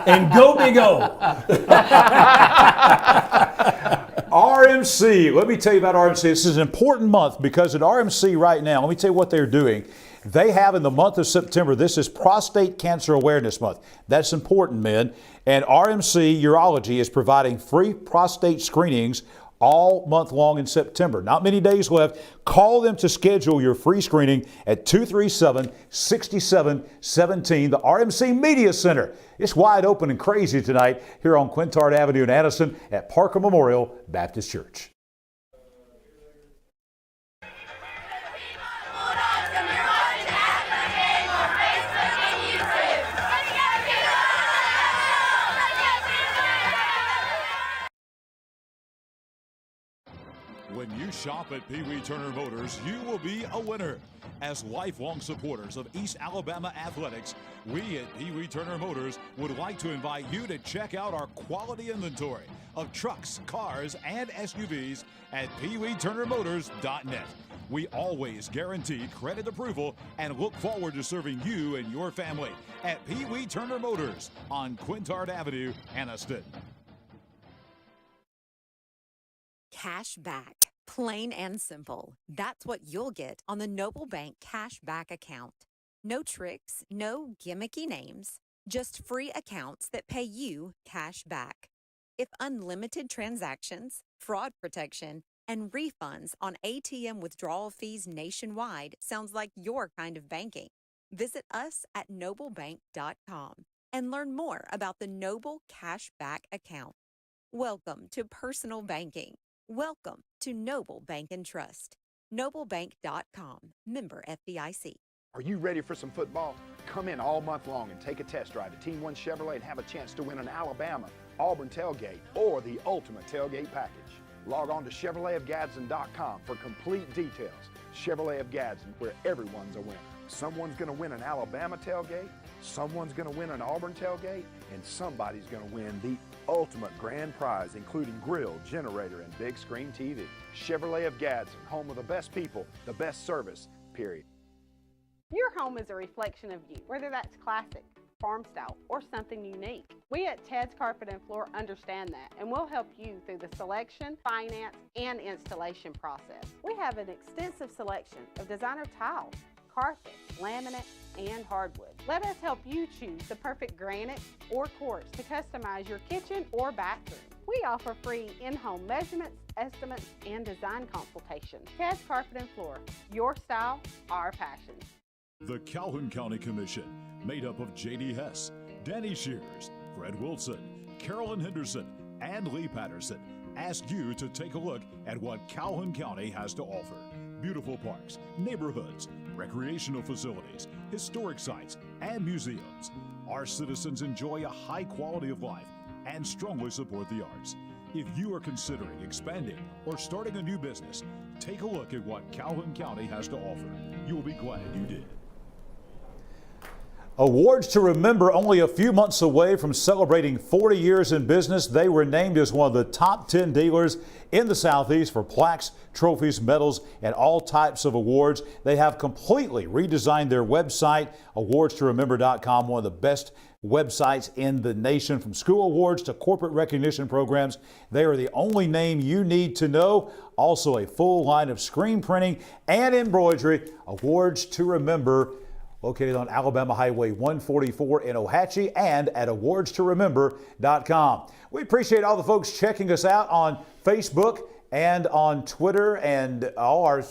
And go Big O. RMC. Let me tell you about RMC. This is an important month because at RMC right now, let me tell you what they're doing. They have in the month of September, this is Prostate Cancer Awareness Month. That's important, men. And RMC Urology is providing free prostate screenings all month long in September. Not many days left. Call them to schedule your free screening at 237-6717, the RMC Media Center. It's wide open and crazy tonight here on Quintard Avenue in Addison at Parker Memorial Baptist Church. When you shop at Pee Wee Turner Motors, you will be a winner. As lifelong supporters of East Alabama athletics, we at Pee Wee Turner Motors would like to invite you to check out our quality inventory of trucks, cars, and SUVs at PeeWeeTurnerMotors.net. We always guarantee credit approval and look forward to serving you and your family at Pee Wee Turner Motors on Quintard Avenue, Anniston. Cash back. Plain and simple. That's what you'll get on the Noble Bank Cash Back account. No tricks, no gimmicky names, just free accounts that pay you cash back. If unlimited transactions, fraud protection, and refunds on ATM withdrawal fees nationwide sounds like your kind of banking, visit us at noblebank.com and learn more about the Noble Cashback account. Welcome to personal banking. Welcome to Noble Bank and Trust. noblebank.com, member FDIC. Are you ready for some football? Come in all month long and take a test drive at Team 1 Chevrolet and have a chance to win an Alabama, Auburn tailgate, or the ultimate tailgate package. Log on to ChevroletofGadsden.com for complete details. Chevrolet of Gadsden, where everyone's a winner. Someone's going to win an Alabama tailgate, someone's going to win an Auburn tailgate, and somebody's going to win the ultimate grand prize, including grill, generator, and big screen TV. Chevrolet of Gadsden, home of the best people, the best service, period. Your home is a reflection of you, whether that's classic, farm style, or something unique. We at Ted's Carpet and Floor understand that, and we'll help you through the selection, finance, and installation process. We have an extensive selection of designer tiles, carpet, laminate, and hardwood. Let us help you choose the perfect granite or quartz to customize your kitchen or bathroom. We offer free in-home measurements, estimates, and design consultations. Ted's Carpet and Floor, your style, our passion. The Calhoun County Commission, made up of J.D. Hess, Danny Shears, Fred Wilson, Carolyn Henderson, and Lee Patterson, ask you to take a look at what Calhoun County has to offer. Beautiful parks, neighborhoods, recreational facilities, historic sites, and museums. Our citizens enjoy a high quality of life and strongly support the arts. If you are considering expanding or starting a new business, take a look at what Calhoun County has to offer. You'll be glad you did. Awards to remember, only a few months away from celebrating 40 years in business. They were named as one of the top 10 dealers in the Southeast for plaques, trophies, medals, and all types of awards. They have completely redesigned their website, awardstoremember.com, one of the best websites in the nation. From school awards to corporate recognition programs, they are the only name you need to know. Also a full line of screen printing and embroidery. Awards to Remember, located on Alabama Highway 144 in Ohatchee and at awardstoremember.com. We appreciate all the folks checking us out on Facebook and on Twitter and all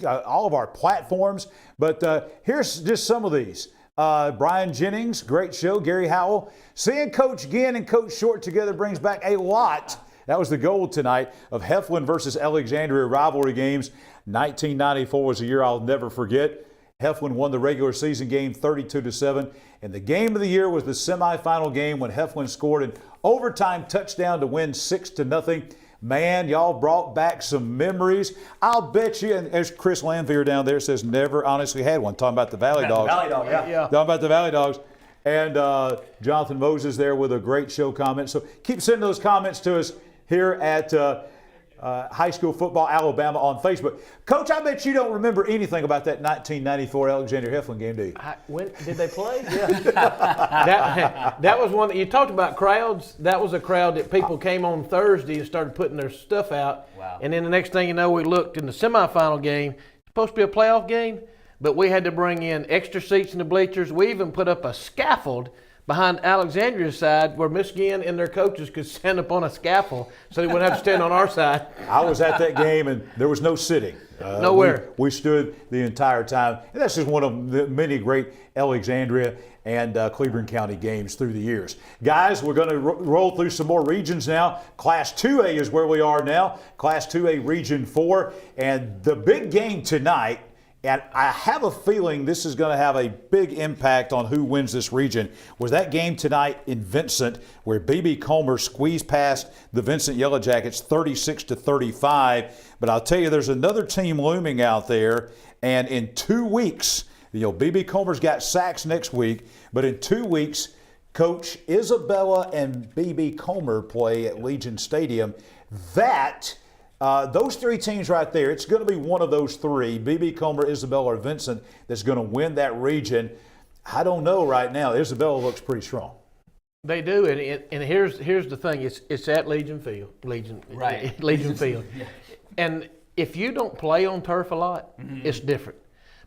of our platforms. But here's just some of these. Brian Jennings, great show. Gary Howell. Seeing Coach Ginn and Coach Short together brings back a lot. That was the goal tonight of Heflin versus Alexandria rivalry games. 1994 was a year I'll never forget. Heflin won the regular season game 32-7, and the game of the year was the semifinal game when Heflin scored an overtime touchdown to win 6-0. Man, y'all brought back some memories. I'll bet you, and there's Chris Lanphier down there says never honestly had one, talking about the Valley Dogs. Valley Dog, yeah. Talking about the Valley Dogs. And Jonathan Moses there with a great show comment. So keep sending those comments to us here at High School Football Alabama on Facebook. Coach, I bet you don't remember anything about that 1994 Alexandria Heflin game, do you? When did they play? Yeah. that was one that you talked about crowds. That was a crowd that people came on Thursday and started putting their stuff out. Wow. And then the next thing you know, we looked in the semifinal game. It's supposed to be a playoff game, but we had to bring in extra seats in the bleachers. We even put up a scaffold behind Alexandria's side where Miss Ginn and their coaches could stand up on a scaffold so they wouldn't have to stand on our side. I was at that game and there was no sitting. Nowhere. We stood the entire time. And that's just one of the many great Alexandria and Cleveland County games through the years. Guys, we're going to roll through some more regions now. Class 2A is where we are now. Class 2A Region 4. And the big game tonight, and I have a feeling this is going to have a big impact on who wins this region, was that game tonight in Vincent where B.B. Comer squeezed past the Vincent Yellow Jackets 36-35. But I'll tell you, there's another team looming out there, and in 2 weeks, B.B. Comer's got Sachs next week, but in 2 weeks, Coach Isabella and B.B. Comer play at Legion Stadium. Those three teams right there, it's going to be one of those three, B.B. Comer, Isabella, or Vincent, that's going to win that region. I don't know right now. Isabella looks pretty strong. They do, and here's the thing. It's at Legion Field. Legion Field. Yeah. And if you don't play on turf a lot, it's different.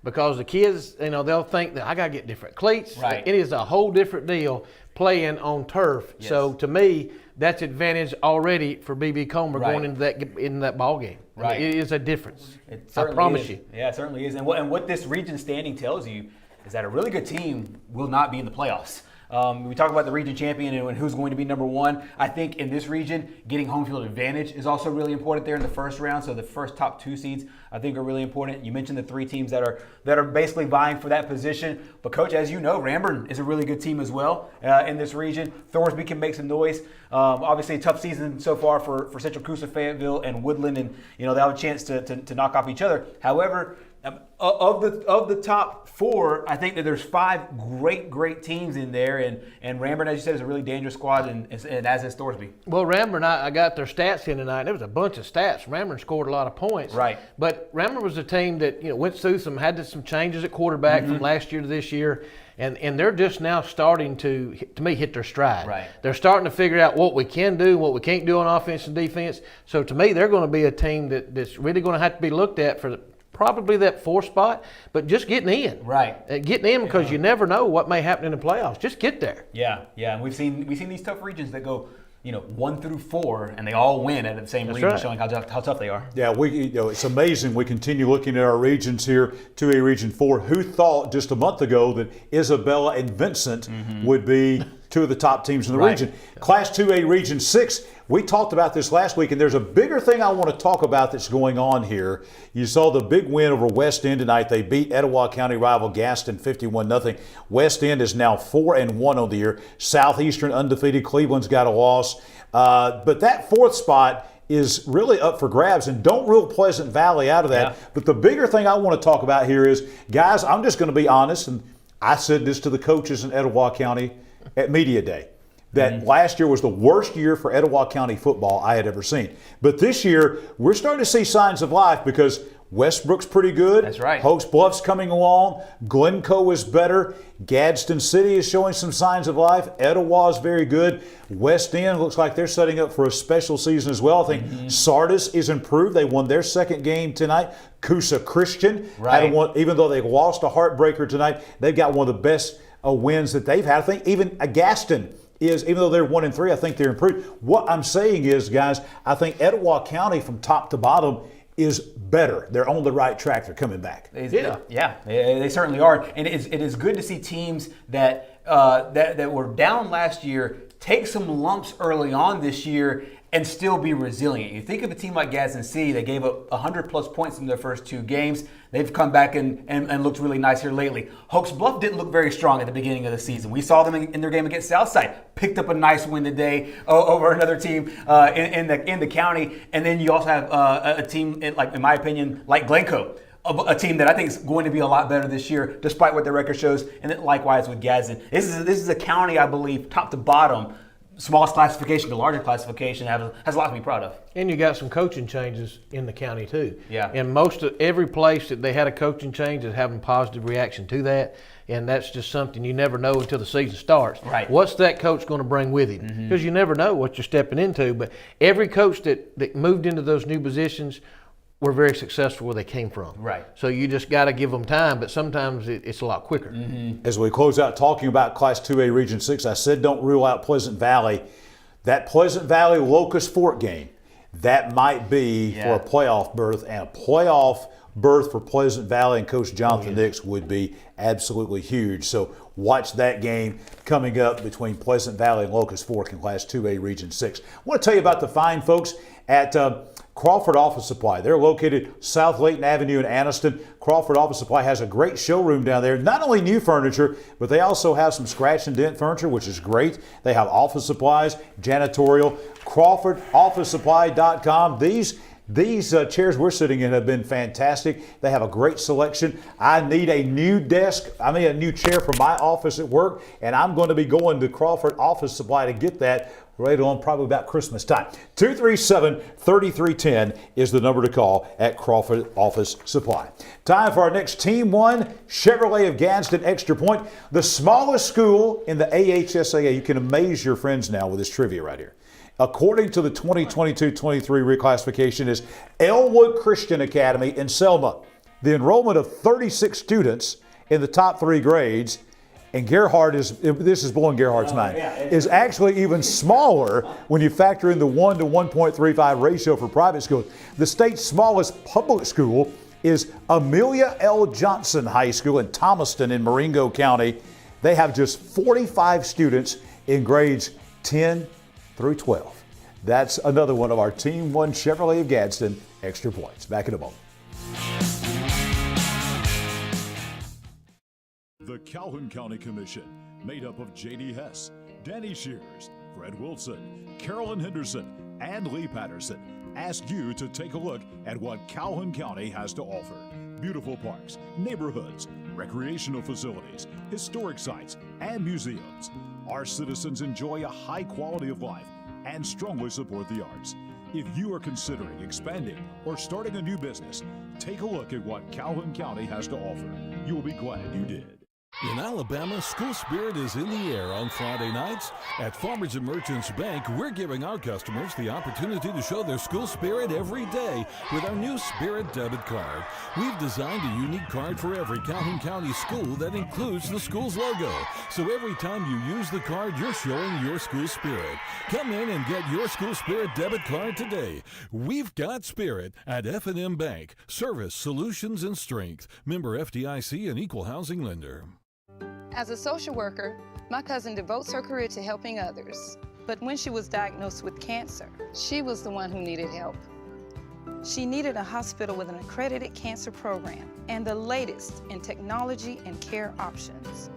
because the kids, they'll think that I got to get different cleats. Right. It is a whole different deal playing on turf. Yes. So to me, that's advantage already for B.B. Comer Right. going into that ball game. Right. I mean, it is a difference. It I certainly promise is. you. Yeah, it certainly is. And what this region standing tells you is that a really good team will not be in the playoffs. We talk about the region champion and who's going to be number one. I think in this region, getting home field advantage is also really important there in the first round. So the first top 2 seeds, I think, are really important. You mentioned the 3 teams that are basically vying for that position. But Coach, as you know, Ranburne is a really good team as well in this region. Thorsby can make some noise. Obviously, a tough season so far for Central Coosa, Fayetteville, and Woodland, and they'll have a chance to knock off each other. However, of the top 4, I think that there's 5 great teams in there, and Ranburne, as you said, is a really dangerous squad, and as is Thorsby. Well, Ranburne, I got their stats in tonight. There was a bunch of stats. Ranburne scored a lot of points. Right. But Ranburne was a team that went through had some changes at quarterback from last year to this year, and they're just now starting to me, hit their stride. Right. They're starting to figure out what we can do, what we can't do on offense and defense. So to me, they're going to be a team that's really going to have to be looked at for probably that 4th spot, but just getting in. Right. Getting in because you never know what may happen in the playoffs. Just get there. Yeah, and we've seen these tough regions that go 1 through 4, and they all win at the same region, right. showing how tough they are. Yeah, it's amazing. We continue looking at our regions here, 2A Region 4. Who thought just a month ago that Isabella and Vincent would be 2 of the top teams in the region? Class 2A Region 6, we talked about this last week, and there's a bigger thing I want to talk about that's going on here. You saw the big win over West End tonight. They beat Etowah County rival Gaston 51-0. West End is now 4-1 on the year. Southeastern undefeated. Cleveland's got a loss. But that 4th spot is really up for grabs, and don't rule Pleasant Valley out of that. Yeah. But the bigger thing I want to talk about here is, guys, I'm just going to be honest, and I said this to the coaches in Etowah County at Media Day, that last year was the worst year for Etowah County football I had ever seen. But this year, we're starting to see signs of life because Westbrook's pretty good. That's right. Hoax Bluff's coming along. Glencoe is better. Gadsden City is showing some signs of life. Etowah is very good. West End looks like they're setting up for a special season as well. I think Sardis is improved. They won their 2nd game tonight. Coosa Christian, had one, even though they lost a heartbreaker tonight, they've got one of the best wins that they've had. I think even Gaston is, even though they're 1-3, I think they're improved. What I'm saying is, guys, I think Etowah County from top to bottom is better. They're on the right track. They're coming back. Yeah, they certainly are. And it is good to see teams that were down last year take some lumps early on this year and still be resilient. You think of a team like Gadsden City, they gave up 100+ points in their first 2 games. They've come back and looked really nice here lately. Hoax Bluff didn't look very strong at the beginning of the season. We saw them in their game against Southside. Picked up a nice win today over another team in the county. And then you also have a team, in my opinion, like Glencoe. A team that I think is going to be a lot better this year, despite what their record shows, and then likewise with Gadsden. This is a county, I believe, top to bottom, smallest classification to larger classification, has a lot to be proud of. And you got some coaching changes in the county too. Yeah. And every place that they had a coaching change is having positive reaction to that. And that's just something you never know until the season starts. Right. What's that coach going to bring with him? Because you never know what you're stepping into. But every coach that moved into those new positions were very successful where they came from. Right. So you just got to give them time, but sometimes it's a lot quicker. As we close out talking about Class 2A Region 6, I said don't rule out Pleasant Valley. That Pleasant Valley Locust Fork game, that might be for a playoff berth, and a playoff berth for Pleasant Valley and Coach Jonathan Nix would be absolutely huge. So watch that game coming up between Pleasant Valley and Locust Fork in Class 2A Region 6. I want to tell you about the fine folks at Crawford Office Supply. They're located South Layton Avenue in Anniston. Crawford Office Supply has a great showroom down there. Not only new furniture, but they also have some scratch and dent furniture, which is great. They have office supplies, janitorial. CrawfordOfficeSupply.com. These chairs we're sitting in have been fantastic. They have a great selection. I need a new desk. I need a new chair for my office at work, and I'm going to be going to Crawford Office Supply to get that right on probably about Christmas time. 237-3310 is the number to call at Crawford Office Supply. Time for our next Team 1, Chevrolet of Gadsden Extra Point, the smallest school in the AHSAA. You can amaze your friends now with this trivia right here. According to the 2022-23 reclassification, is Elwood Christian Academy in Selma. The enrollment of 36 students in the top 3 grades, and Gerhard this is blowing Gerhard's mind, is actually even smaller when you factor in the 1 to 1.35 ratio for private schools. The state's smallest public school is Amelia L. Johnson High School in Thomaston in Marengo County. They have just 45 students in grades 10 through 12. That's another one of our Team 1 Chevrolet of Gadsden extra points. Back in a moment. The Calhoun County Commission, made up of J.D. Hess, Danny Shears, Fred Wilson, Carolyn Henderson, and Lee Patterson, ask you to take a look at what Calhoun County has to offer. Beautiful parks, neighborhoods, recreational facilities, historic sites, and museums. Our citizens enjoy a high quality of life and strongly support the arts. If you are considering expanding or starting a new business, take a look at what Calhoun County has to offer. You will be glad you did. In Alabama, school spirit is in the air on Friday nights. At Farmers and Merchants Bank, we're giving our customers the opportunity to show their school spirit every day with our new Spirit debit card. We've designed a unique card for every Calhoun County school that includes the school's logo. So every time you use the card, you're showing your school spirit. Come in and get your school spirit debit card today. We've got spirit at F&M Bank. Service, solutions, and strength. Member FDIC and equal housing lender. As a social worker, my cousin devotes her career to helping others. But when she was diagnosed with cancer, she was the one who needed help. She needed a hospital with an accredited cancer program and the latest in technology and care options.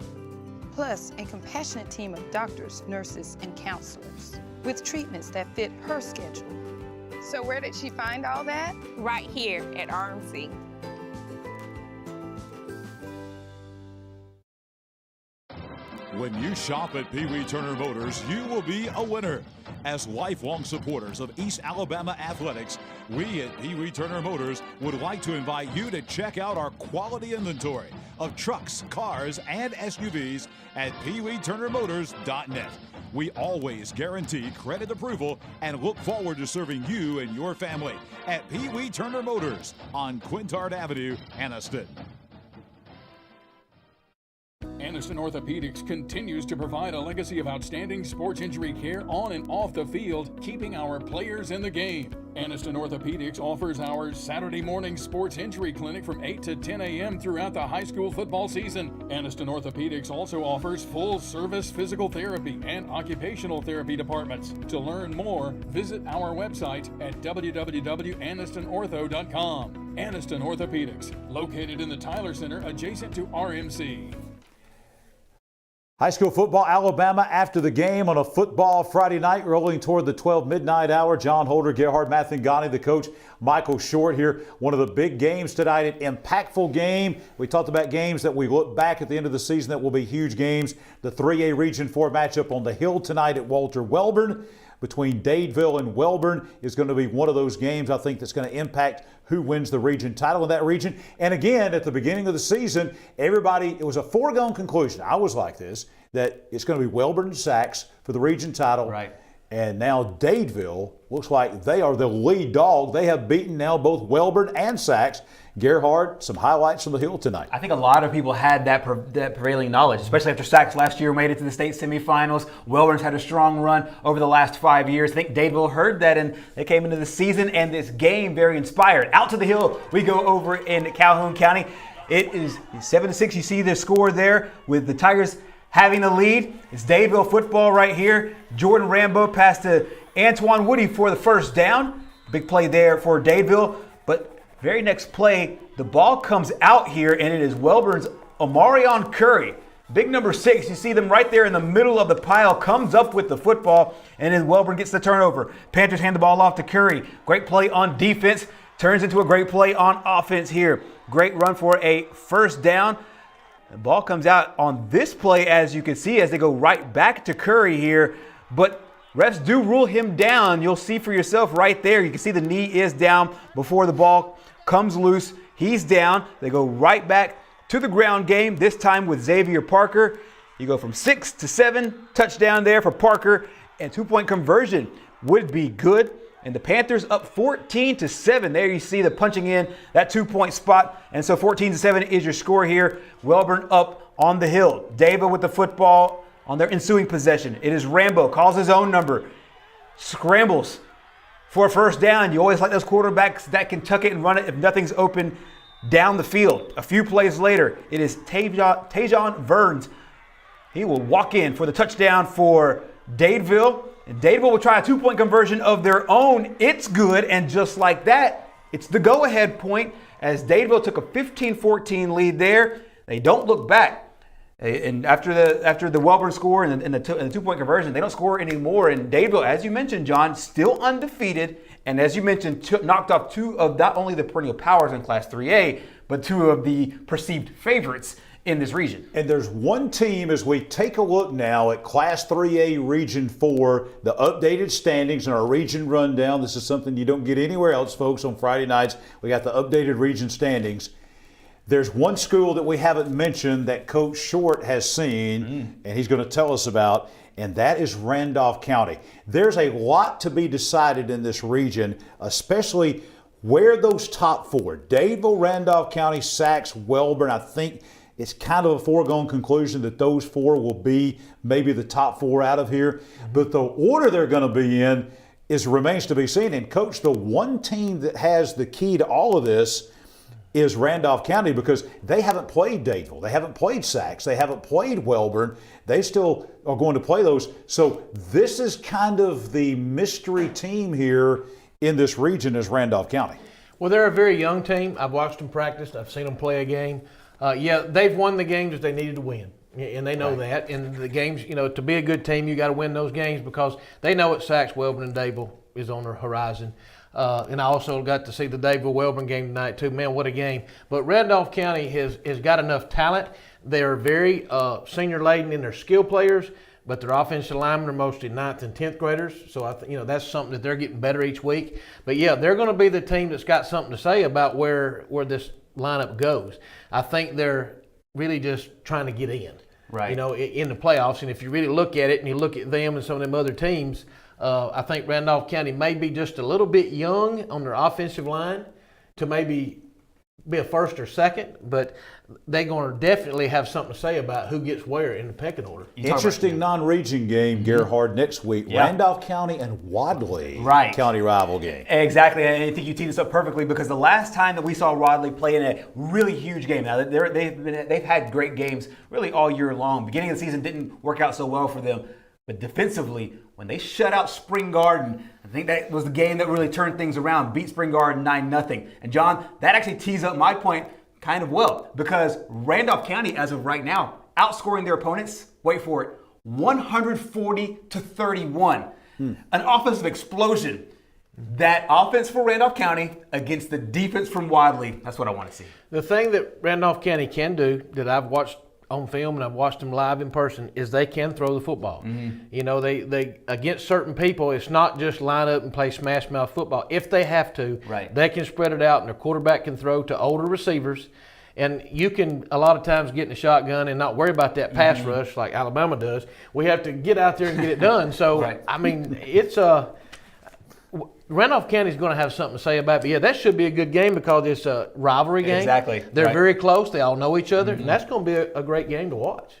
Plus, a compassionate team of doctors, nurses, and counselors with treatments that fit her schedule. So where did she find all that? Right here at RMC. When you shop at Pee Wee Turner Motors, you will be a winner. As lifelong supporters of East Alabama athletics, we at Pee Wee Turner Motors would like to invite you to check out our quality inventory of trucks, cars, and SUVs at peeweeturnermotors.net. We always guarantee credit approval and look forward to serving you and your family at Pee Wee Turner Motors on Quintard Avenue, Anniston. Aniston Orthopedics continues to provide a legacy of outstanding sports injury care on and off the field, keeping our players in the game. Aniston Orthopedics offers our Saturday morning sports injury clinic from 8 to 10 a.m. throughout the high school football season. Aniston Orthopedics also offers full-service physical therapy and occupational therapy departments. To learn more, visit our website at www.anistonortho.com. Aniston Orthopedics, located in the Tyler Center adjacent to RMC. High school football, Alabama after the game on a football Friday night, rolling toward the 12 midnight hour. Jon Holder, Gerhard Mathangani, the coach, Michael Short here. One of the big games tonight, an impactful game. We talked about games that we look back at the end of the season that will be huge games. The 3A Region 4 matchup on the Hill tonight at Walter Welborn between Dadeville and Welborn is going to be one of those games I think that's going to impact who wins the region title in that region. And again, at the beginning of the season, it was a foregone conclusion. I was like this, that it's going to be Welborn and Sachs for the region title. Right. And now Dadeville looks like they are the lead dog. They have beaten now both Welborn and Sachs. Gerhard, some highlights from the Hill tonight. I think a lot of people had that prevailing knowledge, especially after Sachs last year made it to the state semifinals. Welborn's had a strong run over the last 5 years. I think Dadeville heard that, and they came into the season and this game very inspired. Out to the Hill we go over in Calhoun County. It is 7-6. You see the score there with the Tigers having the lead. It's Dadeville football right here. Jordan Rambo passed to Antoine Woody for the first down. Big play there for Dadeville. But very next play, the ball comes out here, and it is Welborn's Omarion Curry. Big number 6. You see them right there in the middle of the pile. Comes up with the football, and then Welborn gets the turnover. Panthers hand the ball off to Curry. Great play on defense. Turns into a great play on offense here. Great run for a first down. The ball comes out on this play, as you can see, as they go right back to Curry here. But refs do rule him down. You'll see for yourself right there. You can see the knee is down before the ball comes loose. He's down. They go right back to the ground game, this time with Xavier Parker. You go from 6 to 7. Touchdown there for Parker. And 2-point conversion would be good. And the Panthers up 14-7. There you see the punching in that 2-point spot. And so 14-7 is your score here. Welborn up on the hill. Dadeville with the football on their ensuing possession. It is Rambo, calls his own number, scrambles for a first down. You always like those quarterbacks that can tuck it and run it if nothing's open down the field. A few plays later, it is Tajon Verns. He will walk in for the touchdown for Dadeville. And Dadeville will try a 2-point conversion of their own. It's good, and just like that, it's the go-ahead point as Dadeville took a 15-14 lead there. They don't look back. And after the Welborn score and the 2-point conversion, they don't score anymore. And Dadeville, as you mentioned, John, still undefeated. And as you mentioned, knocked off 2 of not only the perennial powers in Class 3A, but 2 of the perceived favorites in this region. And there's one team, as we take a look now at Class 3A Region 4, the updated standings and our region rundown. This is something you don't get anywhere else, folks, on Friday nights. We got the updated region standings. There's one school that we haven't mentioned that Coach Short has seen, and he's going to tell us about, and that is Randolph County. There's a lot to be decided in this region, especially where those top 4, Dadeville, Randolph County, Sachs, Welborn, I think it's kind of a foregone conclusion that those 4 will be maybe the top 4 out of here. But the order they're going to be in remains to be seen. And Coach, the one team that has the key to all of this is Randolph County, because they haven't played Dadeville. They haven't played Sachs. They haven't played Welborn. They still are going to play those. So this is kind of the mystery team here in this region is Randolph County. Well, they're a very young team. I've watched them practice. I've seen them play a game. They've won the games that they needed to win, and they know that. And the games, to be a good team, you got to win those games because they know what Sachs, Welborn, and Dadeville is on their horizon. And I also got to see the Dadeville-Welborn game tonight too. Man, what a game! But Randolph County has got enough talent. They are very senior-laden in their skill players, but their offensive linemen are mostly 9th and 10th graders. So I think that's something that they're getting better each week. But yeah, they're going to be the team that's got something to say about where this lineup goes. I think they're really just trying to get in, right? In the playoffs. And if you really look at it and you look at them and some of them other teams, I think Randolph County may be just a little bit young on their offensive line to maybe be a first or second, but they're going to definitely have something to say about who gets where in the pecking order. Interesting non-region game, Gerhard, next week. Yeah. Randolph County and Wadley County rival game. Exactly, and I think you teed this up perfectly because the last time that we saw Wadley play in a really huge game, now they've had great games really all year long. Beginning of the season didn't work out so well for them, but defensively, when they shut out Spring Garden, I think that was the game that really turned things around, beat Spring Garden 9-0. And John, that actually tees up my point kind of well because Randolph County, as of right now, outscoring their opponents, wait for it, 140-31. An offensive explosion. That offense for Randolph County against the defense from Wadley, that's what I want to see. The thing that Randolph County can do that I've watched on film and I've watched them live in person is they can throw the football. They against certain people, it's not just line up and play smash mouth football. If they have to, they can spread it out and their quarterback can throw to older receivers. And you can a lot of times get in the shotgun and not worry about that pass rush like Alabama does. We have to get out there and get it done. So, I mean, it's Randolph County is going to have something to say about it. But yeah, that should be a good game because it's a rivalry game. Exactly. They're very close. They all know each other. And that's going to be a great game to watch.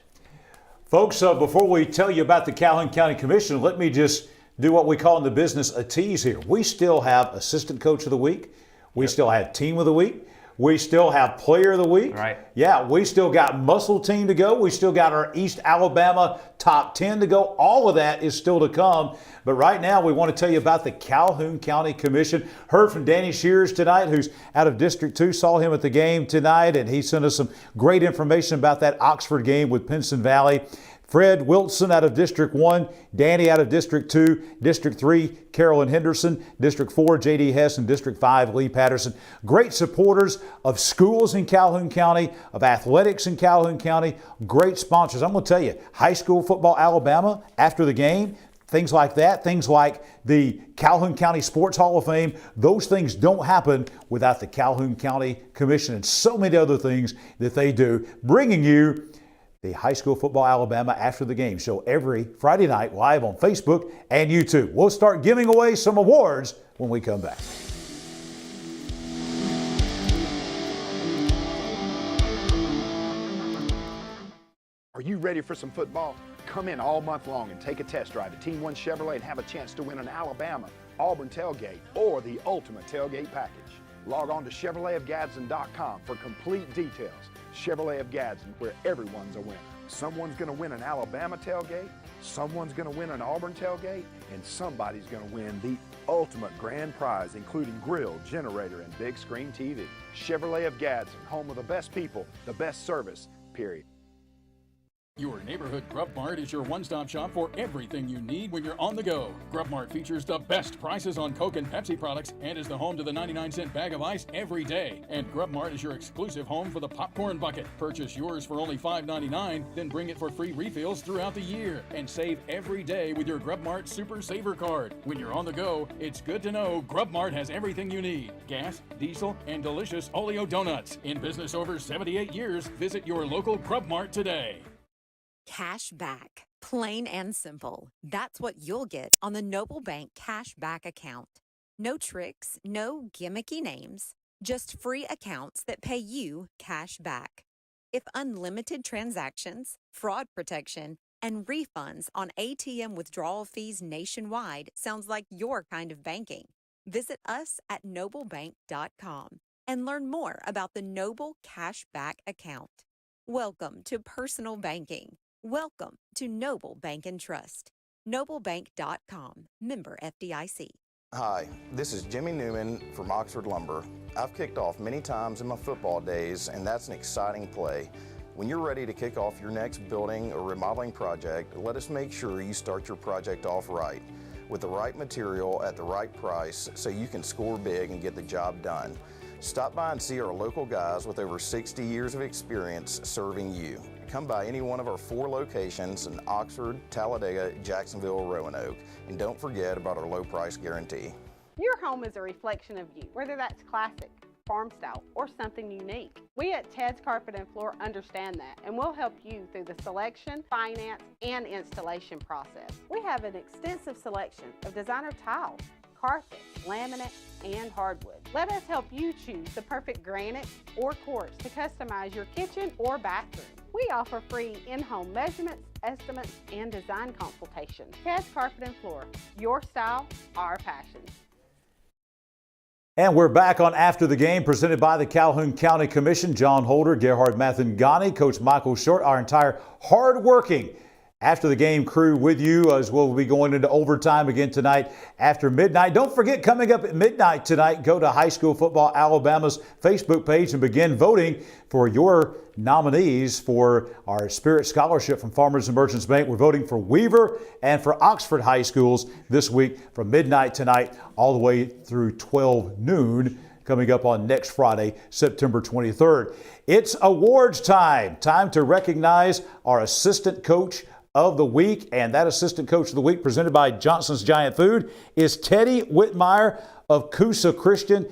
Folks, before we tell you about the Calhoun County Commission, let me just do what we call in the business a tease here. We still have Assistant Coach of the Week. We still have Team of the Week. We still have Player of the Week. Yeah, we still got Muscle Team to go. We still got our East Alabama Top 10 to go. All of that is still to come. But right now, we want to tell you about the Calhoun County Commission. Heard from Danny Shears tonight, who's out of District 2. Saw him at the game tonight, and he sent us some great information about that Oxford game with Pinson Valley. Fred Wilson out of District 1, Danny out of District 2, District 3, Carolyn Henderson, District 4, J.D. Hess, and District 5, Lee Patterson. Great supporters of schools in Calhoun County, of athletics in Calhoun County, great sponsors. I'm going to tell you, High School Football Alabama, after the game, things like that, things like the Calhoun County Sports Hall of Fame, those things don't happen without the Calhoun County Commission and so many other things that they do, bringing you the High School Football Alabama After the Game show every Friday night live on Facebook and YouTube. We'll start giving away some awards when we come back. Are you ready for some football? Come in all month long and take a test drive at Team 1 Chevrolet and have a chance to win an Alabama, Auburn tailgate, or the ultimate tailgate package. Log on to ChevroletofGadsden.com for complete details. Chevrolet of Gadsden, where everyone's a winner. Someone's going to win an Alabama tailgate, someone's going to win an Auburn tailgate, and somebody's going to win the ultimate grand prize, including grill, generator, and big screen TV. Chevrolet of Gadsden, home of the best people, the best service, period. Your neighborhood Grub Mart is your one-stop shop for everything you need when you're on the go. Grub Mart features the best prices on Coke and Pepsi products and is the home to the 99-cent bag of ice every day. And Grub Mart is your exclusive home for the popcorn bucket. Purchase yours for only $5.99, then bring it for free refills throughout the year. And save every day with your Grub Mart Super Saver card. When you're on the go, it's good to know Grub Mart has everything you need. Gas, diesel, and delicious Oleo donuts. In business over 78 years, visit your local Grub Mart today. Cash back. Plain and simple. That's what you'll get on the Noble Bank Cash Back account. No tricks, no gimmicky names, just free accounts that pay you cash back. If unlimited transactions, fraud protection, and refunds on ATM withdrawal fees nationwide sounds like your kind of banking, visit us at noblebank.com and learn more about the Noble Cash Back account. Welcome to personal banking. Welcome to Noble Bank and Trust. Noblebank.com. Member FDIC. Hi, this is Jimmy Newman from Oxford Lumber. I've kicked off many times in my football days, and that's an exciting play. When you're ready to kick off your next building or remodeling project, let us make sure you start your project off right, with the right material at the right price so you can score big and get the job done. Stop by and see our local guys with over 60 years of experience serving you. Come by any one of our 4 locations in Oxford, Talladega, Jacksonville, Roanoke. And don't forget about our low price guarantee. Your home is a reflection of you, whether that's classic, farm style, or something unique. We at Ted's Carpet and Floor understand that, and we'll help you through the selection, finance, and installation process. We have an extensive selection of designer tiles, carpet, laminate, and hardwood. Let us help you choose the perfect granite or quartz to customize your kitchen or bathroom. We offer free in-home measurements, estimates, and design consultations. Ted's Carpet and Floor, your style, our passion. And we're back on After the Game, presented by the Calhoun County Commission. Jon Holder, Gerhard Mathangani, Coach Michael Short, our entire hard-working After the Game crew with you as we'll be going into overtime again tonight after midnight. Don't forget, coming up at midnight tonight, go to High School Football Alabama's Facebook page and begin voting for your nominees for our Spirit Scholarship from Farmers and Merchants Bank. We're voting for Weaver and for Oxford High Schools this week from midnight tonight all the way through 12 noon. Coming up on next Friday, September 23rd. It's awards time. Time to recognize our assistant coach of the week, and that assistant coach of the week presented by Johnson's Giant Food is Teddy Whitmire of Coosa Christian.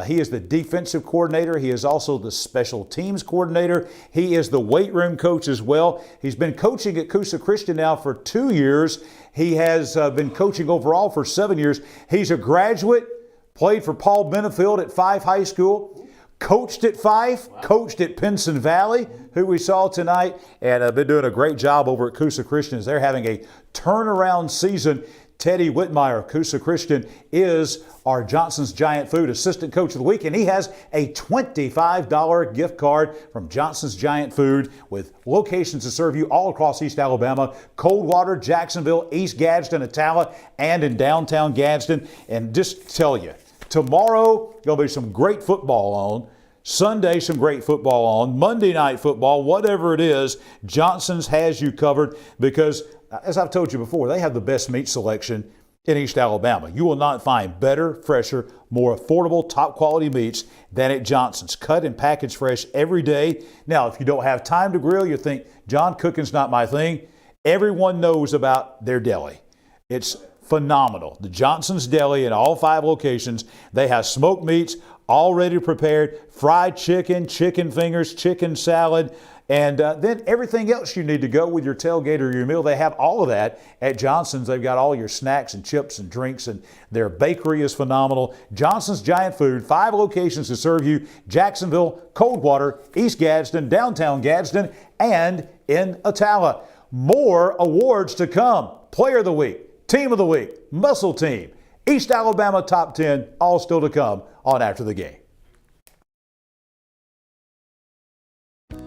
He is the defensive coordinator. He is also the special teams coordinator. He is the weight room coach as well. He's been coaching at Coosa Christian now for 2 years. He has been coaching overall for 7 years. He's a graduate, played for Paul Benefield at Fife High School, coached at Fife, coached at Pinson Valley, who we saw tonight, and been doing a great job over at Coosa Christian as they're having a turnaround season. Teddy Whitmire of Coosa Christian is our Johnson's Giant Food Assistant Coach of the Week, and he has a $25 gift card from Johnson's Giant Food with locations to serve you all across East Alabama, Coldwater, Jacksonville, East Gadsden, Attala, and in downtown Gadsden. And just tell you, tomorrow, there'll be some great football on. Sunday, some great football on. Monday night football, whatever it is, Johnson's has you covered because, as I've told you before, they have the best meat selection in East Alabama. You will not find better, fresher, more affordable, top quality meats than at Johnson's. Cut and packaged fresh every day. Now, if you don't have time to grill, you think, John, cooking's not my thing. Everyone knows about their deli. It's phenomenal. The Johnson's Deli in all 5 locations, they have smoked meats already prepared, fried chicken, chicken fingers, chicken salad, And then everything else you need to go with your tailgate or your meal, they have all of that at Johnson's. They've got all your snacks and chips and drinks, and their bakery is phenomenal. Johnson's Giant Food, 5 locations to serve you: Jacksonville, Coldwater, East Gadsden, downtown Gadsden, and in Attala. More awards to come. Player of the Week, Team of the Week, Muscle Team, East Alabama Top 10, all still to come on After the Game.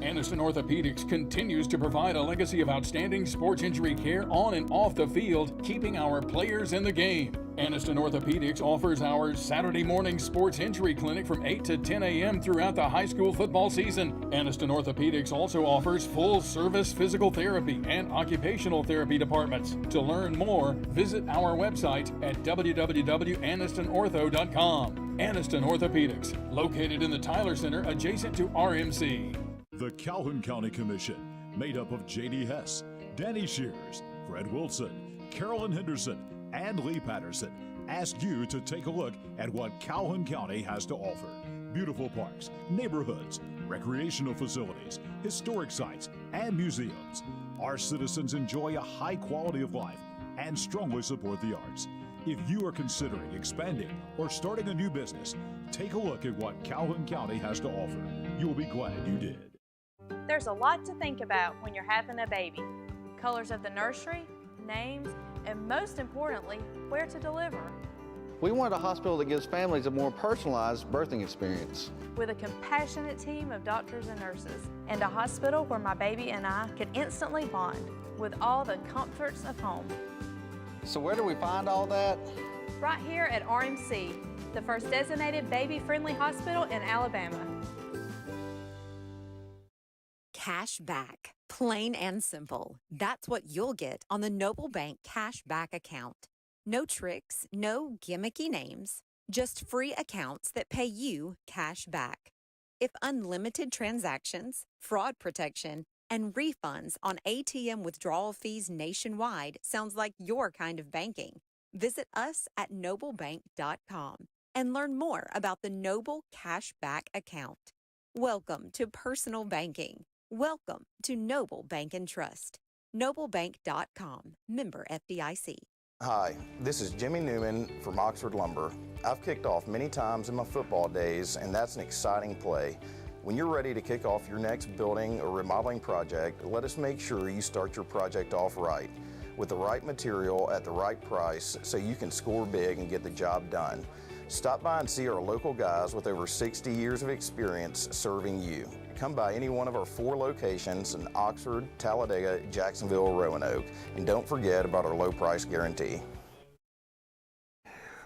Aniston Orthopedics continues to provide a legacy of outstanding sports injury care on and off the field, keeping our players in the game. Aniston Orthopedics offers our Saturday morning sports injury clinic from 8 to 10 a.m. throughout the high school football season. Aniston Orthopedics also offers full-service physical therapy and occupational therapy departments. To learn more, visit our website at www.anistonortho.com. Aniston Orthopedics, located in the Tyler Center adjacent to RMC. The Calhoun County Commission, made up of J.D. Hess, Danny Shears, Fred Wilson, Carolyn Henderson, and Lee Patterson, ask you to take a look at what Calhoun County has to offer. Beautiful parks, neighborhoods, recreational facilities, historic sites, and museums. Our citizens enjoy a high quality of life and strongly support the arts. If you are considering expanding or starting a new business, take a look at what Calhoun County has to offer. You'll be glad you did. There's a lot to think about when you're having a baby. Colors of the nursery, names, and most importantly, where to deliver. We wanted a hospital that gives families a more personalized birthing experience. With a compassionate team of doctors and nurses, and a hospital where my baby and I could instantly bond with all the comforts of home. So where do we find all that? Right here at RMC, the first designated baby-friendly hospital in Alabama. Cash back. Plain and simple. That's what you'll get on the Noble Bank Cash Back account. No tricks, no gimmicky names, just free accounts that pay you cash back. If unlimited transactions, fraud protection, and refunds on ATM withdrawal fees nationwide sounds like your kind of banking, visit us at noblebank.com and learn more about the Noble Cash Back account. Welcome to personal banking. Welcome to Noble Bank and Trust. Noblebank.com, member FDIC. Hi, this is Jimmy Newman from Oxford Lumber. I've kicked off many times in my football days, and that's an exciting play. When you're ready to kick off your next building or remodeling project, let us make sure you start your project off right, with the right material at the right price so you can score big and get the job done. Stop by and see our local guys with over 60 years of experience serving you. Come by any one of our 4 locations in Oxford, Talladega, Jacksonville, or Roanoke. And don't forget about our low price guarantee.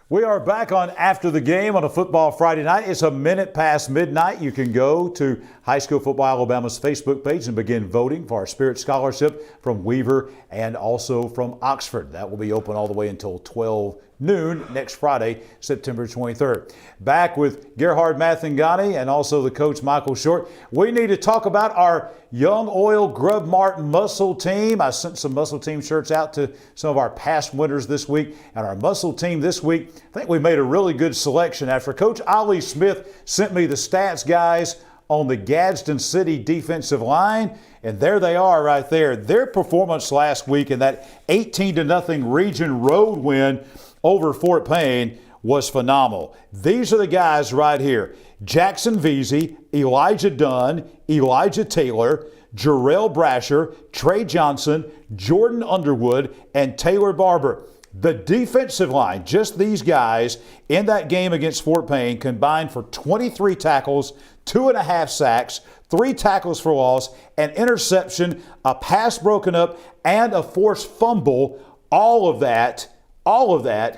We are back on After the Game on a football Friday night. It's a minute past midnight. You can go to High School Football Alabama's Facebook page and begin voting for our Spirit Scholarship from Weaver and also from Oxford. That will be open all the way until 12 noon next Friday, September 23rd. Back with Gerhard Mathangani and also the coach Michael Short. We need to talk about our Young Oil Grub Mart Muscle Team. I sent some Muscle Team shirts out to some of our past winners this week. And our Muscle Team this week, I think we made a really good selection after Coach Ollie Smith sent me the stats guys on the Gadsden City defensive line. And there they are right there. Their performance last week in that 18-0 region road win over Fort Payne was phenomenal. These are the guys right here: Jackson Veazey, Elijah Dunn, Elijah Taylor, Jarrell Brasher, Trey Johnson, Jordan Underwood, and Taylor Barber. The defensive line, just these guys in that game against Fort Payne, combined for 23 tackles, 2.5 sacks, 3 tackles for loss, an interception, a pass broken up, and a forced fumble. All of that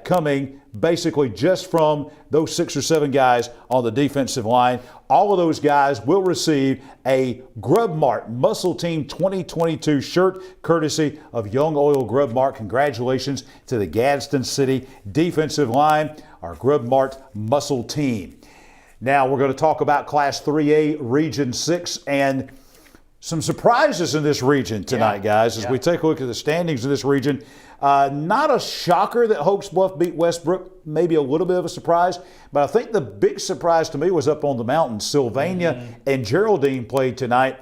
coming basically just from those 6 or 7 guys on the defensive line. All of those guys will receive a Grub Mart Muscle Team 2022 shirt courtesy of Young Oil Grub Mart. Congratulations to the Gadsden City defensive line, our Grub Mart Muscle Team. Now we're going to talk about Class 3A Region 6 and some surprises in this region tonight, guys, as we take a look at the standings in this region. Not a shocker that Hopes Bluff beat Westbrook, maybe a little bit of a surprise, but I think the big surprise to me was up on the mountain. Sylvania and Geraldine played tonight,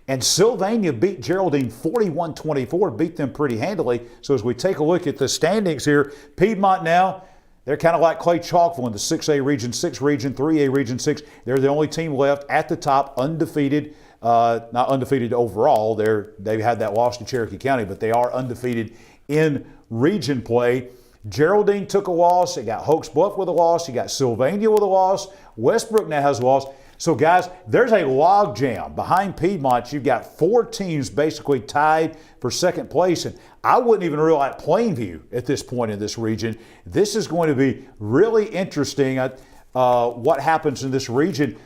And Sylvania beat Geraldine 41-24, beat them pretty handily. So as we take a look at the standings here, Piedmont now, they're kind of like Clay Chalkville in the 6A Region 6 region, 3A Region 6. They're the only team left at the top, undefeated. Not undefeated overall. They've had that loss to Cherokee County, but they are undefeated in region play. Geraldine took a loss. They got Hoax Bluff with a loss. You got Sylvania with a loss. Westbrook now has a loss. So, guys, there's a log jam. Behind Piedmont, you've got 4 teams basically tied for second place. And I wouldn't even rule out Plainview at this point in this region. This is going to be really interesting what happens in this region.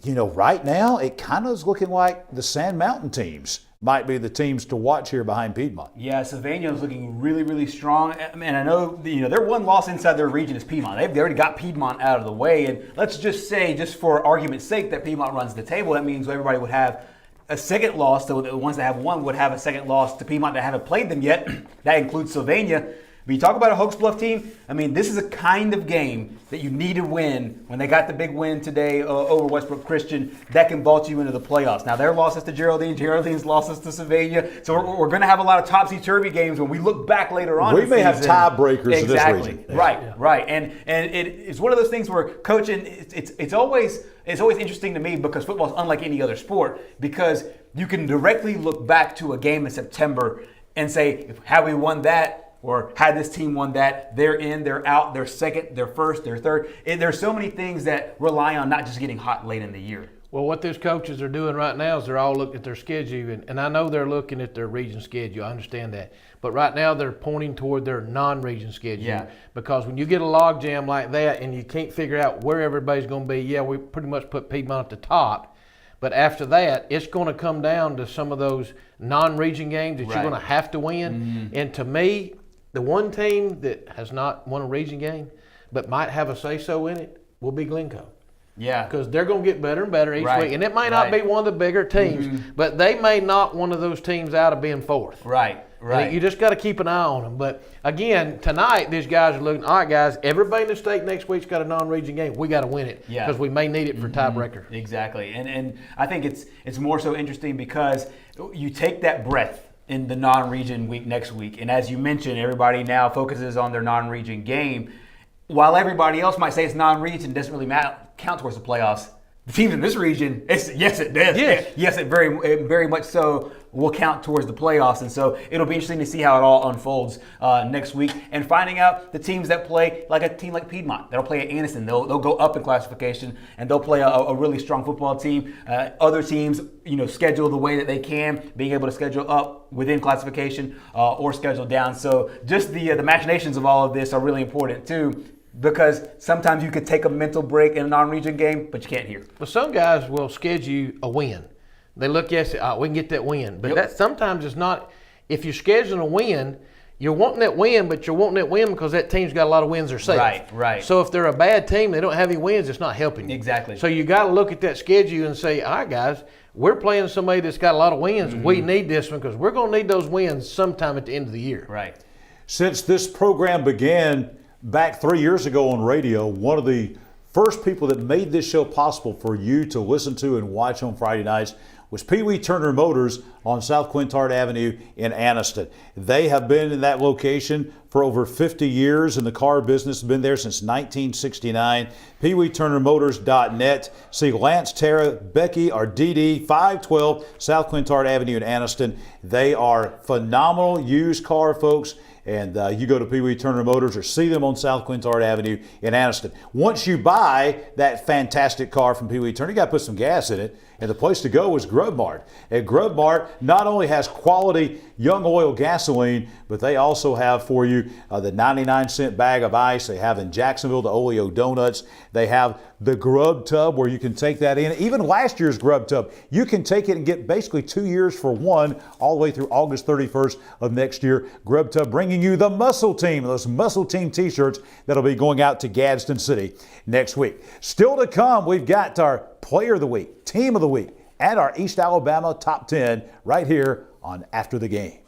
You know, right now, it kind of is looking like the Sand Mountain teams might be the teams to watch here behind Piedmont. Yeah, Sylvania is looking really, really strong. And I know, their one loss inside their region is Piedmont. They've already got Piedmont out of the way. And let's just say, just for argument's sake, that Piedmont runs the table. That means everybody would have a second loss. So the ones that have one would have a second loss to Piedmont that haven't played them yet. That includes Sylvania. But you talk about a Hoax Bluff team, I mean, this is a kind of game that you need to win when they got the big win today over Westbrook Christian that can vault you into the playoffs. Now, their losses to Geraldine, Geraldine's losses to Sylvania. So we're going to have a lot of topsy-turvy games when we look back later on. We may have tiebreakers in this region. Right. And it's one of those things where coaching, it's always interesting to me because football is unlike any other sport because you can directly look back to a game in September and say, had we won that, or had this team won that, they're in, they're out, they're second, they're first, they're third. There's so many things that rely on not just getting hot late in the year. Well, what these coaches are doing right now is they're all looking at their schedule, and I know they're looking at their region schedule. I understand that. But right now they're pointing toward their non-region schedule. Yeah. Because when you get a log jam like that and you can't figure out where everybody's going to be, we pretty much put Piedmont at the top. But after that, it's going to come down to some of those non-region games that you're going to have to win. Mm-hmm. And to me, the one team that has not won a region game but might have a say-so in it will be Glencoe. Yeah. Because they're going to get better and better each week. And it may not be one of the bigger teams, but they may knock one of those teams out of being fourth. Right. And you just got to keep an eye on them. But again, tonight, these guys are looking, all right, guys, everybody in the state next week's got a non-region game. We got to win it because we may need it for tiebreaker. Exactly. And I think it's more so interesting because you take that breath in the non-region week next week. And as you mentioned, everybody now focuses on their non-region game. While everybody else might say it's non-region, doesn't really count towards the playoffs. The teams in this region, yes, it does. Yes, it very much so will count towards the playoffs. And so it'll be interesting to see how it all unfolds next week and finding out the teams that play like a team like Piedmont. They'll play at Anniston. They'll go up in classification and they'll play a really strong football team. Other teams, schedule the way that they can, being able to schedule up within classification or schedule down. So just the machinations of all of this are really important too. Because sometimes you could take a mental break in a non-region game, but you can't hear. Well, some guys will schedule a win. They look at it, we can get that win. But that sometimes it's not. If you're scheduling a win, you're wanting that win, but you're wanting that win because that team's got a lot of wins themselves. Right. So if they're a bad team, they don't have any wins, it's not helping you. Exactly. So you got to look at that schedule and say, all right, guys, we're playing somebody that's got a lot of wins. We need this one because we're going to need those wins sometime at the end of the year. Right. Since this program began back 3 years ago on radio, one of the first people that made this show possible for you to listen to and watch on Friday nights was Pee Wee Turner Motors on South Quintard Avenue in Anniston. They have been in that location for over 50 years in the car business, been there since 1969. PeeWeeTurnerMotors.net. See Lance, Tara, Becky, or Dee Dee, 512 South Quintard Avenue in Anniston. They are phenomenal used car folks. And you go to Pee Wee Turner Motors or see them on South Quintard Avenue in Anniston. Once you buy that fantastic car from Pee Wee Turner, you got to put some gas in it. And the place to go is Grub Mart. And Grub Mart not only has quality young oil gasoline, but they also have for you the 99-cent bag of ice. They have in Jacksonville the Oleo donuts. They have the Grub Tub where you can take that in. Even last year's Grub Tub, you can take it and get basically 2 years for one all the way through August 31st of next year. Grub Tub bringing you the Muscle Team, those Muscle Team t-shirts that'll be going out to Gadsden City next week. Still to come, we've got our Player of the Week, Team of the Week, and our East Alabama Top 10 right here on After the Game.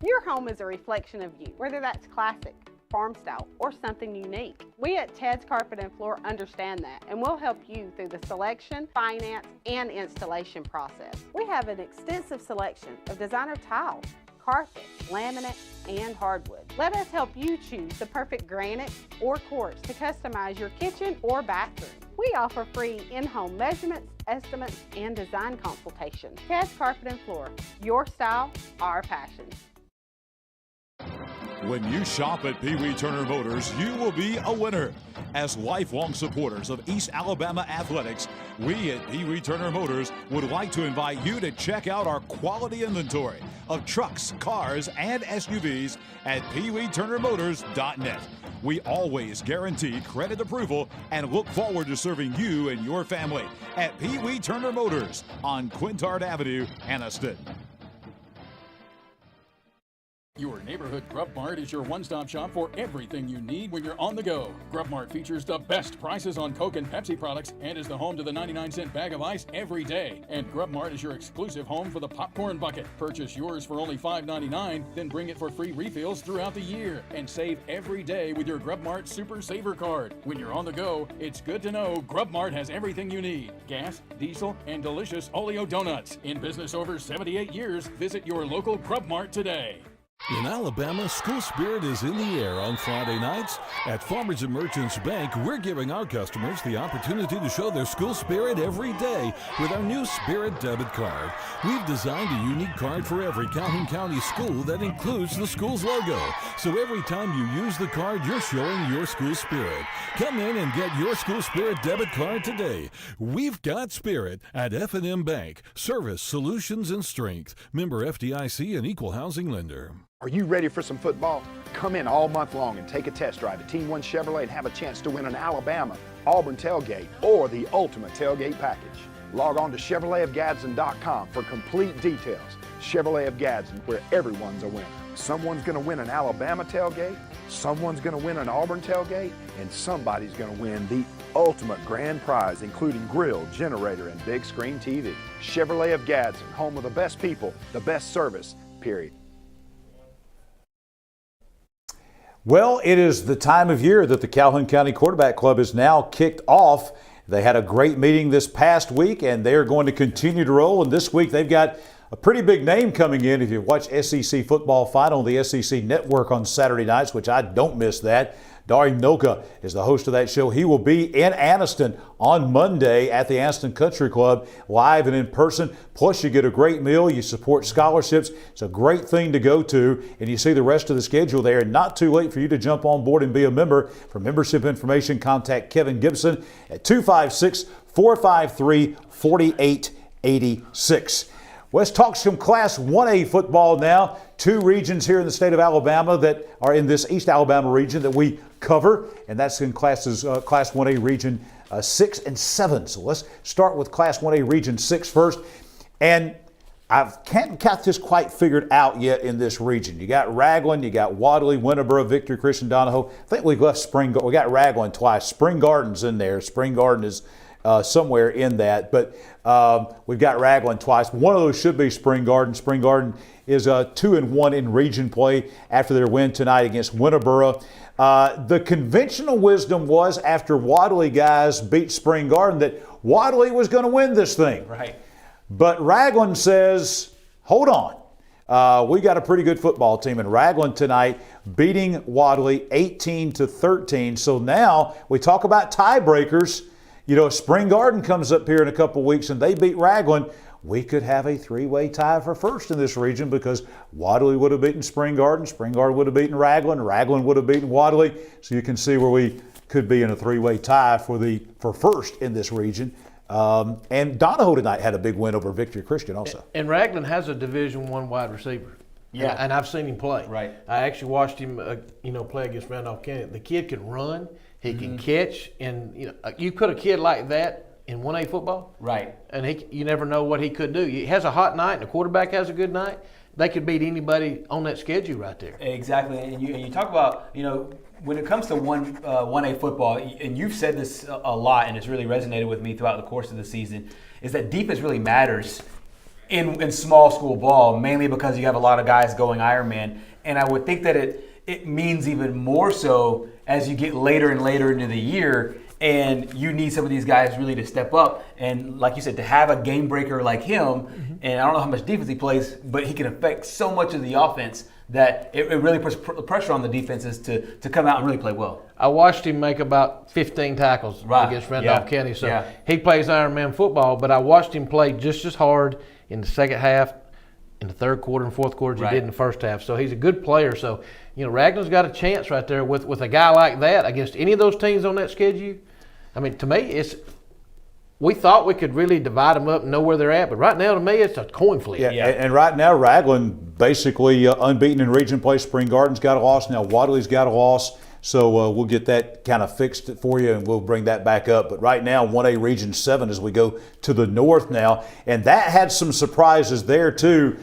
Your home is a reflection of you, whether that's classic, farm style, or something unique. We at Ted's Carpet and Floor understand that, and we'll help you through the selection, finance, and installation process. We have an extensive selection of designer tile, carpet, laminate, and hardwood. Let us help you choose the perfect granite or quartz to customize your kitchen or bathroom. We offer free in-home measurements, estimates, and design consultations. Ted's Carpet and Floor, your style, our passion. When you shop at Pee Wee Turner Motors, you will be a winner. As lifelong supporters of East Alabama athletics, we at Pee Wee Turner Motors would like to invite you to check out our quality inventory of trucks, cars, and SUVs at peeweeturnermotors.net. We always guarantee credit approval and look forward to serving you and your family at Pee Wee Turner Motors on Quintard Avenue, Anniston. Your neighborhood Grub Mart is your one-stop shop for everything you need when you're on the go. Grub Mart features the best prices on Coke and Pepsi products and is the home to the 99-cent bag of ice every day. And Grub Mart is your exclusive home for the popcorn bucket. Purchase yours for only $5.99, then bring it for free refills throughout the year. And save every day with your Grub Mart Super Saver card. When you're on the go, it's good to know Grub Mart has everything you need. Gas, diesel, and delicious Oleo donuts. In business over 78 years, visit your local Grub Mart today. In Alabama, school spirit is in the air on Friday nights. At Farmers and Merchants Bank, we're giving our customers the opportunity to show their school spirit every day with our new Spirit debit card. We've designed a unique card for every Calhoun County school that includes the school's logo. So every time you use the card, you're showing your school spirit. Come in and get your school spirit debit card today. We've got spirit at F&M Bank. Service, solutions, and strength. Member FDIC and equal housing lender. Are you ready for some football? Come in all month long and take a test drive at Team 1 Chevrolet and have a chance to win an Alabama, Auburn tailgate, or the ultimate tailgate package. Log on to ChevroletofGadsden.com for complete details. Chevrolet of Gadsden, where everyone's a winner. Someone's going to win an Alabama tailgate, someone's going to win an Auburn tailgate, and somebody's going to win the ultimate grand prize, including grill, generator, and big screen TV. Chevrolet of Gadsden, home of the best people, the best service, period. Well, it is the time of year that the Calhoun County Quarterback Club is now kicked off. They had a great meeting this past week, and they are going to continue to roll. And this week, they've got a pretty big name coming in. If you watch SEC football final on the SEC Network on Saturday nights, which I don't miss that, Dari Noka is the host of that show. He will be in Anniston on Monday at the Anniston Country Club, live and in person. Plus, you get a great meal. You support scholarships. It's a great thing to go to. And you see the rest of the schedule there. Not too late for you to jump on board and be a member. For membership information, contact Kevin Gibson at 256-453-4886. Let's talk some Class 1A football now. Two regions here in the state of Alabama that are in this East Alabama region that we cover, and that's in Class 1A Region 6 and 7. So let's start with Class 1A Region 6 first. And I can't got this quite figured out yet in this region. You got Ragland, you got Wadley, Winterboro, Victory Christian, Donahoe. I think we left we got Ragland twice. Spring Garden's in there. Spring Garden is somewhere in that, but we've got Ragland twice. One of those should be Spring Garden. Spring Garden is 2-1 in region play after their win tonight against Winterboro. The conventional wisdom was after Wadley guys beat Spring Garden that Wadley was going to win this thing. Right. But Ragland says, hold on. We got a pretty good football team, and Ragland tonight beating Wadley 18-13. So now we talk about tiebreakers. You know, Spring Garden comes up here in a couple weeks and they beat Ragland. We could have a three-way tie for first in this region because Wadley would have beaten Spring Garden would have beaten Ragland would have beaten Wadley. So you can see where we could be in a three-way tie for first in this region. And Donahoe tonight had a big win over Victory Christian also. And Ragland has a Division I wide receiver. Yeah. And I've seen him play. Right. I actually watched him, play against Randolph County. The kid can run. He can catch, and you put a kid like that in 1A football, right? And you never know what he could do. He has a hot night, and the quarterback has a good night. They could beat anybody on that schedule right there. Exactly, and you talk about when it comes to 1A football, and you've said this a lot, and it's really resonated with me throughout the course of the season, is that defense really matters in small school ball, mainly because you have a lot of guys going Ironman, and I would think that it means even more so as you get later and later into the year, and you need some of these guys really to step up. And like you said, to have a game breaker like him, and I don't know how much defense he plays, but he can affect so much of the offense that it really puts pressure on the defenses to come out and really play well. I watched him make about 15 tackles against Randolph County. So he plays Ironman football, but I watched him play just as hard in the second half, in the third quarter and fourth quarter as he did in the first half. So he's a good player. So, Ragnall's got a chance right there with a guy like that against any of those teams on that schedule. I mean, to me, we thought we could really divide them up and know where they're at, but right now, to me, it's a coin flip. Yeah. And right now, Ragland basically unbeaten in region play. Spring Garden's got a loss. Now Wadley's got a loss. So we'll get that kind of fixed for you, and we'll bring that back up. But right now, 1A Region 7 as we go to the north now. And that had some surprises there, too,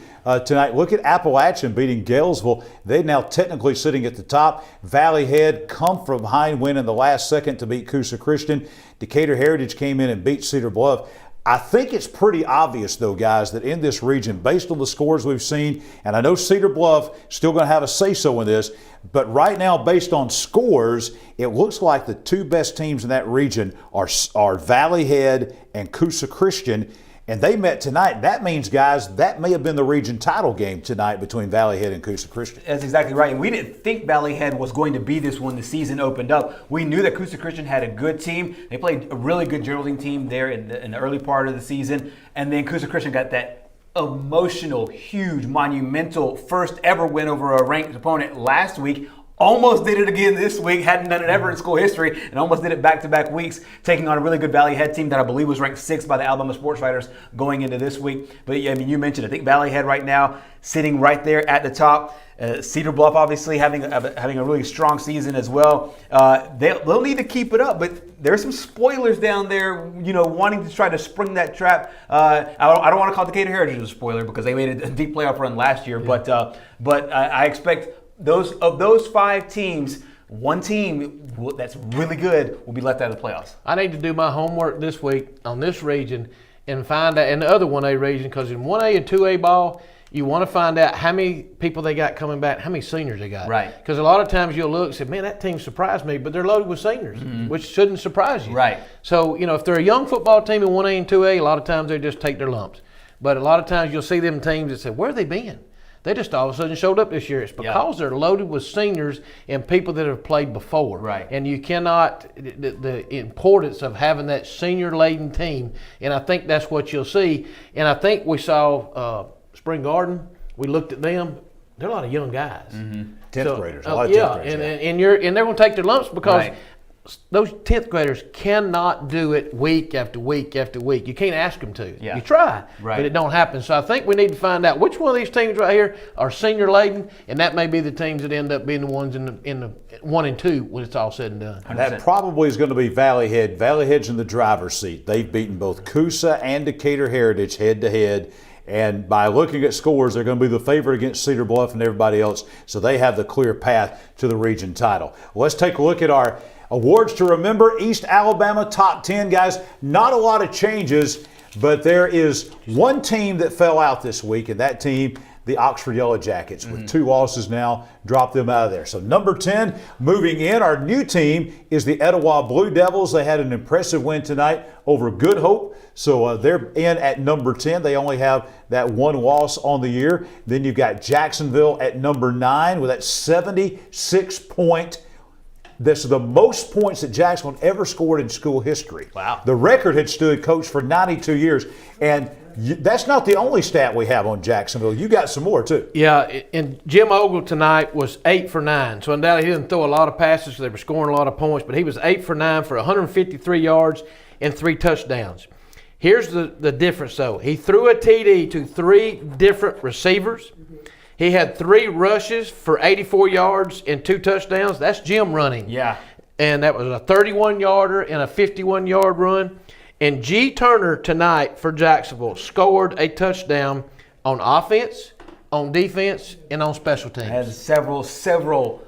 tonight. Look at Appalachian beating Galesville. They're now technically sitting at the top. Valley Head come from behind, win in the last second to beat Coosa Christian. Decatur Heritage came in and beat Cedar Bluff. I think it's pretty obvious, though, guys, that in this region, based on the scores we've seen, and I know Cedar Bluff still going to have a say-so in this, but right now, based on scores, it looks like the two best teams in that region are Valley Head and Coosa Christian, and they met tonight. That means, guys, that may have been the region title game tonight between Valley Head and Coosa Christian. That's exactly right. And we didn't think Valley Head was going to be this when the season opened up. We knew that Coosa Christian had a good team. They played a really good Geraldine team there in the early part of the season. And then Coosa Christian got that emotional, huge, monumental first ever win over a ranked opponent last week. Almost did it again this week, hadn't done it ever in school history, and almost did it back-to-back weeks, taking on a really good Valley Head team that I believe was ranked 6th by the Alabama Sports Writers going into this week. But yeah, I mean, you mentioned, I think Valley Head right now sitting right there at the top. Cedar Bluff obviously having a really strong season as well. They'll need to keep it up, but there's some spoilers down there, wanting to try to spring that trap. I don't want to call Decatur Heritage a spoiler because they made a deep playoff run last year, but I expect those 5 teams, one team that's really good will be left out of the playoffs. I need to do my homework this week on this region and find out in the other 1A region, because in 1A and 2A ball, you want to find out how many people they got coming back, how many seniors they got. Right. Because a lot of times you'll look and say, man, that team surprised me, but they're loaded with seniors, which shouldn't surprise you. Right. So, if they're a young football team in 1A and 2A, a lot of times they just take their lumps. But a lot of times you'll see them teams that say, where have they been? They just all of a sudden showed up this year. It's because they're loaded with seniors and people that have played before. Right. And you cannot, the importance of having that senior-laden team, and I think that's what you'll see. And I think we saw Spring Garden. We looked at them. They're a lot of young guys. 10th graders. A lot of 10th graders. And they're going to take their lumps because those 10th graders cannot do it week after week after week. You can't ask them to. You try, but it don't happen. So I think we need to find out which one of these teams right here are senior laden, and that may be the teams that end up being the ones in the 1 and 2 when it's all said and done. 100%. That probably is going to be Valley Head. Valley Head's in the driver's seat. They've beaten both Coosa and Decatur Heritage head to head. And by looking at scores, they're going to be the favorite against Cedar Bluff and everybody else. So they have the clear path to the region title. Let's take a look at our awards to remember. East Alabama top 10, guys. Not a lot of changes, but there is one team that fell out this week, and that team, the Oxford Yellow Jackets, with 2 losses now, dropped them out of there. So number 10, moving in, our new team is the Etowah Blue Devils. They had an impressive win tonight over Good Hope. So they're in at number 10. They only have that 1 loss on the year. Then you've got Jacksonville at number 9 with that 76-point. This is the most points that Jacksonville ever scored in school history. Wow. The record had stood, Coach, for 92 years. And that's not the only stat we have on Jacksonville. You got some more, too. Yeah, and Jim Ogle tonight was 8 for 9. So undoubtedly he didn't throw a lot of passes, so they were scoring a lot of points, but he was 8 for 9 for 153 yards and 3 touchdowns. Here's the difference, though. He threw a TD to 3 different receivers. He had 3 rushes for 84 yards and 2 touchdowns. That's Jim running. Yeah. And that was a 31-yarder and a 51-yard run. And G. Turner tonight for Jacksonville scored a touchdown on offense, on defense, and on special teams. Has several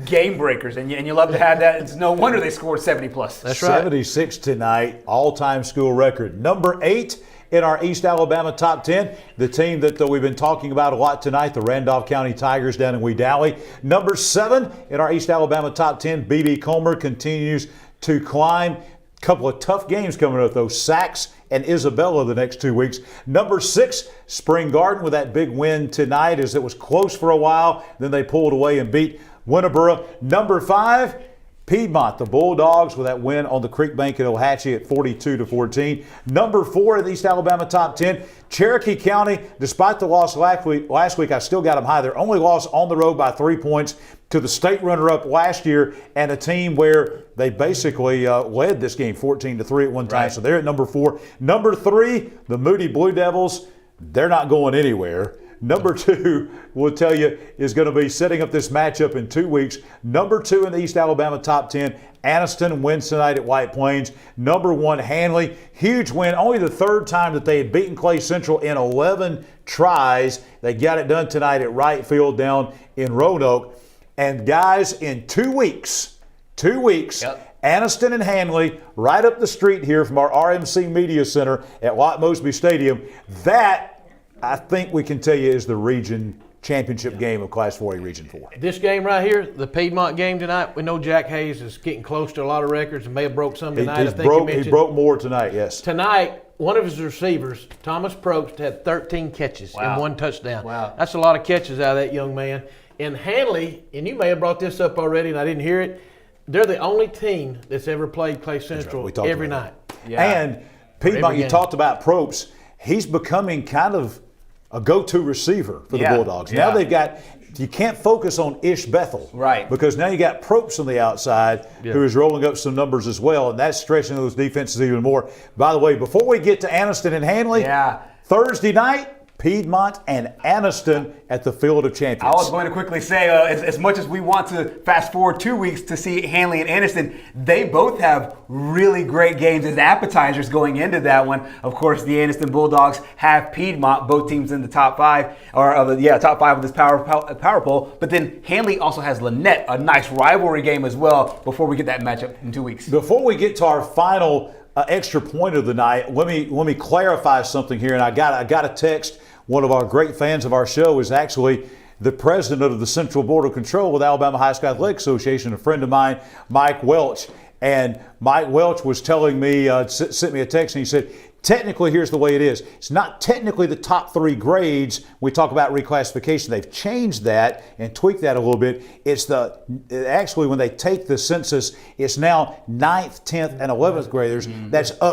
game breakers, and you love to have that. It's no wonder they scored 70+. That's right. 76 tonight, all-time school record. Number 8, in our East Alabama top 10, the team that we've been talking about a lot tonight, the Randolph County Tigers down in Wedowee. Number 7 in our East Alabama top 10, BB Comer continues to climb. A couple of tough games coming up, though. Sachs and Isabella the next 2 weeks. Number 6, Spring Garden with that big win tonight, as it was close for a while. Then they pulled away and beat Winterboro. Number 5, Piedmont, the Bulldogs, with that win on the Creek Bank at Ohatchee at 42-14. Number 4 in the East Alabama top 10, Cherokee County. Despite the loss last week, I still got them high. Their only loss on the road by 3 points to the state runner-up last year, and a team where they basically led this game 14-3 at one time. Right. So they're at number 4. Number 3, the Moody Blue Devils. They're not going anywhere. Number 2, we'll tell you, is going to be setting up this matchup in 2 weeks. Number 2 in the East Alabama top 10, Anniston wins tonight at White Plains. Number 1, Hanley, huge win. Only the 3rd time that they had beaten Clay Central in 11 tries. They got it done tonight at Wright Field down in Roanoke. And guys, in 2 weeks, yep, Anniston and Hanley, right up the street here from our RMC Media Center at Watt Mosby Stadium. That, I think we can tell you, is the region championship game of Class 4A Region 4. This game right here, the Piedmont game tonight, we know Jack Hayes is getting close to a lot of records and may have broke some tonight. He broke more tonight, yes. Tonight, one of his receivers, Thomas Probst, had 13 catches and 1 touchdown. Wow. That's a lot of catches out of that young man. And Hanley, and you may have brought this up already and I didn't hear it, they're the only team that's ever played Clay Central every night. Yeah. And Piedmont, you talked about Probst. He's becoming kind of a go-to receiver for the Bulldogs. Now they've got, you can't focus on Ish Bethel. Right. Because now you got Probst on the outside who is rolling up some numbers as well, and that's stretching those defenses even more. By the way, before we get to Anniston and Hanley, Thursday night, Piedmont and Anniston at the Field of Champions. I was going to quickly say, as much as we want to fast forward 2 weeks to see Hanley and Anniston, they both have really great games as appetizers going into that one. Of course, the Anniston Bulldogs have Piedmont, both teams in the top 5, top 5 of this power poll. But then Hanley also has Lynette, a nice rivalry game as well, before we get that matchup in 2 weeks. Before we get to our final extra point of the night, let me clarify something here, and I got a text. One of our great fans of our show is actually the president of the Central Board of Control with Alabama High School Athletic Association, a friend of mine, Mike Welch. And Mike Welch was telling me, sent me a text, and he said, technically, here's the way it is. It's not technically the top 3 grades. We talk about reclassification. They've changed that and tweaked that a little bit. It's actually, when they take the census, it's now 9th, 10th, and 11th graders. That's the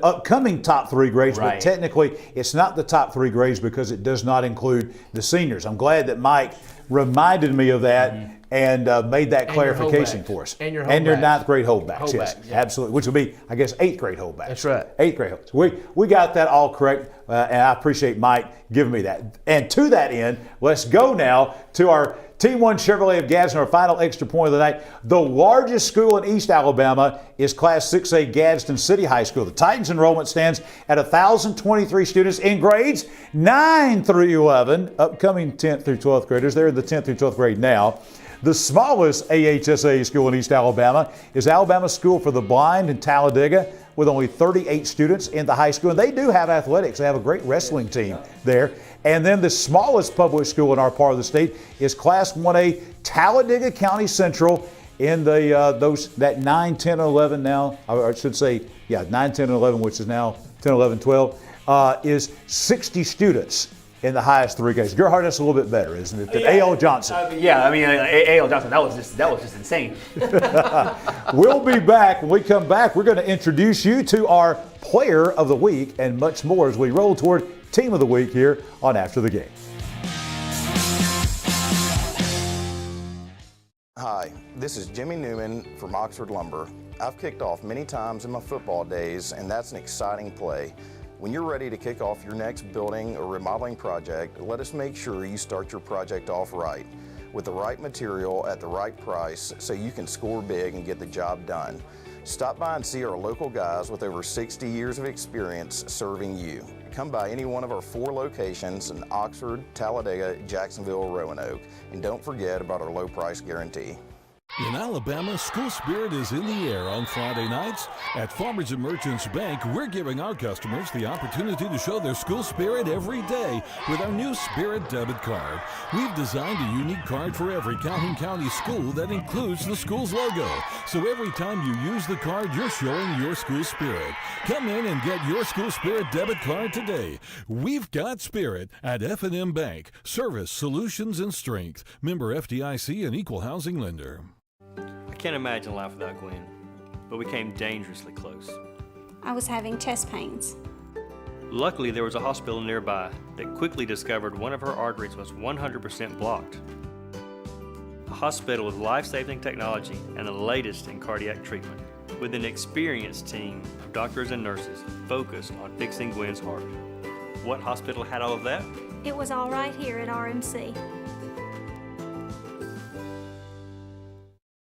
upcoming top 3 grades. Right. But technically, it's not the top 3 grades because it does not include the seniors. I'm glad that Mike reminded me of that. And made that clarification for us. And your 9th grade holdbacks. Yes, absolutely. Which will be, I guess, 8th grade holdbacks. That's right. 8th grade holdbacks. We got that all correct, and I appreciate Mike giving me that. And to that end, let's go now to our Team 1 Chevrolet of Gadsden, our final extra point of the night. The largest school in East Alabama is Class 6A Gadsden City High School. The Titans enrollment stands at 1,023 students in grades 9 through 11, upcoming 10th through 12th graders. They're in the 10th through 12th grade now. The smallest AHSA school in East Alabama is Alabama School for the Blind in Talladega, with only 38 students in the high school. And they do have athletics. They have a great wrestling team there. And then the smallest public school in our part of the state is Class 1A Talladega County Central in that 9, 10, and 11 now. I should say, 9, 10, and 11, which is now 10, 11, 12, is 60 students in the highest 3 grades. Gerhard, that's a little bit better, isn't it? Than A.L. Johnson. A.L. Johnson, that was just insane. We'll be back. When we come back, we're going to introduce you to our Player of the Week and much more as we roll toward Team of the Week here on After the Game. Hi, this is Jimmy Newman from Oxford Lumber. I've kicked off many times in my football days, and that's an exciting play. When you're ready to kick off your next building or remodeling project, let us make sure you start your project off right, with the right material at the right price so you can score big and get the job done. Stop by and see our local guys with over 60 years of experience serving you. Come by any one of our 4 locations in Oxford, Talladega, Jacksonville, or Roanoke, and don't forget about our low price guarantee. In Alabama, school spirit is in the air on Friday nights. At Farmers and Merchants Bank, we're giving our customers the opportunity to show their school spirit every day with our new Spirit debit card. We've designed a unique card for every Calhoun County school that includes the school's logo. So every time you use the card, you're showing your school spirit. Come in and get your school spirit debit card today. We've got spirit at F&M Bank. Service, solutions, and strength. Member FDIC and equal housing lender. I can't imagine life without Gwen, but we came dangerously close. I was having chest pains. Luckily, there was a hospital nearby that quickly discovered one of her arteries was 100% blocked. A hospital with life-saving technology and the latest in cardiac treatment, with an experienced team of doctors and nurses focused on fixing Gwen's heart. What hospital had all of that? It was all right here at RMC.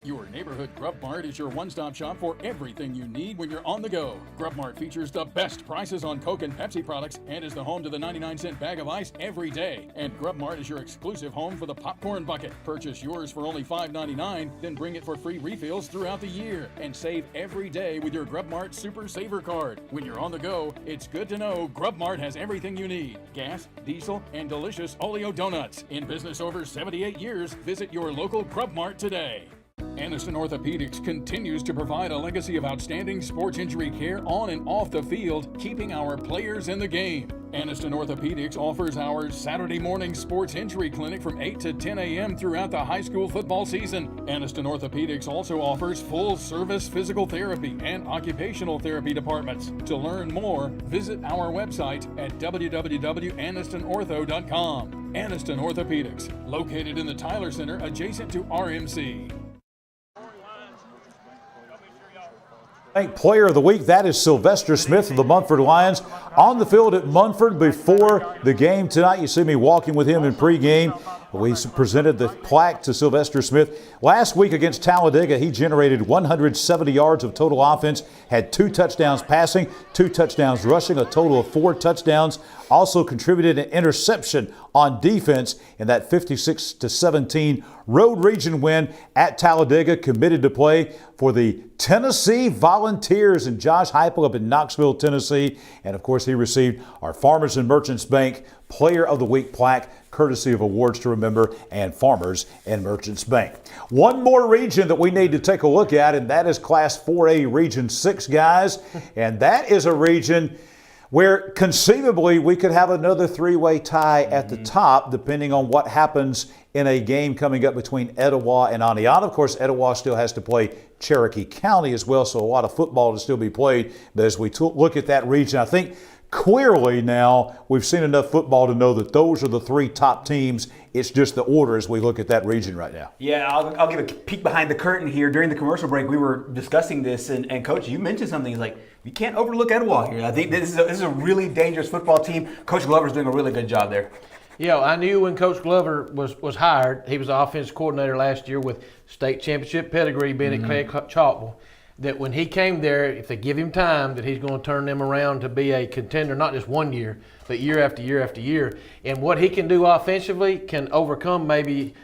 Your neighborhood Grub Mart is your one-stop shop for everything you need when you're on the go. Grub Mart features the best prices on Coke and Pepsi products and is the home to the 99-cent bag of ice every day. And Grub Mart is your exclusive home for the popcorn bucket. Purchase yours for only $5.99, then bring it for free refills throughout the year. And save every day with your Grub Mart Super Saver Card. When you're on the go, it's good to know Grub Mart has everything you need. Gas, diesel, and delicious Oleo donuts. In business over 78 years, visit your local Grub Mart today. Aniston Orthopedics continues to provide a legacy of outstanding sports injury care on and off the field, keeping our players in the game. Aniston Orthopedics offers our Saturday morning sports injury clinic from 8 to 10 a.m. throughout the high school football season. Aniston Orthopedics also offers full-service physical therapy and occupational therapy departments. To learn more, visit our website at www.anistonortho.com. Aniston Orthopedics, located in the Tyler Center adjacent to RMC. Bank Player of the Week, that is Sylvester Smith of the Munford Lions. On the field at Munford before the game tonight. You see me walking with him in pregame. We presented the plaque to Sylvester Smith. Last week against Talladega, he generated 170 yards of total offense, had 2 touchdowns passing, 2 touchdowns rushing, a total of 4 touchdowns. Also contributed an interception on defense in that 56-17 road region win at Talladega. Committed to play for the Tennessee Volunteers and Josh Heupel up in Knoxville, Tennessee. And of course, he received our Farmers and Merchants Bank Player of the Week plaque, courtesy of Awards to Remember and Farmers and Merchants Bank. One more region that we need to take a look at, and that is Class 4A Region 6, guys. And that is a region where conceivably we could have another 3-way tie at the top, depending on what happens in a game coming up between Etowah and Oneonta. Of course, Etowah still has to play Cherokee County as well, so a lot of football to still be played. But as we look at that region, I think clearly now we've seen enough football to know that those are the 3 top teams. It's just the order as we look at that region right now. Yeah, I'll give a peek behind the curtain here. During the commercial break, we were discussing this, and Coach, you mentioned something. He's like, you can't overlook Etowah here. I think this is a really dangerous football team. Coach Glover's doing a really good job there. Yeah, I knew when Coach Glover was hired, he was the offensive coordinator last year with state championship pedigree being at Clay Chalkville, that when he came there, if they give him time, that he's going to turn them around to be a contender, not just one year, but year after year after year. And what he can do offensively can overcome maybe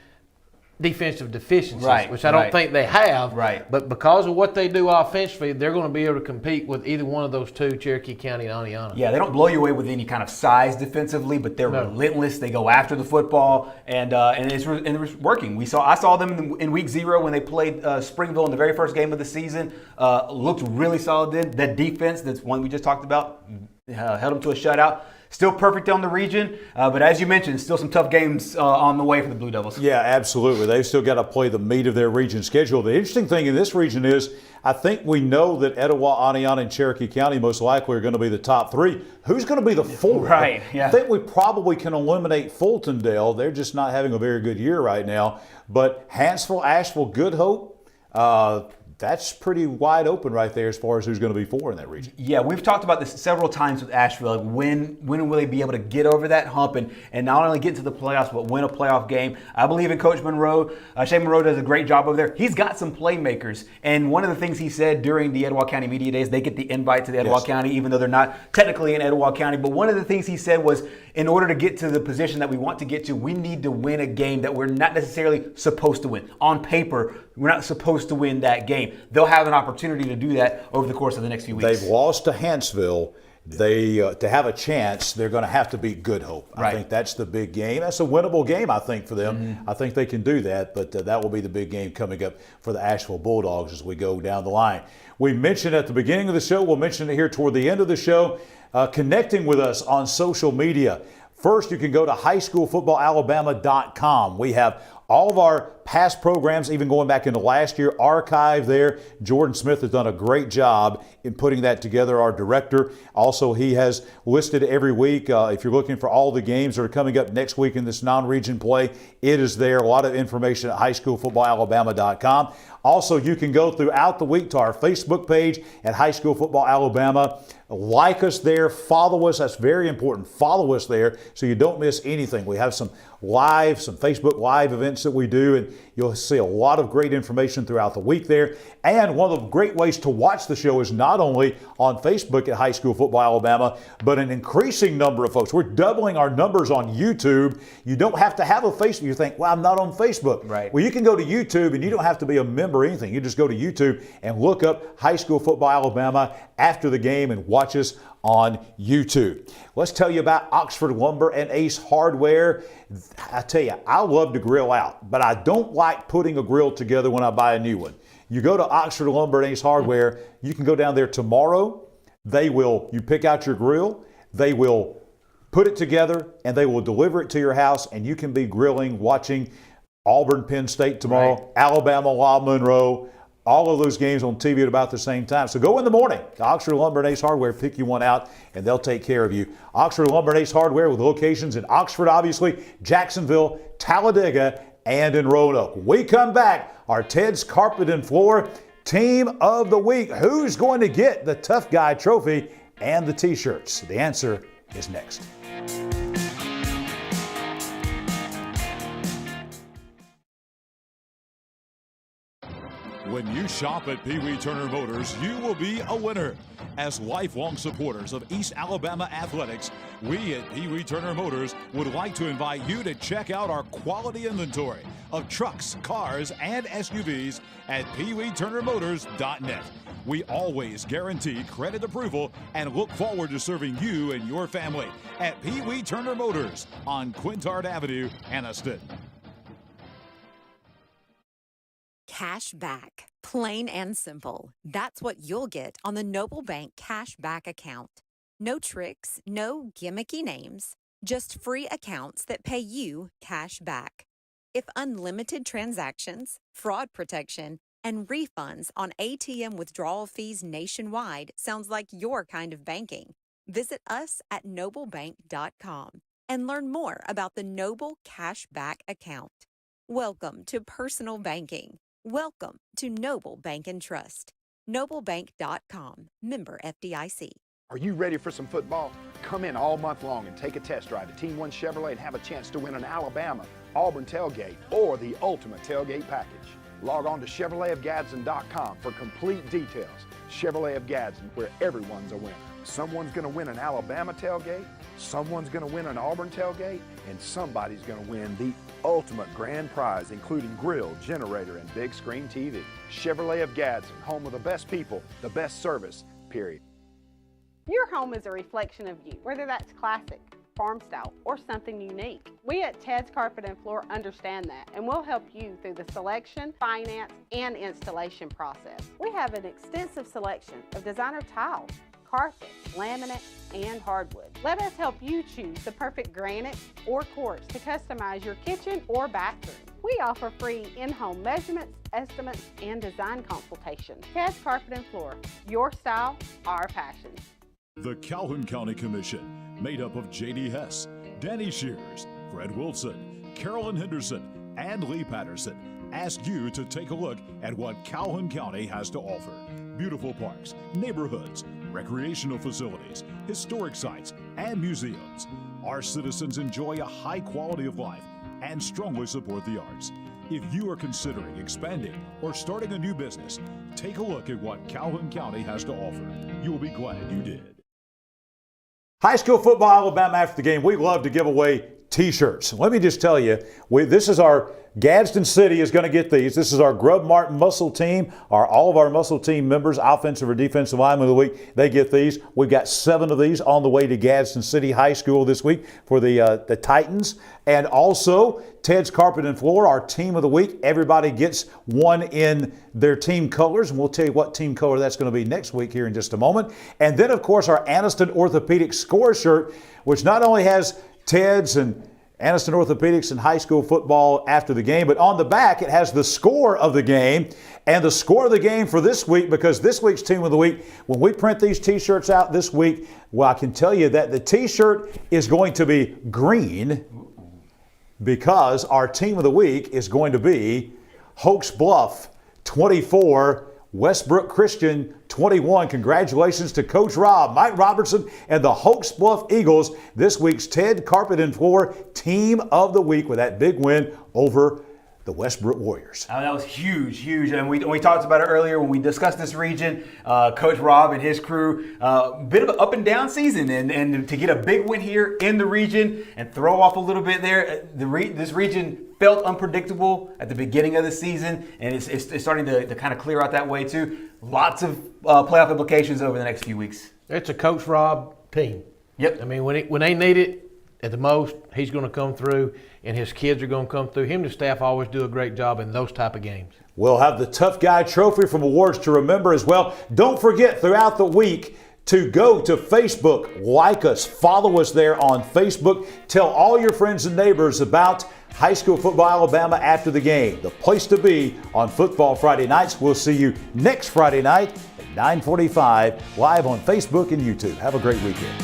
defensive deficiencies, which I don't think they have. But because of what they do offensively, they're going to be able to compete with either one of those 2, Cherokee County and Oneonta. Yeah, they don't blow you away with any kind of size defensively, but they're relentless. They go after the football, and it's working. I saw them in week 0 when they played Springville in the very first game of the season. Looked really solid then. That defense, that's one we just talked about, held them to a shutout. Still perfect on the region, but as you mentioned, still some tough games on the way for the Blue Devils. Yeah, absolutely. They've still got to play the meat of their region schedule. The interesting thing in this region is I think we know that Etowah, Oneonta, and Cherokee County most likely are going to be the top 3. Who's going to be the 4? Right, yeah. I think we probably can eliminate Fultondale. They're just not having a very good year right now. But Hansville, Asheville, Good Hope, that's pretty wide open right there as far as who's going to be 4 in that region. Yeah, we've talked about this several times with Asheville. Like when will they be able to get over that hump and not only get to the playoffs, but win a playoff game? I believe in Coach Monroe. Shane Monroe does a great job over there. He's got some playmakers. And one of the things he said during the Etowah County Media Days, they get the invite to the Etowah County, even though they're not technically in Etowah County. But one of the things he said was, in order to get to the position that we want to get to, we need to win a game that we're not necessarily supposed to win. On paper, we're not supposed to win that game. They'll have an opportunity to do that over the course of the next few weeks. They've lost to Hanceville. They to have a chance, they're going to have to beat Good Hope. I think that's the big game. That's a winnable game, I think, for them. I think they can do that, but that will be the big game coming up for the Asheville Bulldogs as we go down the line. We mentioned at the beginning of the show, we'll mention it here toward the end of the show, connecting with us on social media. First, you can go to highschoolfootballalabama.com. We have all of our past programs, even going back into last year, archived there. Jordan Smith has done a great job in putting that together, our director. Also, he has listed every week, if you're looking for all the games that are coming up next week in this non-region play, it is there. A lot of information at highschoolfootballalabama.com. Also, you can go throughout the week to our Facebook page at High School Football Alabama. Like us there, follow us. That's very important. Follow us there so you don't miss anything. We have some Facebook Live events that we do, and you'll see a lot of great information throughout the week there. And one of the great ways to watch the show is not only on Facebook at High School Football Alabama, but an increasing number of folks. We're doubling our numbers on YouTube. You don't have to have a Facebook. You think, well, I'm not on Facebook. Right. Well, you can go to YouTube, and you don't have to be a member or anything. You just go to YouTube and look up High School Football Alabama after the game and watch us on YouTube. Let's tell you about Oxford Lumber and Ace Hardware. I tell you, I love to grill out, but I don't like putting a grill together when I buy a new one. You go to Oxford Lumber and Ace Hardware, you can go down there tomorrow. You pick out your grill, they will put it together, and they will deliver it to your house, and you can be grilling, watching Auburn, Penn State tomorrow, Alabama, Monroe, all of those games on TV at about the same time. So go in the morning to Oxford Lumber and Ace Hardware, pick you one out, and they'll take care of you. Oxford Lumber and Ace Hardware with locations in Oxford, obviously, Jacksonville, Talladega, and in Roanoke. When we come back, our Ted's Carpet and Floor Team of the Week. Who's going to get the Tough Guy Trophy and the T-shirts? The answer is next. When you shop at Pee Wee Turner Motors, you will be a winner. As lifelong supporters of East Alabama athletics, we at Pee Wee Turner Motors would like to invite you to check out our quality inventory of trucks, cars, and SUVs at peeweeturnermotors.net. We always guarantee credit approval and look forward to serving you and your family at Pee Wee Turner Motors on Quintard Avenue, Anniston. Cash back. Plain and simple. That's what you'll get on the Noble Bank Cash Back account. No tricks, no gimmicky names, just free accounts that pay you cash back. If unlimited transactions, fraud protection, and refunds on ATM withdrawal fees nationwide sounds like your kind of banking, visit us at noblebank.com and learn more about the Noble Cash Back account. Welcome to personal banking. Welcome to Noble Bank and Trust. Noblebank.com. Member FDIC. Are you ready for some football? Come in all month long and take a test drive at Team 1 Chevrolet and have a chance to win an Alabama, Auburn tailgate, or the ultimate tailgate package. Log on to ChevroletofGadsden.com for complete details. Chevrolet of Gadsden, where everyone's a winner. Someone's going to win an Alabama tailgate, someone's going to win an Auburn tailgate, and somebody's going to win the ultimate grand prize, including grill, generator, and big screen TV. Chevrolet of Gadsden, home of the best people, the best service, period. Your home is a reflection of you, whether that's classic, farm style, or something unique. We at Ted's Carpet and Floor understand that, and we'll help you through the selection, finance, and installation process. We have an extensive selection of designer tiles, carpet, laminate, and hardwood. Let us help you choose the perfect granite or quartz to customize your kitchen or bathroom. We offer free in-home measurements, estimates, and design consultations. Ted's Carpet and Floor, your style, our passion. The Calhoun County Commission, made up of J.D. Hess, Danny Shears, Fred Wilson, Carolyn Henderson, and Lee Patterson, ask you to take a look at what Calhoun County has to offer. Beautiful parks, neighborhoods, recreational facilities, historic sites, and museums. Our citizens enjoy a high quality of life and strongly support the arts. If you are considering expanding or starting a new business, take a look at what Calhoun County has to offer. You will be glad you did. High school football, Alabama, after the game, we love to give away T-shirts. Let me just tell you, this is our Gadsden City is going to get these. This is our Grub Martin Muscle Team. All of our Muscle Team members, offensive or defensive lineman of the week, they get these. We've got 7 of these on the way to Gadsden City High School this week for the Titans. And also, Ted's Carpet and Floor, our Team of the Week. Everybody gets one in their team colors, and we'll tell you what team color that's going to be next week here in just a moment. And then, of course, our Anniston Orthopedic Score shirt, which not only has Ted's and Anniston Orthopedics and high school football after the game, but on the back it has the score of the game and the score of the game for this week, because this week's Team of the Week, when we print these T-shirts out this week, well, I can tell you that the T-shirt is going to be green because our Team of the Week is going to be Hoax Bluff 24, Westbrook Christian 21. Congratulations to Coach Rob, Mike Robertson, and the Hoax Bluff Eagles. This week's Ted Carpet and Floor Team of the Week with that big win over the Westbrook Warriors. That was huge, huge. And we talked about it earlier when we discussed this region. Coach Rob and his crew, bit of an up and down season. And to get a big win here in the region and throw off a little bit there, this region felt unpredictable at the beginning of the season. And it's starting to kind of clear out that way too. Lots of playoff implications over the next few weeks. It's a Coach Rob team. Yep. I mean, when they need it at the most, he's going to come through, and his kids are going to come through. Him and his staff always do a great job in those type of games. We'll have the Tough Guy Trophy from awards to remember as well. Don't forget throughout the week to go to Facebook, like us, follow us there on Facebook. Tell all your friends and neighbors about high school football Alabama after the game. The place to be on Football Friday nights. We'll see you next Friday night at 9:45 live on Facebook and YouTube. Have a great weekend.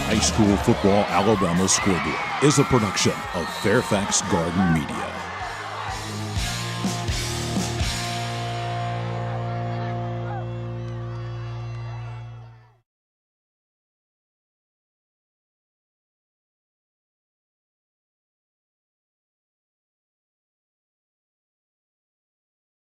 High School Football Alabama Scoreboard is a production of Fairfax Garden Media.